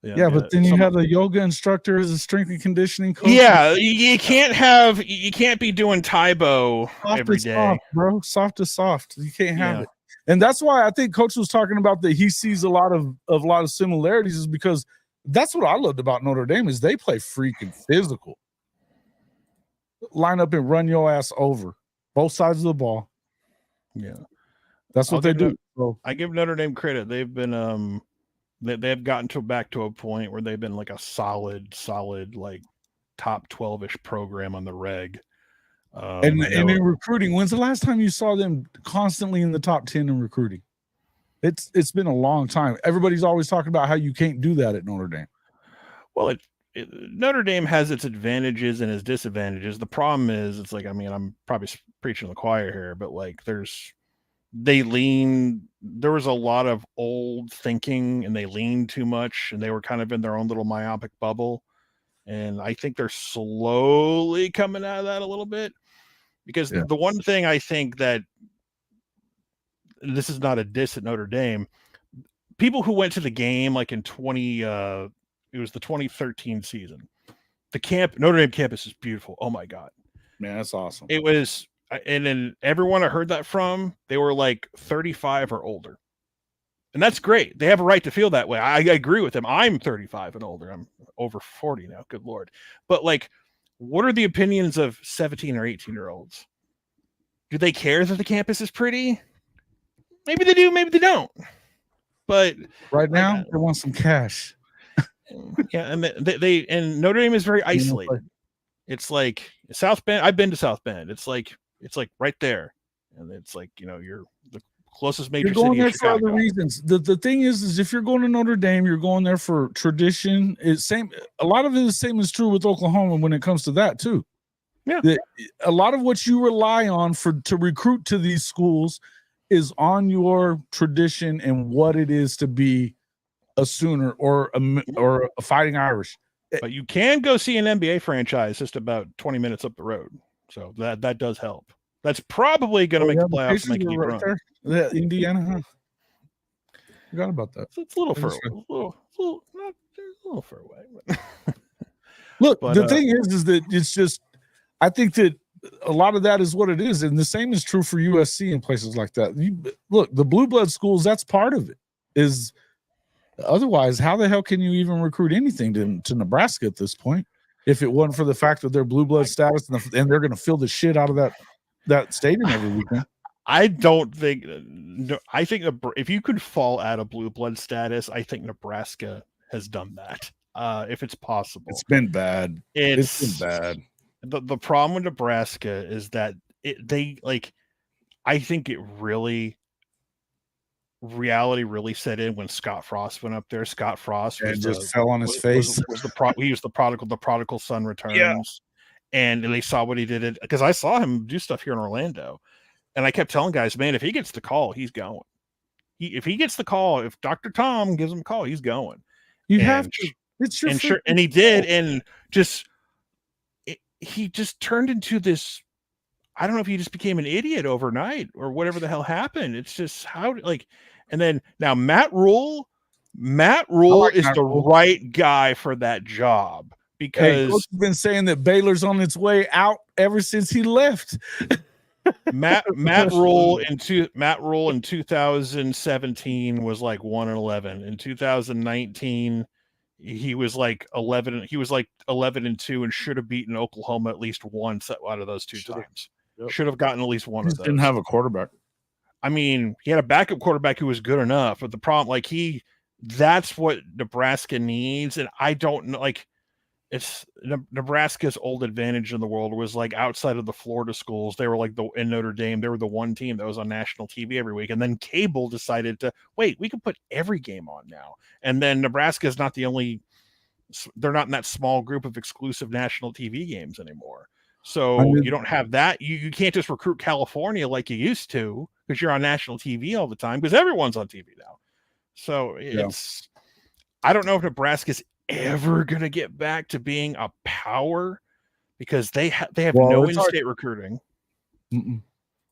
Speaker 1: but then you had a yoga instructor as a strength and conditioning coach.
Speaker 2: Yeah, you can't be doing Taibo every day,
Speaker 1: soft, bro. Soft is soft. You can't have it. And that's why I think Coach was talking about that he sees a lot of similarities, is because that's what I loved about Notre Dame is they play freaking physical. Line up and run your ass over both sides of the ball.
Speaker 2: Yeah,
Speaker 1: that's what they do.
Speaker 2: I give Notre Dame credit. They've been they've gotten back to a point where they've been like a solid like top 12-ish program on the reg.
Speaker 1: And in recruiting, when's the last time you saw them constantly in the top 10 in recruiting? It's been a long time. Everybody's always talking about how you can't do that at Notre Dame.
Speaker 2: Well, Notre Dame has its advantages and its disadvantages. The problem is, it's like, I mean, I'm probably preaching to the choir here, but like there was a lot of old thinking, and they leaned too much, and they were kind of in their own little myopic bubble. And I think they're slowly coming out of that a little bit, because the one thing I think that, this is not a diss at Notre Dame, people who went to the game like in it was the 2013 season, Notre Dame campus is beautiful. Oh my God,
Speaker 1: man, that's awesome.
Speaker 2: It was. And then everyone I heard that from, they were like 35 or older. And that's great. They have a right to feel that way. I agree with them. I'm 35 and older. I'm over 40 now. Good Lord. But like, what are the opinions of 17 or 18-year-olds? Do they care that the campus is pretty? Maybe they do, maybe they don't. But
Speaker 1: right now, they want some cash.
Speaker 2: Yeah, and and Notre Dame is very isolated. It's like South Bend. I've been to South Bend. It's like right there, and it's like, you're the closest major city. You're going there for other
Speaker 1: reasons. The thing is if you're going to Notre Dame, you're going there for tradition. It's same. A lot of it is same is true with Oklahoma when it comes to that too.
Speaker 2: Yeah,
Speaker 1: a lot of what you rely on to recruit to these schools is on your tradition and what it is to be a Sooner or a Fighting Irish.
Speaker 2: But you can go see an NBA franchise just about 20 minutes up the road. So that does help. That's probably going to make the playoffs, make you run.
Speaker 1: Yeah, Indiana, huh? Forgot about that.
Speaker 2: It's a little far away. But
Speaker 1: Look, the thing is that it's just, I think that a lot of that is what it is. And the same is true for USC and places like that. Look, the blue blood schools, that's part of it. Is otherwise, how the hell can you even recruit anything to Nebraska at this point? If it wasn't for the fact that they're blue blood status and they're going to fill the shit out of that stadium every weekend.
Speaker 2: I don't think. I think if you could fall out of blue blood status, I think Nebraska has done that. If it's possible,
Speaker 1: it's been bad. It's been bad.
Speaker 2: The problem with Nebraska is that I think it really reality really set in when Scott Frost went up there. Scott Frost
Speaker 1: and just fell on his face.
Speaker 2: Was he was the prodigal son returns, and they saw what he did because I saw him do stuff here in Orlando, and I kept telling guys, man, if he gets the call, he's going. If he gets the call, if Dr. Tom gives him a call, he's going.
Speaker 1: You have to. It's your
Speaker 2: and he did, and he just turned into this. I don't know if he just became an idiot overnight or whatever the hell happened. It's just and then now Matt Rule is the right guy for that job because
Speaker 1: Coach has been saying that Baylor's on its way out ever since he left.
Speaker 2: Matt Rule in 2017 was like 1-11. In 2019, he was like 11. He was like 11-2 and should have beaten Oklahoma at least once out of those two times. Yep. Should have gotten at least one of those.
Speaker 1: Didn't have a quarterback.
Speaker 2: I mean, he had a backup quarterback who was good enough, but the problem, that's what Nebraska needs. And I don't know, it's Nebraska's old advantage in the world was outside of the Florida schools. They were in Notre Dame, they were the one team that was on national TV every week. And then cable decided to wait, we can put every game on now. And then Nebraska is not they're not in that small group of exclusive national TV games anymore. So you don't have that. You can't just recruit California like you used to because you're on national TV all the time because everyone's on TV now. So I don't know if Nebraska's ever going to get back to being a power because they have no in-state recruiting.
Speaker 1: And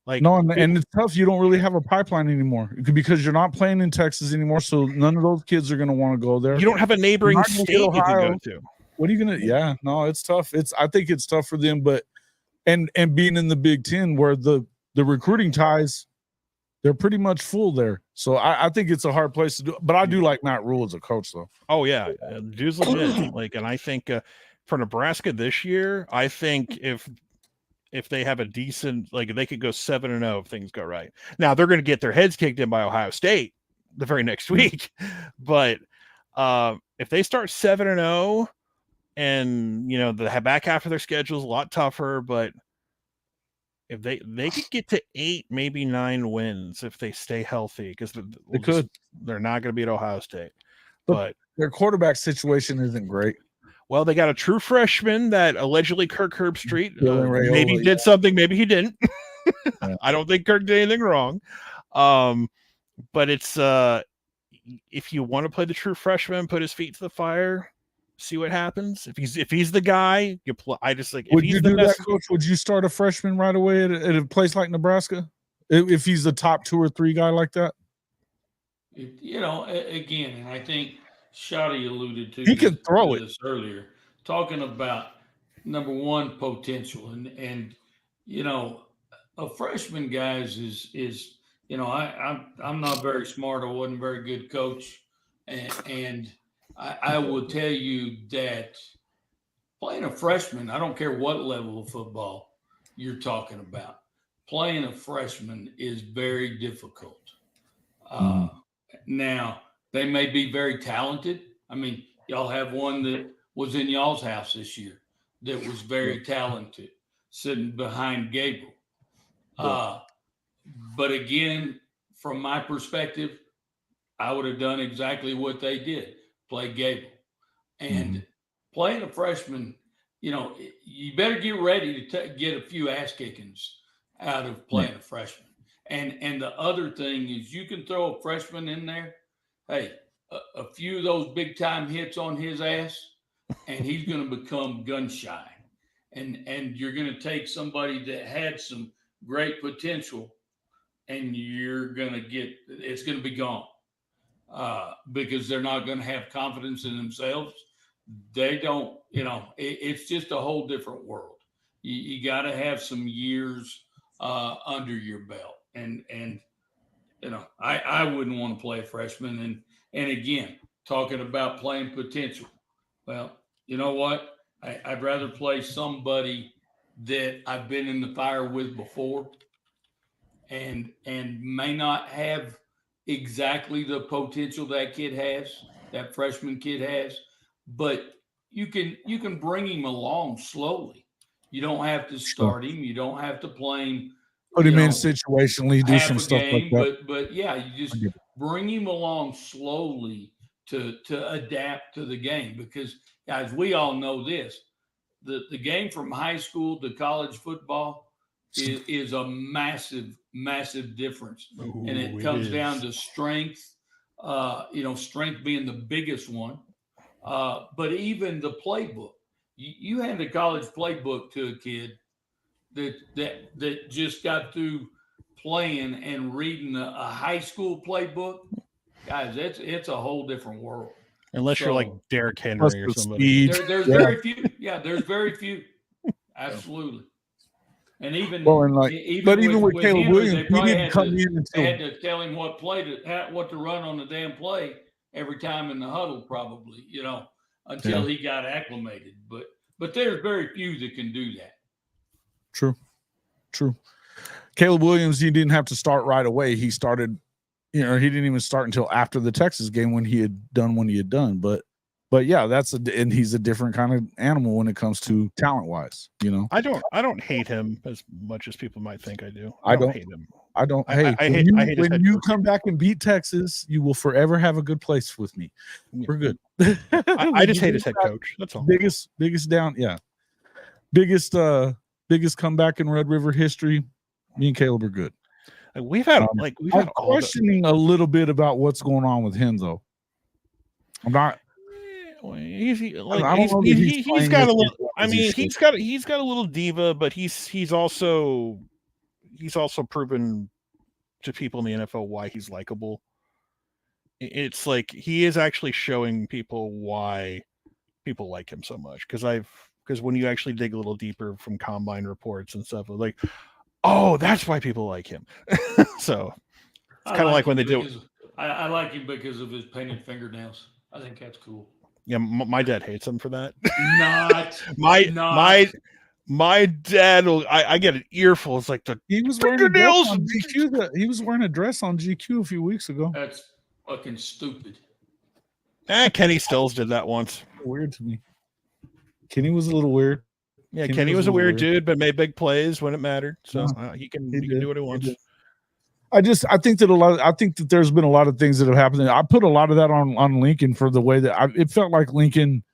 Speaker 1: it's tough. You don't really have a pipeline anymore because you're not playing in Texas anymore. So none of those kids are going to want to go there.
Speaker 2: You don't have a neighboring state you can go to.
Speaker 1: What are you going to? Yeah, no, it's tough. I think it's tough for them, but and being in the Big Ten where the recruiting ties, they're pretty much full there. So I think it's a hard place to do. But I do like Matt Rule as a coach, though.
Speaker 2: Oh yeah, dude's legit. And I think for Nebraska this year, I think if they have a decent, they could go 7-0 if things go right. Now they're going to get their heads kicked in by Ohio State the very next week, but if they start 7-0, and the back half of their schedule is a lot tougher, but if they could get to 8, maybe 9 wins if they stay healthy, because they're not going to beat Ohio State. But
Speaker 1: their quarterback situation isn't great.
Speaker 2: Well, they got a true freshman that allegedly Kirk Herbstreit maybe did something, maybe he didn't. I don't think Kirk did anything wrong. But it's if you want to play the true freshman, put his feet to the fire. See what happens. If he's the guy, you play.
Speaker 1: Would you do that, Coach? Would you start a freshman right away at a place like Nebraska? If he's the top 2 or 3 guy like that?
Speaker 3: Again, and I think Shotty alluded to.
Speaker 1: He can throw it
Speaker 3: earlier, talking about number one potential, and a freshman, guys, is I'm not very smart. I wasn't a very good coach, and I will tell you that playing a freshman, I don't care what level of football you're talking about, playing a freshman is very difficult. Now, they may be very talented. I mean, y'all have one that was in y'all's house this year that was very talented, sitting behind Gabriel. But again, from my perspective, I would have done exactly what they did. Play Gable. And playing a freshman, you better get ready to get a few ass kickings out of playing a freshman. And the other thing is you can throw a freshman in there. Hey, a few of those big time hits on his ass, and he's going to become gun shy. And you're going to take somebody that had some great potential, and it's going to be gone. Because they're not going to have confidence in themselves. They don't, it's just a whole different world. You got to have some years under your belt. And I wouldn't want to play a freshman. And again, talking about playing potential. Well, you know what? I'd rather play somebody that I've been in the fire with before and may not have exactly the potential that freshman kid has, but you can bring him along slowly. You don't have to start him. You don't have to play him.
Speaker 1: Put him in situationally, do some stuff like that.
Speaker 3: But yeah, you just bring him along slowly to adapt to the game. Because, guys, we all know this. The game from high school to college football is a massive, massive difference.
Speaker 2: Ooh,
Speaker 3: and it comes down to strength, strength being the biggest one. But even the playbook. You hand a college playbook to a kid that just got through playing and reading a high school playbook, guys, it's a whole different world.
Speaker 2: Unless you're like
Speaker 3: So,
Speaker 2: Derrick Henry or
Speaker 1: plus the
Speaker 2: somebody.
Speaker 1: speed.
Speaker 3: there's very few. Yeah, there's very few. Absolutely. And even
Speaker 1: Well, and like, but even with Caleb
Speaker 3: Henry,
Speaker 1: Williams,
Speaker 3: they
Speaker 1: he
Speaker 3: probably
Speaker 1: didn't come in
Speaker 3: they
Speaker 1: until
Speaker 3: had to tell him what to run on the damn play every time in the huddle, probably, until he got acclimated. But there's very few that can do that.
Speaker 1: True. Caleb Williams, he didn't have to start right away. He started, he didn't even start until after the Texas game when he had done what he had done. But yeah, and he's a different kind of animal when it comes to talent wise.
Speaker 2: I don't hate him as much as people might think I do.
Speaker 1: I don't
Speaker 2: hate him.
Speaker 1: I don't.
Speaker 2: I hate
Speaker 1: when you come back and beat Texas, you will forever have a good place with me. We're good.
Speaker 2: I just hate his head coach. That's all.
Speaker 1: Biggest down. Yeah. Biggest comeback in Red River history. Me and Caleb are good.
Speaker 2: We've had
Speaker 1: I'm questioning a little bit about what's going on with him though. I'm not.
Speaker 2: He's got a little. I mean, he's got a little diva, but he's also proven to people in the NFL why he's likable. It's like he is actually showing people why people like him so much. Because when you actually dig a little deeper from combine reports and stuff, like, oh, that's why people like him. So it's kind of like when they do.
Speaker 3: I like him because of his painted fingernails. I think that's cool.
Speaker 2: Yeah, my dad hates him for that. My dad will. I get an earful. It's like
Speaker 1: he was wearing fingernails on GQ. He was wearing a dress on GQ a few weeks ago.
Speaker 3: That's fucking stupid.
Speaker 2: Kenny Stills did that once.
Speaker 1: Weird to me. Kenny was a little weird.
Speaker 2: Yeah, Kenny was a weird dude, but made big plays when it mattered. So he can do what he wants.
Speaker 1: I think that there's been a lot of things that have happened. I put a lot of that on Lincoln for the way that it felt like Lincoln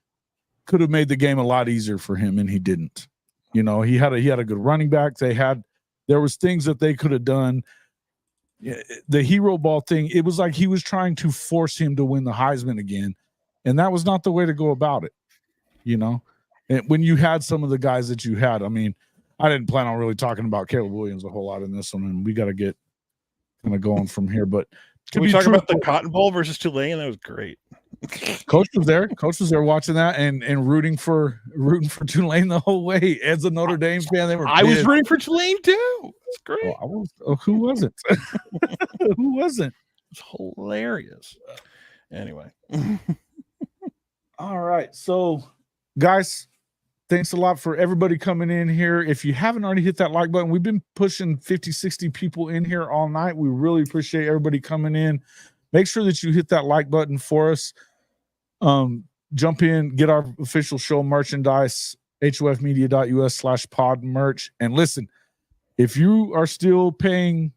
Speaker 1: could have made the game a lot easier for him, and he didn't. He had a good running back. There was things that they could have done. The hero ball thing, it was like he was trying to force him to win the Heisman again, and that was not the way to go about it. And when you had some of the guys that you had, I mean, I didn't plan on really talking about Caleb Williams a whole lot in this one, and we got to get kind of going from here. But
Speaker 2: can we talk about the Cotton Bowl versus Tulane? That was great.
Speaker 1: Coach was there. Coach was there watching that and rooting for Tulane the whole way. As a Notre Dame fan, they were.
Speaker 2: I was rooting for Tulane too. It's great.
Speaker 1: Who wasn't? Who wasn't?
Speaker 2: It's hilarious. Anyway.
Speaker 1: All right. So, guys, thanks a lot for everybody coming in here. If you haven't already hit that like button, we've been pushing 50, 60 people in here all night. We really appreciate everybody coming in. Make sure that you hit that like button for us. Jump in, get our official show merchandise, hofmedia.us/pod merch. And listen, if you are still paying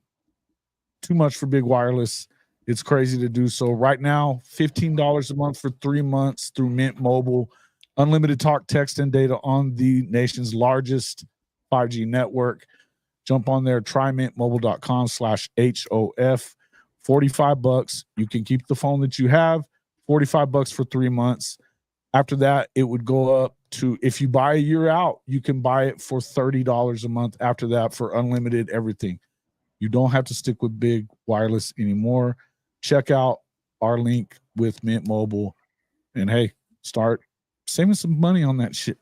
Speaker 1: too much for Big Wireless, it's crazy to do so. Right now, $15 a month for 3 months through Mint Mobile. Unlimited talk, text, and data on the nation's largest 5G network. Jump on there, trymintmobile.com/HOF. $45. You can keep the phone that you have. $45 for 3 months. After that, it would go up to, if you buy a year out, you can buy it for $30 a month after that for unlimited everything. You don't have to stick with Big Wireless anymore. Check out our link with Mint Mobile. And hey, start saving some money on that shit.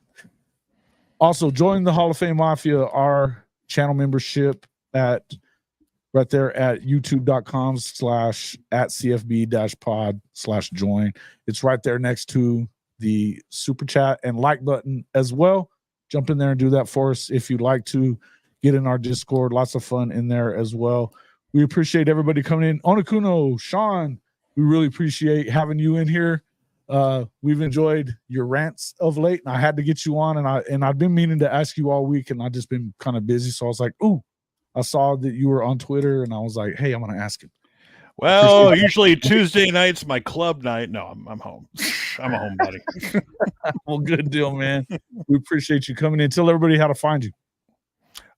Speaker 1: Also, join the Hall of Fame Mafia, our channel membership right there at youtube.com/@cfb-pod/join. It's right there next to the super chat and like button as well. Jump in there and do that for us if you'd like to. Get in our Discord. Lots of fun in there as well. We appreciate everybody coming in. Onakuno, Sean, we really appreciate having you in here. We've enjoyed your rants of late, and I had to get you on, and I've been meaning to ask you all week, and I've just been kind of busy. So I was like, ooh, I saw that you were on Twitter, and I was like, hey, I'm going to ask him.
Speaker 2: Well, usually Tuesday night's my club night. No, I'm home. I'm a homebody.
Speaker 1: Well, good deal, man. We appreciate you coming in. Tell everybody how to find you.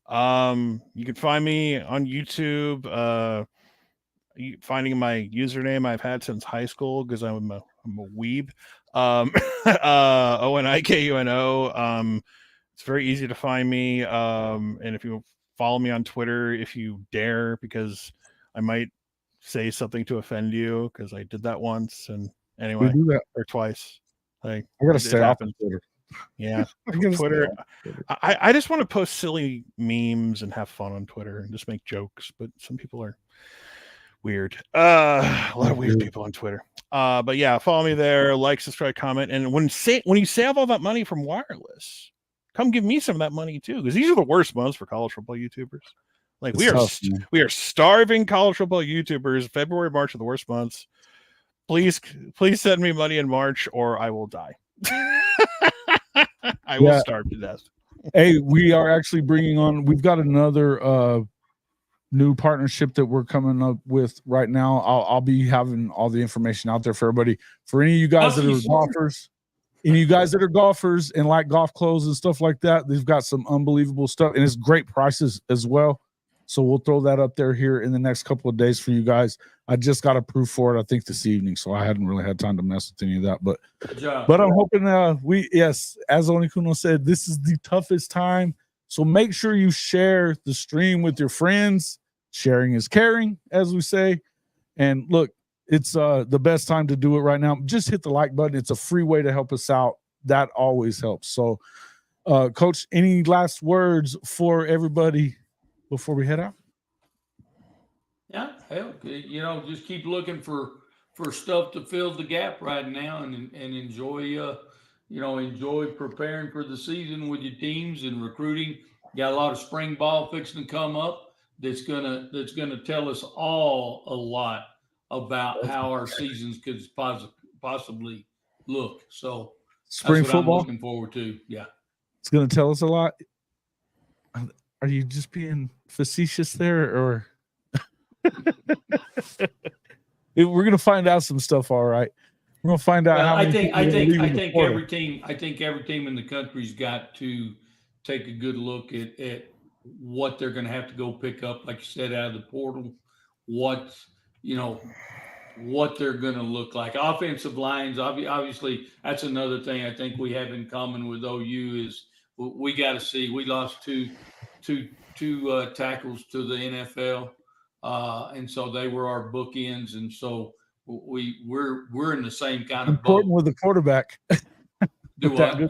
Speaker 2: You can find me on YouTube. Finding my username I've had since high school because I'm a weeb. ONIKUNO. It's very easy to find me. And if you follow me on Twitter, if you dare, because I might say something to offend you, because I did that once, and anyway,
Speaker 1: We do that.
Speaker 2: or twice. Like,
Speaker 1: I gotta
Speaker 2: it
Speaker 1: stay off
Speaker 2: happens.
Speaker 1: Twitter.
Speaker 2: Yeah,
Speaker 1: I gotta stay
Speaker 2: Twitter.
Speaker 1: off Twitter.
Speaker 2: I just want to post silly memes and have fun on Twitter and just make jokes, but some people are weird. A lot of weird people on Twitter. But yeah, follow me there, like, subscribe, comment, and when you save all that money from wireless, come give me some of that money too, because these are the worst months for college football YouTubers. Like, we are starving college football YouTubers. February, March are the worst months. Please send me money in March, or I will die. I will starve to death.
Speaker 1: Hey, we are actually bringing on. We've got another new partnership that we're coming up with right now. I'll be having all the information out there for everybody. For any of you guys that are golfers, any of you guys that are golfers and like golf clothes and stuff like that, they've got some unbelievable stuff, and it's great prices as well. So we'll throw that up there here in the next couple of days for you guys. I just got approved for it, I think, this evening, so I hadn't really had time to mess with any of that. But I'm hoping as Onikuno said, this is the toughest time. So make sure you share the stream with your friends. Sharing is caring, as we say. And look, it's the best time to do it right now. Just hit the like button. It's a free way to help us out. That always helps. So, Coach, any last words for everybody before we head out?
Speaker 3: Yeah, hell, just keep looking for stuff to fill the gap right now, and enjoy enjoy preparing for the season with your teams and recruiting. Got a lot of spring ball fixing to come up that's gonna tell us all a lot about how our seasons could possibly look. So
Speaker 1: spring
Speaker 3: that's what
Speaker 1: football,
Speaker 3: I'm looking forward to. Yeah,
Speaker 1: it's gonna tell us a lot. Are you just being facetious there, or we're gonna find out some stuff? All right, we're gonna find out.
Speaker 3: I think every team in the country's got to take a good look at what they're going to have to go pick up, like you said, out of the portal. What they're going to look like. Offensive lines, obviously, that's another thing I think we have in common with OU is we got to see. We lost two tackles to the NFL, and so they were our bookends, and so we're in the same kind of boat.
Speaker 1: Important with the quarterback.
Speaker 3: Important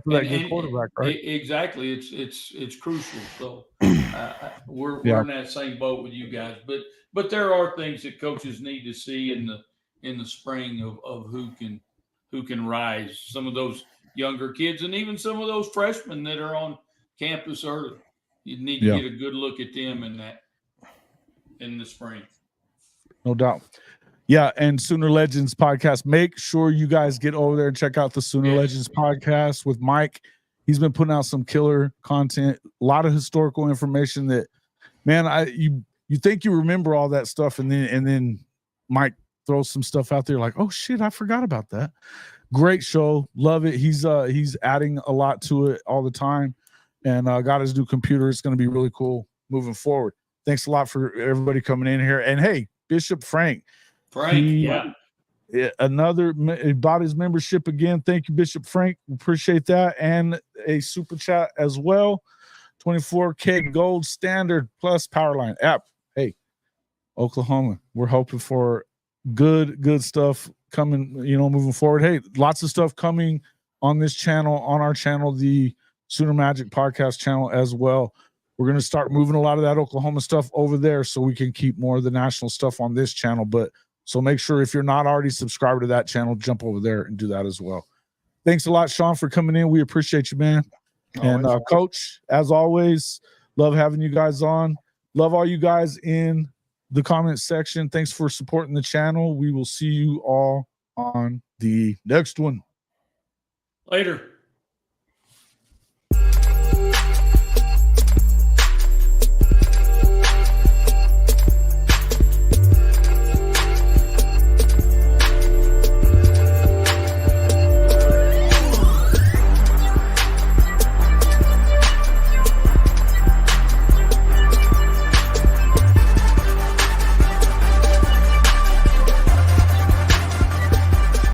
Speaker 1: for that good quarterback, right?
Speaker 3: Exactly. It's crucial. So we're in that same boat with you guys. But there are things that coaches need to see in the spring of who can rise. Some of those younger kids and even some of those freshmen that are on campus early. You need to get a good look at them in the spring.
Speaker 1: No doubt. Yeah, and Sooner Legends podcast. Make sure you guys get over there and check out the Sooner Legends podcast with Mike. He's been putting out some killer content, a lot of historical information that, man, you think you remember all that stuff, and then Mike throws some stuff out there like, oh shit, I forgot about that. Great show, love it. He's adding a lot to it all the time, and got his new computer. It's going to be really cool moving forward. Thanks a lot for everybody coming in here, and hey, Bishop Frank, another bought his membership again. Thank you, Bishop Frank. Appreciate that, and a super chat as well. 24K gold standard plus Powerline app. Hey, Oklahoma, we're hoping for good stuff coming. Moving forward. Hey, lots of stuff coming on this channel, on our channel, the Sooner Magic podcast channel as well. We're going to start moving a lot of that Oklahoma stuff over there so we can keep more of the national stuff on this channel. So make sure if you're not already subscribed to that channel, jump over there and do that as well. Thanks a lot, Sean, for coming in. We appreciate you, man. And Coach, as always, love having you guys on. Love all you guys in the comment section. Thanks for supporting the channel. We will see you all on the next one.
Speaker 3: Later.